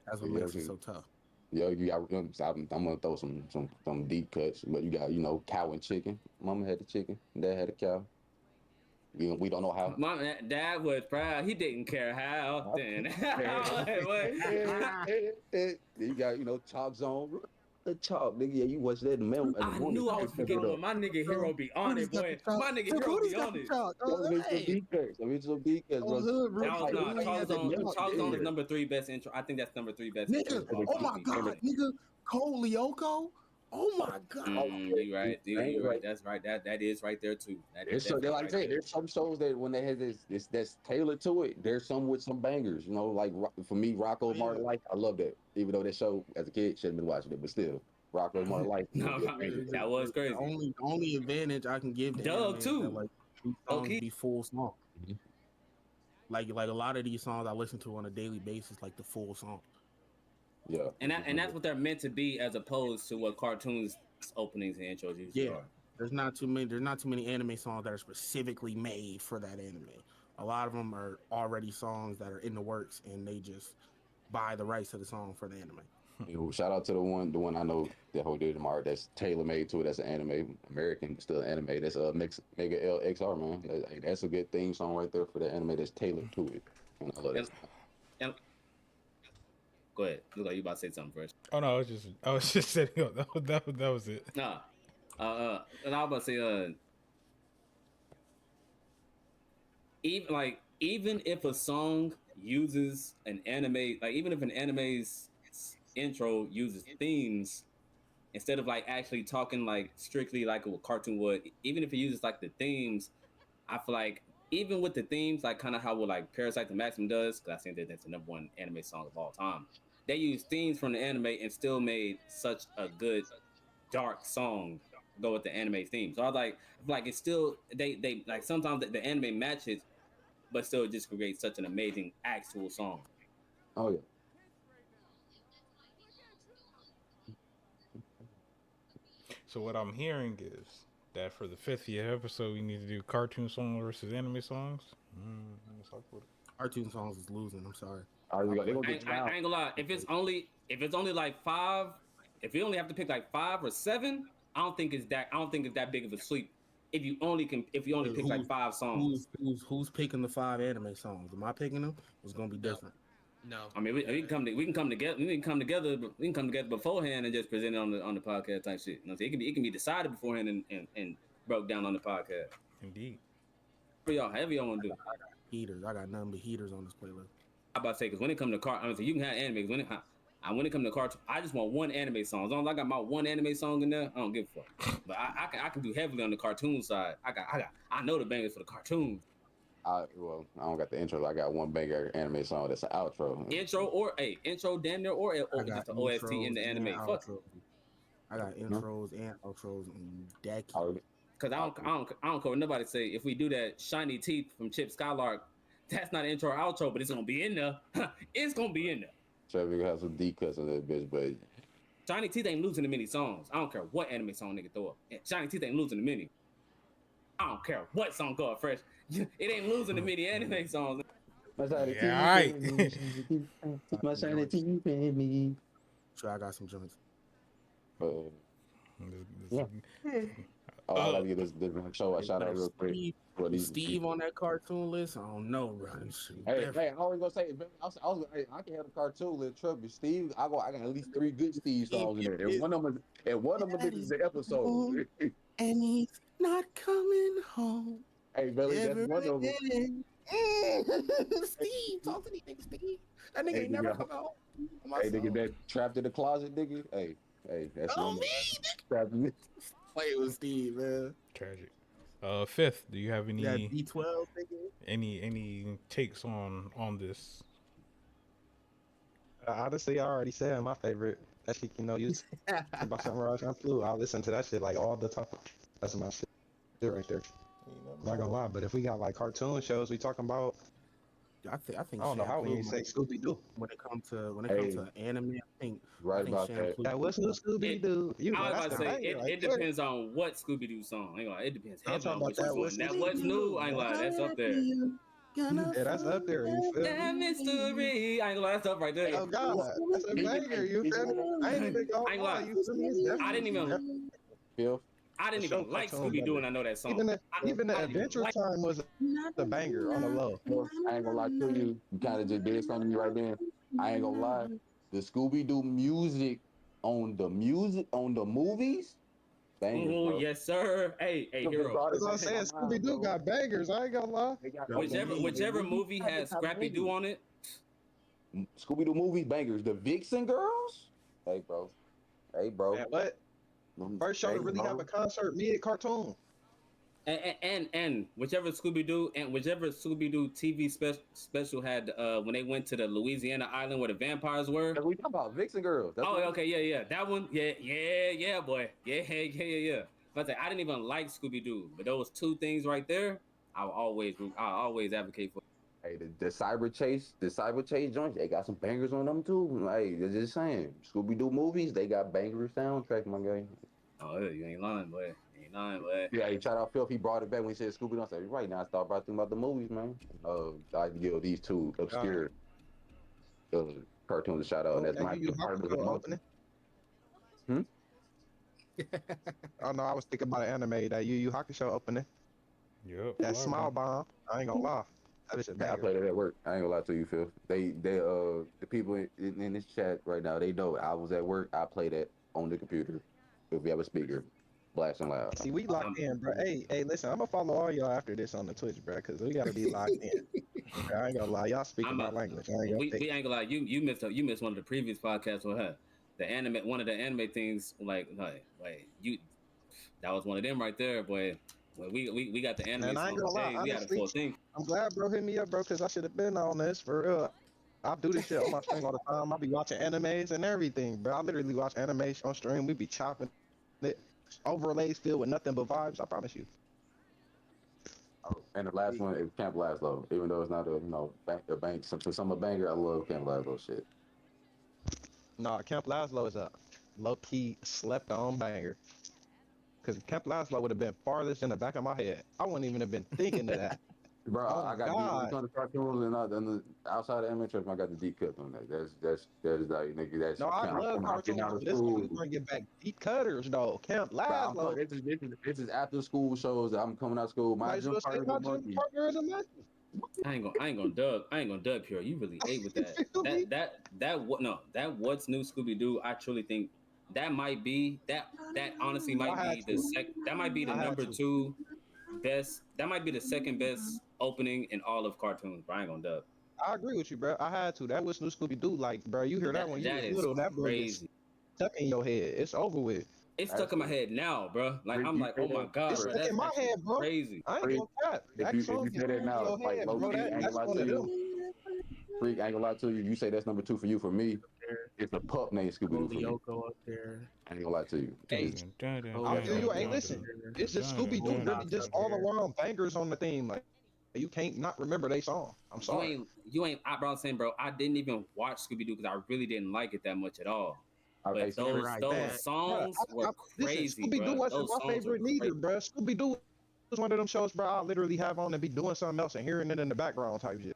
That's what Yeah, makes it okay. so tough. Yeah, you got. I'm gonna throw some deep cuts, but you got cow and chicken. Mama had the chicken, Dad had a cow. We don't know how. My dad was proud. He didn't care how. Then You got Chalk Zone. The chalk, nigga. Yeah, you watch that in the mail. I knew I was forgetting when my nigga Hero be on it, boy. My nigga Hero be on it. I mean, some deep cuts, bro. That was not Chalk Zone is Yeah. number 3 best intro. I think that's number 3 best intro. Nigga, oh my god, nigga, Cole Lyoko. Oh my god. You right. You right. That's right. That is right there too. So they like I say, there's some shows that when they have this that's tailored to it. There's some with some bangers, like for me, Rocco Martin Life. I love that, even though that show as a kid shouldn't have been watching it, but still, Rocco Martin Life. No, that was crazy. The only advantage I can give to Doug anime is too. that, like these songs Okay. be full song. Mhm. Like a lot of these songs I listen to on a daily basis, like the full song. Yeah, And that's what they're meant to be, as opposed to what cartoons openings and intros usually Yeah. are. There's not too many anime songs that are specifically made for that anime. A lot of them are already songs that are in the works, and they just buy the rights to the song for the anime. Shout out to the one I know that whole did tomorrow. That's tailor made to it. That's an anime, American still anime. That's Mega LXR, man. That's a good theme song right there for the anime that's tailored to it. And I love that. And go ahead. Look like you about to say something first. Oh no, I was just setting up. That was it. Nah. And I was about to say, even if a song uses an anime, like even if an anime's intro uses themes, instead of like actually talking like strictly like a cartoon would, even if it uses like the themes, I feel like even with the themes, like kind of how like Parasite the Maximum does, because I think that that's the number 1 anime song of all time. They use themes from the anime and still made such a good dark song go with the anime theme. So I like it's still they like sometimes the anime matches, but still just creates such an amazing actual song. Oh yeah. So what I'm hearing is that for the 50th episode, we need to do cartoon songs versus anime songs. Let's talk about it. Cartoon songs is losing. I'm sorry. They're gonna I get ain't gonna lie. If it's only like 5, if you only have to pick like 5 or 7, I don't think it's that big of a sweep. If you only pick like 5 songs. Who's picking the 5 anime songs? Am I picking them? It's gonna be different. No. I mean, we can come together. We can come together beforehand and just present it on the podcast type shit. You know what I'm saying? It can be decided beforehand and broke down on the podcast. Indeed. For y'all, however y'all want to do. Heaters. I got nothing but heaters on this playlist. I about to say, because when it comes to honestly, you can have anime. When it comes to cartoon, I just want one anime song. As long as I got my one anime song in there, I don't give a fuck. But I can do heavily on the cartoon side. I know the bangers for the cartoons. I don't got the intro. I got one banger anime song that's an outro. Intro damn near or just the OST in the anime. Fuck. I got intros and outros and that. Because I don't care what nobody say. If we do that shiny teeth from Chip Skylark, that's not intro or outro, but it's gonna be in there. It's gonna be in there. Trevor gonna have some deep cuts on that bitch, but Shiny Teeth ain't losing to many songs. I don't care what anime song nigga throw up. Shiny Teeth ain't losing to many. I don't care what song go up fresh. It ain't losing to many anime songs. My shiny Yeah, teeth all right. and me. Shiny teeth. My shiny teeth and me. Sure, I got some joints. But This- yeah. Oh, I gotta give this show a Hey, shout but out real quick for if these Steve on that cartoon list, I don't know, bro. Hey, I always gonna say, hey, I can have a cartoon, little trouble. Steve, I got at least 3 good Steve songs in there. And one of them is the episode. And he's not coming home Hey, Billy, that's ever one of them. again. Steve, talk to these niggas, Steve. That nigga Hey, ain't never nigga, come home. On my hey, nigga, soul. that trapped in the closet, nigga. Hey, that's Oh, one of me, them. Trapped in play with Steve, man. Tragic. Fifth, do you have Yeah, any D12, nigga. any takes on this? Honestly, I already said my favorite. That shit, you about Samurai Champloo. I listen to that shit like all the time. That's my shit right there. I'm not gonna lie, but if we got like cartoon shows we talking about, I think I don't know how we Shampoo ain't say Scooby Doo. when it comes Hey, to anime, I right think about that. Shampoo. That what's new Scooby Doo? I was That's about the to say banger right it there. depends on what Scooby Doo song. I ain't gonna lie, it depends I'm heavy talking on about which that one. what's That new what's new? I ain't gonna lie, that's up there. Gonna Yeah, that's up there. You feel me? That mystery. I ain't gonna lie, that's up right there. Oh God, that's a banger. You feel me? I ain't even I ain't gonna lie. lying. You feel me? It's I didn't even Phil, I the didn't show even like cartoon Scooby Doo, better. and I know that song. Even the even the I didn't even Adventure like. Time was a banger on the low. Phil, I ain't gonna lie to you. You kind of just did something to me right there. I ain't gonna lie. The Scooby Doo music on the movies, bangers, Oh bro. yes, sir. Hey, Them just hero. brought it That's what I'm back to saying. my Scooby mind, Doo bro. got bangers. I ain't gonna lie. They got Whichever movie has Scrappy Doo on it. Scooby Doo movies bangers. The Vixen Girls. Hey, bro. Hey, bro. Man, what? First show Hey, to really have bro. a concert mid cartoon. And whichever Scooby Doo TV special had when they went to the Louisiana island where the vampires were. We talking about Vixen Girls. That's Oh, what okay, yeah, that one, yeah, boy, yeah. But I didn't even like Scooby Doo, but those two things right there, I always advocate for. Hey, the Cyber Chase joints, they got some bangers on them too. Like, they're just saying, Scooby Doo movies, they got banger soundtrack, my guy. Oh, yeah, you ain't lying, boy. You ain't lying, boy. Yeah, he shout out Phil. He brought it back when he said Scooby Doo. I said, right now, I start about thinking about the movies, man. I give these two obscure uh, cartoons a shout out, and Oh, that's that my Yu Yu Hakusho opening. Hmm? Oh no, I was thinking about an anime that Yu Yu Hakusho opening. Yep. That smile bomb. I ain't gonna lie. That is a Yeah, I banger. played it at work. I ain't gonna lie to you, Phil. The people in this chat right now, they know I was at work. I played that on the computer. If we have a speaker, blast and loud. See, we locked in, bro. Hey, listen, I'm gonna follow all y'all after this on the Twitch, bro, because we gotta be locked in. Okay, I ain't gonna lie, y'all speaking I'm my a, language. I ain't gonna we fake ain't gonna lie. You missed one of the previous podcasts with her. One of the anime things, like you, that was one of them right there, boy. Well, we got the it. anime And I ain't song gonna lie, today. We had a honestly, full thing. I'm glad bro hit me up, bro, because I should have been on this for real. I do this shit on my stream all the time. I be watching animes and everything, bro. I literally watch anime on stream. We be chopping it. Overlays filled with nothing but vibes. I promise you. Oh, and the last one is Camp Laszlo. Even though it's not a bank, for some a banger, I love Camp Laszlo shit. Nah, Camp Laszlo is a low key slept on banger. Because Camp Laszlo would have been farthest in the back of my head. I wouldn't even have been thinking of that. Bro, Oh I got deep when it God. comes to cartoons and outside of amateur, I got the deep cuts on that. That is like nigga. That's No, I kind of love I'm getting cartoons, out of but this one school. we bringing back deep cutters though. Camp Bro, I'm Laszlo. talking, this is after school shows. I'm coming out of school. My Might as gym well say partner is my a gym monkey. partner is a monkey. I ain't gonna dub here. You really ate with that. You feel me? That what's new Scooby Doo. I truly think that might be that honestly might I had be to. that might be the I had number to. two best. That might be the second best opening in all of cartoons. But I ain't gonna dub. I agree with you, bro. I had to. That was new Scooby Doo. Like, bro, you hear that when you That was is little, that bro gets crazy. stuck in your head. It's over with. It's stuck in my head now, bro. Like I'm You like, say oh my that, god, It's bro. stuck That's in my actually head, bro. crazy. I ain't Freak, gonna cap. if That you song gets say that stuck in now, your like head, low bro. key, I ain't That's gonna lie one to of you. them. Freak, I ain't gonna lie to you. You say that's number two for you. For me, it's a pup named Scooby Doo for me. Yoko up there. I ain't gonna lie to you. Hey, I feel you. Hey, listen. It's just Scooby Doo, really just all around bangers on the theme. Like, you can't not remember they song. I'm sorry. bro. I'm saying, bro. I didn't even watch Scooby Doo because I really didn't like it that much at all. Okay, But so Freak, Right, Man, those bro, songs were listen, crazy, Scooby Doo bro. wasn't Those my songs were favorite neither, crazy. bro. Scooby Doo was one of them shows, bro. I literally have on and be doing something else and hearing it in the background type shit.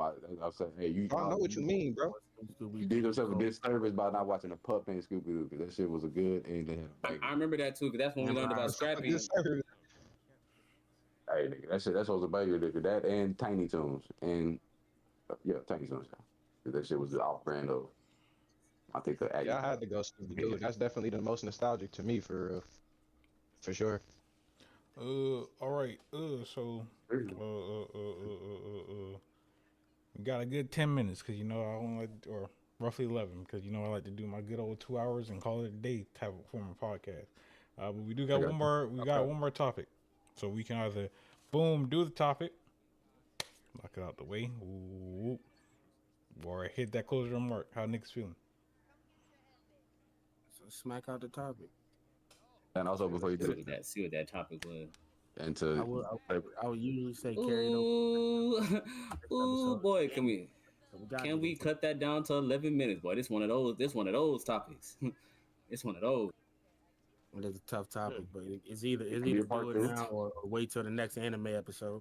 I'm saying, hey, I know what you mean, bro. you did yourself a disservice by not watching the Pup and Scooby Doo, because that shit was a good and then I remember that too, because that's when we learned about Scrappy. Hey, nigga, that was a banger, nigga. That and Tiny Toons and yeah, Tiny Toons. That shit was the off brand of. I think the Yeah, I had to go Scooby Doo. That's definitely the most nostalgic to me for sure. All right. So, we got a good 10 minutes because I only or roughly 11 because I like to do my good old 2 hours and call it a day type of form of podcast. But we do got one more. We got one more topic, so we can either boom do the topic, knock it out the way, or hit that closing remark. How niggas feeling? So smack out the topic. And also before you do see what that topic was. And to I would usually say carry it over. Ooh, boy, can we cut that down to 11 minutes, boy? This one of those topics. It's one of those. It is a tough topic, but it's either do it now or wait till the next anime episode.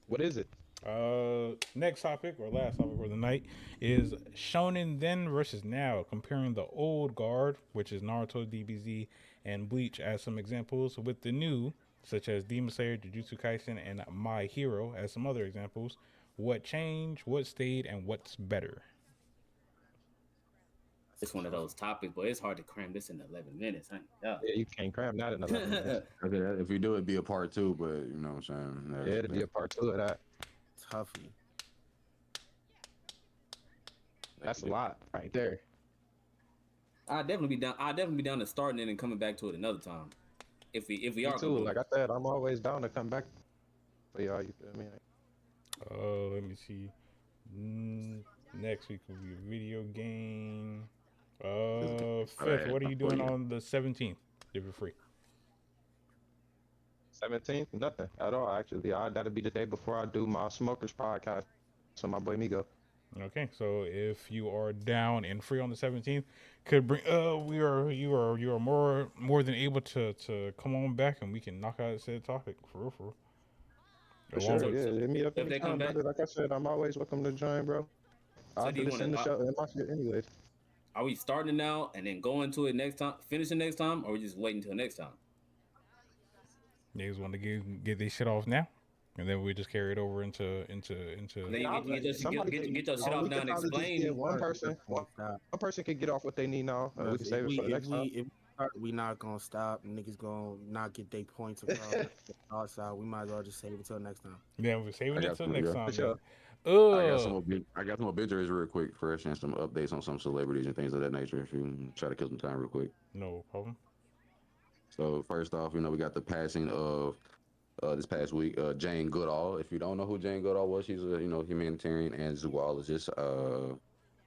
What is it? Next topic or last topic for the night is Shonen then versus now, comparing the old guard, which is Naruto, DBZ, and Bleach as some examples, with the new, such as Demon Slayer, Jujutsu Kaisen, and My Hero as some other examples. What changed, what stayed, and what's better? It's one of those topics, but it's hard to cram this in 11 minutes. Yeah, you can't cram that in 11 minutes. If we do, it'd be a part 2, but you know what I'm saying? Yeah, it'd be a part 2 of that. Toughy. That's a lot right there. I'd definitely be down to starting it and coming back to it another time. If we are too, like I said, I'm always down to come back for y'all. You feel me? Let me see. Next week will be a video game. Fifth, what are you doing on the 17th? If you're free. 17th? Nothing at all, actually. That'll be the day before I do my Smokers podcast. So my boy Migo. Okay, so if you are down and free on the 17th, could bring you are more than able to come on back and we can knock out said topic for real. For sure, yeah. Hit me up anytime, brother. Like I said, I'm always welcome to join, bro. I'll do this in the show in my shit anyways. Are we starting now and then going to it next time, finishing next time, or we just waiting until next time? Niggas want to get their shit off now, and then we just carry it over into. Then you get your shit off now and explain. One person can get off what they need now. We can save it for the next time. We not gonna stop. Niggas gonna not get their points across. We might as well just save it till next time. Yeah, we're saving it till next time. Sure. I got some obituaries real quick first and some updates on some celebrities and things of that nature if you try to kill some time real quick. No problem. So first off, we got the passing of this past week, Jane Goodall. If you don't know who Jane Goodall was, she's a humanitarian and zoologist.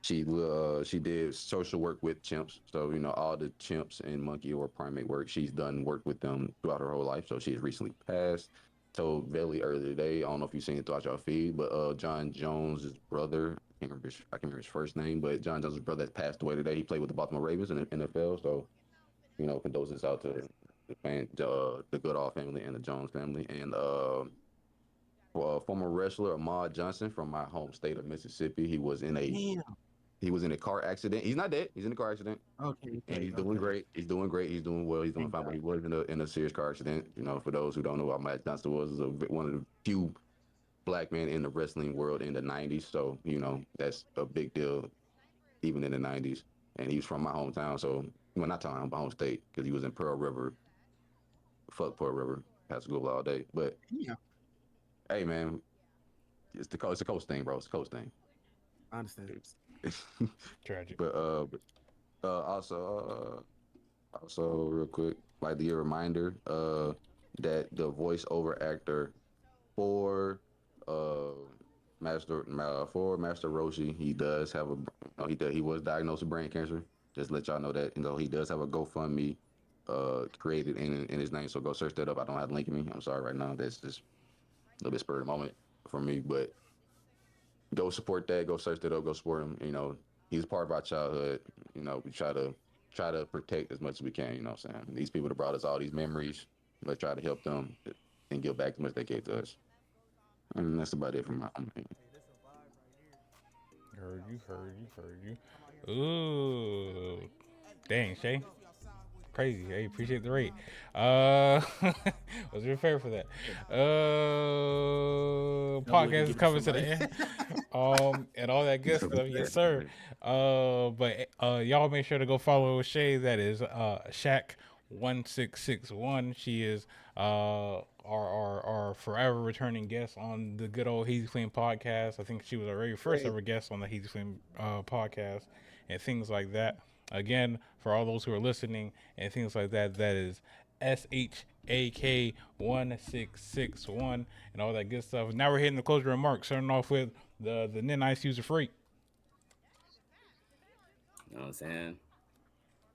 She did social work with chimps. So all the chimps and monkey or primate work, she's done work with them throughout her whole life. So she has recently passed. Told Velly earlier today. I don't know if you've seen it throughout your feed, but John Jones' brother, I can't remember his first name, but John Jones' brother that passed away today. He played with the Baltimore Ravens in the NFL. So, condolences out to the Goodall family and the Jones family. And former wrestler Ahmad Johnson from my home state of Mississippi. He was in a car accident. He's not dead. He's in a car accident. Okay. And he's doing great. He's doing great. He's doing well. He's doing fine. But he was in a serious car accident. For those who don't know what Matt Johnson was one of the few black men in the wrestling world in the 90s. So, that's a big deal even in the 90s. And he was from my hometown. So, not town, my home state, because he was in Pearl River. Fuck Pearl River. Has to go all day. But, hey, man, it's the coast thing, bro. It's the coast thing. I understand. Tragic. But also real quick, like the reminder that the voiceover actor for Master Roshi, he does have he was diagnosed with brain cancer. Just let y'all know that he does have a GoFundMe created in his name. So go search that up. I don't have the link in me. I'm sorry right now. That's just a little bit spur of the moment for me, but go support that. Go search that up. Go support him. He's part of our childhood. We try to protect as much as we can. You know what I'm saying? These people that brought us all these memories, let's try to help them and give back as much as they gave to us. And that's about it for my own. Heard you. Ooh, dang, Shay. Crazy. Hey, appreciate the rate. Was prepared for that. Double it and Podcast is give it to coming to the somebody. end. And all that good stuff. Yes, sir. But y'all make sure to go follow Shay. That is Shaq1661. She is our forever returning guest on the good old Hazy Flame podcast. I think she was our very first ever guest on the Hazy Flame podcast and things like that. Again, for all those who are listening and things like that, that is SHAK1661 and all that good stuff. Now we're hitting the closing remarks, starting off with the Nice User Freak. You know what I'm saying?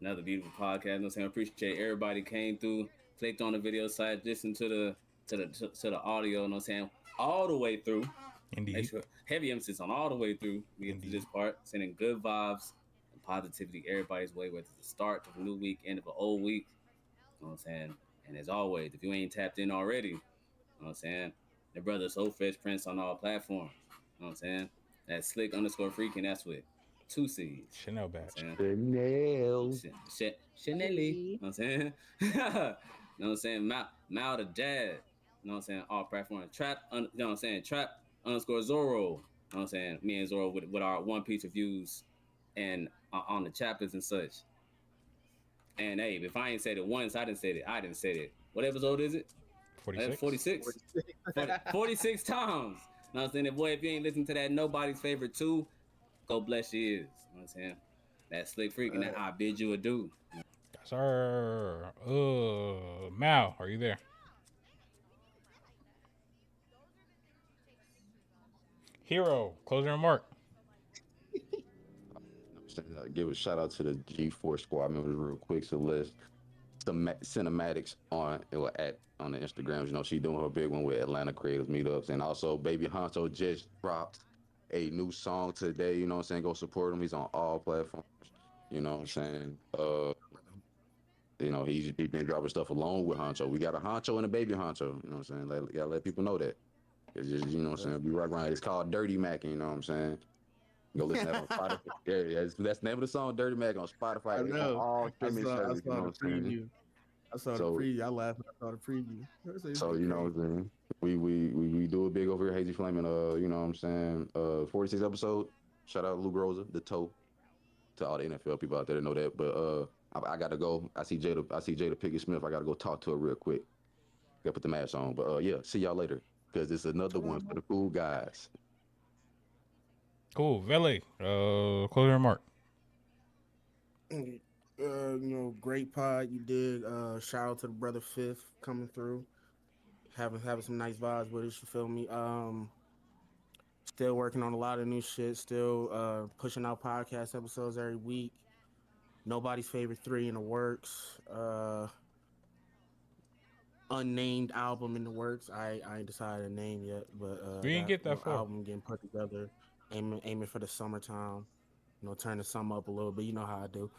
Another beautiful podcast. You know what I'm saying? I appreciate everybody came through, clicked on the video site, listened to the audio, you know what I'm saying? All the way through. Indeed. Make sure heavy emphasis on all the way through. We get to this part, sending good vibes and positivity everybody's way, whether it's the start of a new week, end of an old week. You know what I'm saying? And as always, if you ain't tapped in already, you know what I'm saying? The brother So Fresh Prince on all platforms. You know what I'm saying? That's slick_freak, and that's with 2 C's. Chanel badge. Chanel. Chanel. You know what I'm saying? You know what I'm saying? Mal the Dad. You know what I'm saying? All platforms. Trap, you know what I'm saying? Trap _Zorro. You know what I'm saying? Me and Zorro with our One Piece reviews and on the chapters and such. And hey, if I ain't said it once, I didn't say it. What episode is it? 46. 46 times. You know what I'm saying? And boy, if you ain't listening to that Nobody's Favorite 2, go bless your ears. You know what I'm saying? That Slick Freak and that I Bid You Adieu. Sir. Mal, are you there? Hero, closing remark. Give a shout out to the G4 squad members real quick. So let's some cinematics on on the Instagrams. You know, she doing her big one with Atlanta Creators Meetups. And also Baby Honcho just dropped a new song today. You know what I'm saying? Go support him. He's on all platforms. You know what I'm saying? You know, he's been dropping stuff along with Honcho. We got a Honcho and a Baby Honcho. You know what I'm saying? Gotta let people know that. It's just, you know what I'm saying? Be right around. It's called Dirty Mac, you know what I'm saying? Go listen to that on Spotify. Yeah, that's the name of the song, Dirty Mac, on Spotify. I know. On all I streaming saw services. You know the what I'm saying? preview. I saw the preview. I laughed when I saw the preview. So you know what I'm saying? We do it big over here, Hazy Flame, and you know what I'm saying? 46 episode. Shout out Lou Groza, the toe, to all the NFL people out there that know that. But I gotta go. I see Jada Pickett Smith. I gotta go talk to her real quick. Gotta put the mask on. But yeah, see y'all later. Because it's another one for the cool guys. Cool. Vele, closing remark. You know, great pod you did. Shout out to the brother Fifth coming through, having some nice vibes with us. You feel me? Still working on a lot of new shit. Still pushing out podcast episodes every week. Nobody's Favorite 3 in the works. Unnamed album in the works. I ain't decided a name yet, but We didn't get that far. album getting put together. Aiming for the summertime. You know, turn the summer up a little bit. You know how I do.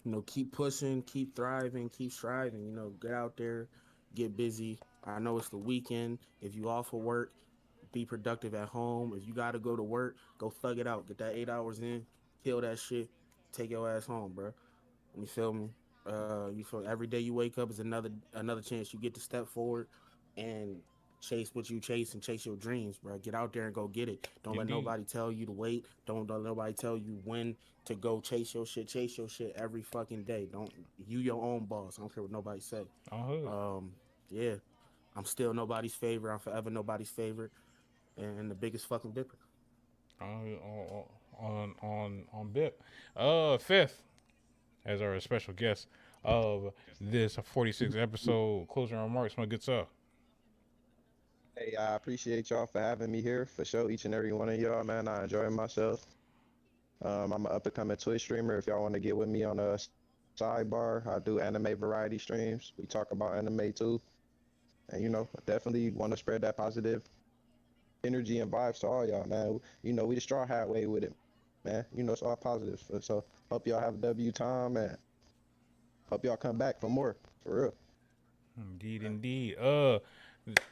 You know, keep pushing, keep thriving, keep striving. You know, get out there, get busy. I know it's the weekend. If you off of work, be productive at home. If you got to go to work, go thug it out. Get that 8 hours in, kill that shit, take your ass home, bro. You feel me? You feel every day you wake up is another chance you get to step forward and chase what you chase and chase your dreams, bro. Get out there and go get it. Don't let nobody tell you to wait. Don't let nobody tell you when to go chase your shit. Chase your shit every fucking day. You your own boss. I don't care what nobody say. Yeah. I'm still nobody's favorite. I'm forever nobody's favorite. And the biggest fucking dipper. On Bip. Fifth, as our special guest of this 46th episode, closing remarks, my good sir. Hey, I appreciate y'all for having me here. For sure, each and every one of y'all, man. I enjoy myself. I'm an up-and-coming Twitch streamer. If y'all want to get with me on a sidebar, I do anime variety streams. We talk about anime too. And, you know, definitely want to spread that positive energy and vibes to all y'all, man. You know, we the straw hat way with it, man. You know, it's all positive. So hope y'all have a W time and hope y'all come back for more, for real. Indeed.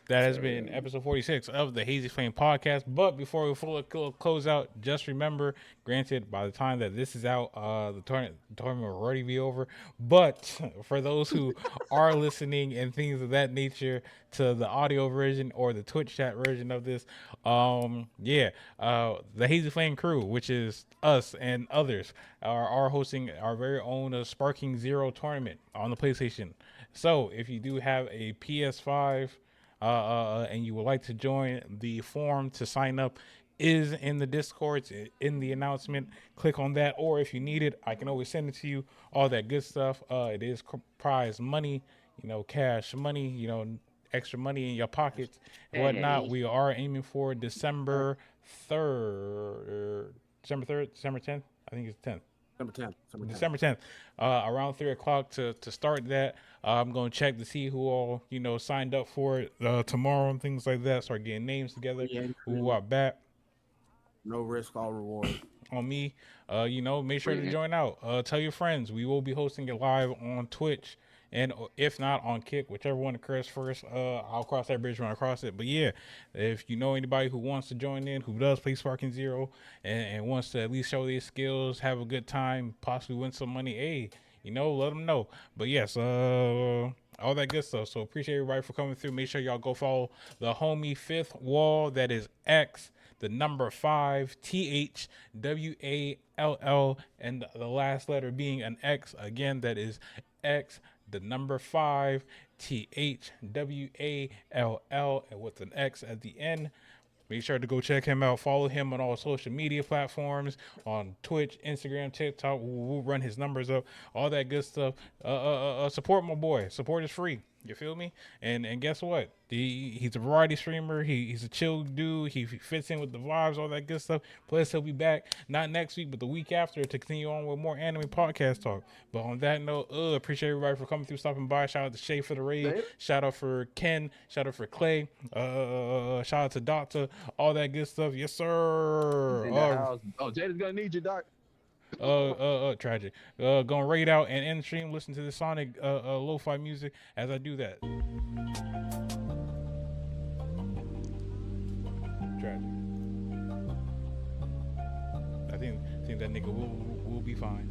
That has been episode 46 of the Hazy Flame podcast. But before we fully close out, just remember, granted, by the time that this is out, the tournament will already be over. But for those who are listening and things of that nature to the audio version or the Twitch chat version of this, the Hazy Flame crew, which is us and others, are hosting our very own Sparking Zero tournament on the PlayStation. So if you do have a PS5, and you would like to join, the form to sign up is in the Discord, in the announcement. Click on that, or if you need it, I can always send it to you. All that good stuff. It is prize money, cash money, extra money in your pockets and whatnot. We are aiming for December 3rd, December 10th. I think it's 10th. December 10th, around 3 o'clock to start that. I'm going to check to see who all, signed up for it tomorrow and things like that. Start getting names together. Who are back. No risk, all reward. On me, make sure to join out. Tell your friends. We will be hosting it live on Twitch. And if not on Kick, whichever one occurs first, I'll cross that bridge when I cross it. But yeah, if you know anybody who wants to join in, who does play Sparking Zero, and wants to at least show their skills, have a good time, possibly win some money, hey, let them know. But yes, all that good stuff. So appreciate everybody for coming through. Make sure y'all go follow the homie Fifth Wall. That is X, the number 5, THWALL, and the last letter being an X. Again, that is X, the number 5, THWALL, and with an X at the end. Make sure to go check him out. Follow him on all social media platforms, on Twitch, Instagram, TikTok. We'll run his numbers up, all that good stuff. Support my boy. Support is free. You feel me? And guess what? He's a variety streamer. He's a chill dude. He fits in with the vibes, all that good stuff. Plus, he'll be back not next week, but the week after to continue on with more anime podcast talk. But on that note, appreciate everybody for coming through, stopping by. Shout out to Shay for the raid. Shout out for Ken. Shout out for Clay. Shout out to Doctor. All that good stuff. Yes, sir. Jada's gonna need you, Doc. Tragic. Gonna raid out and end the stream. Listen to the Sonic lo-fi music as I do that. Tragic. I think that nigga will be fine.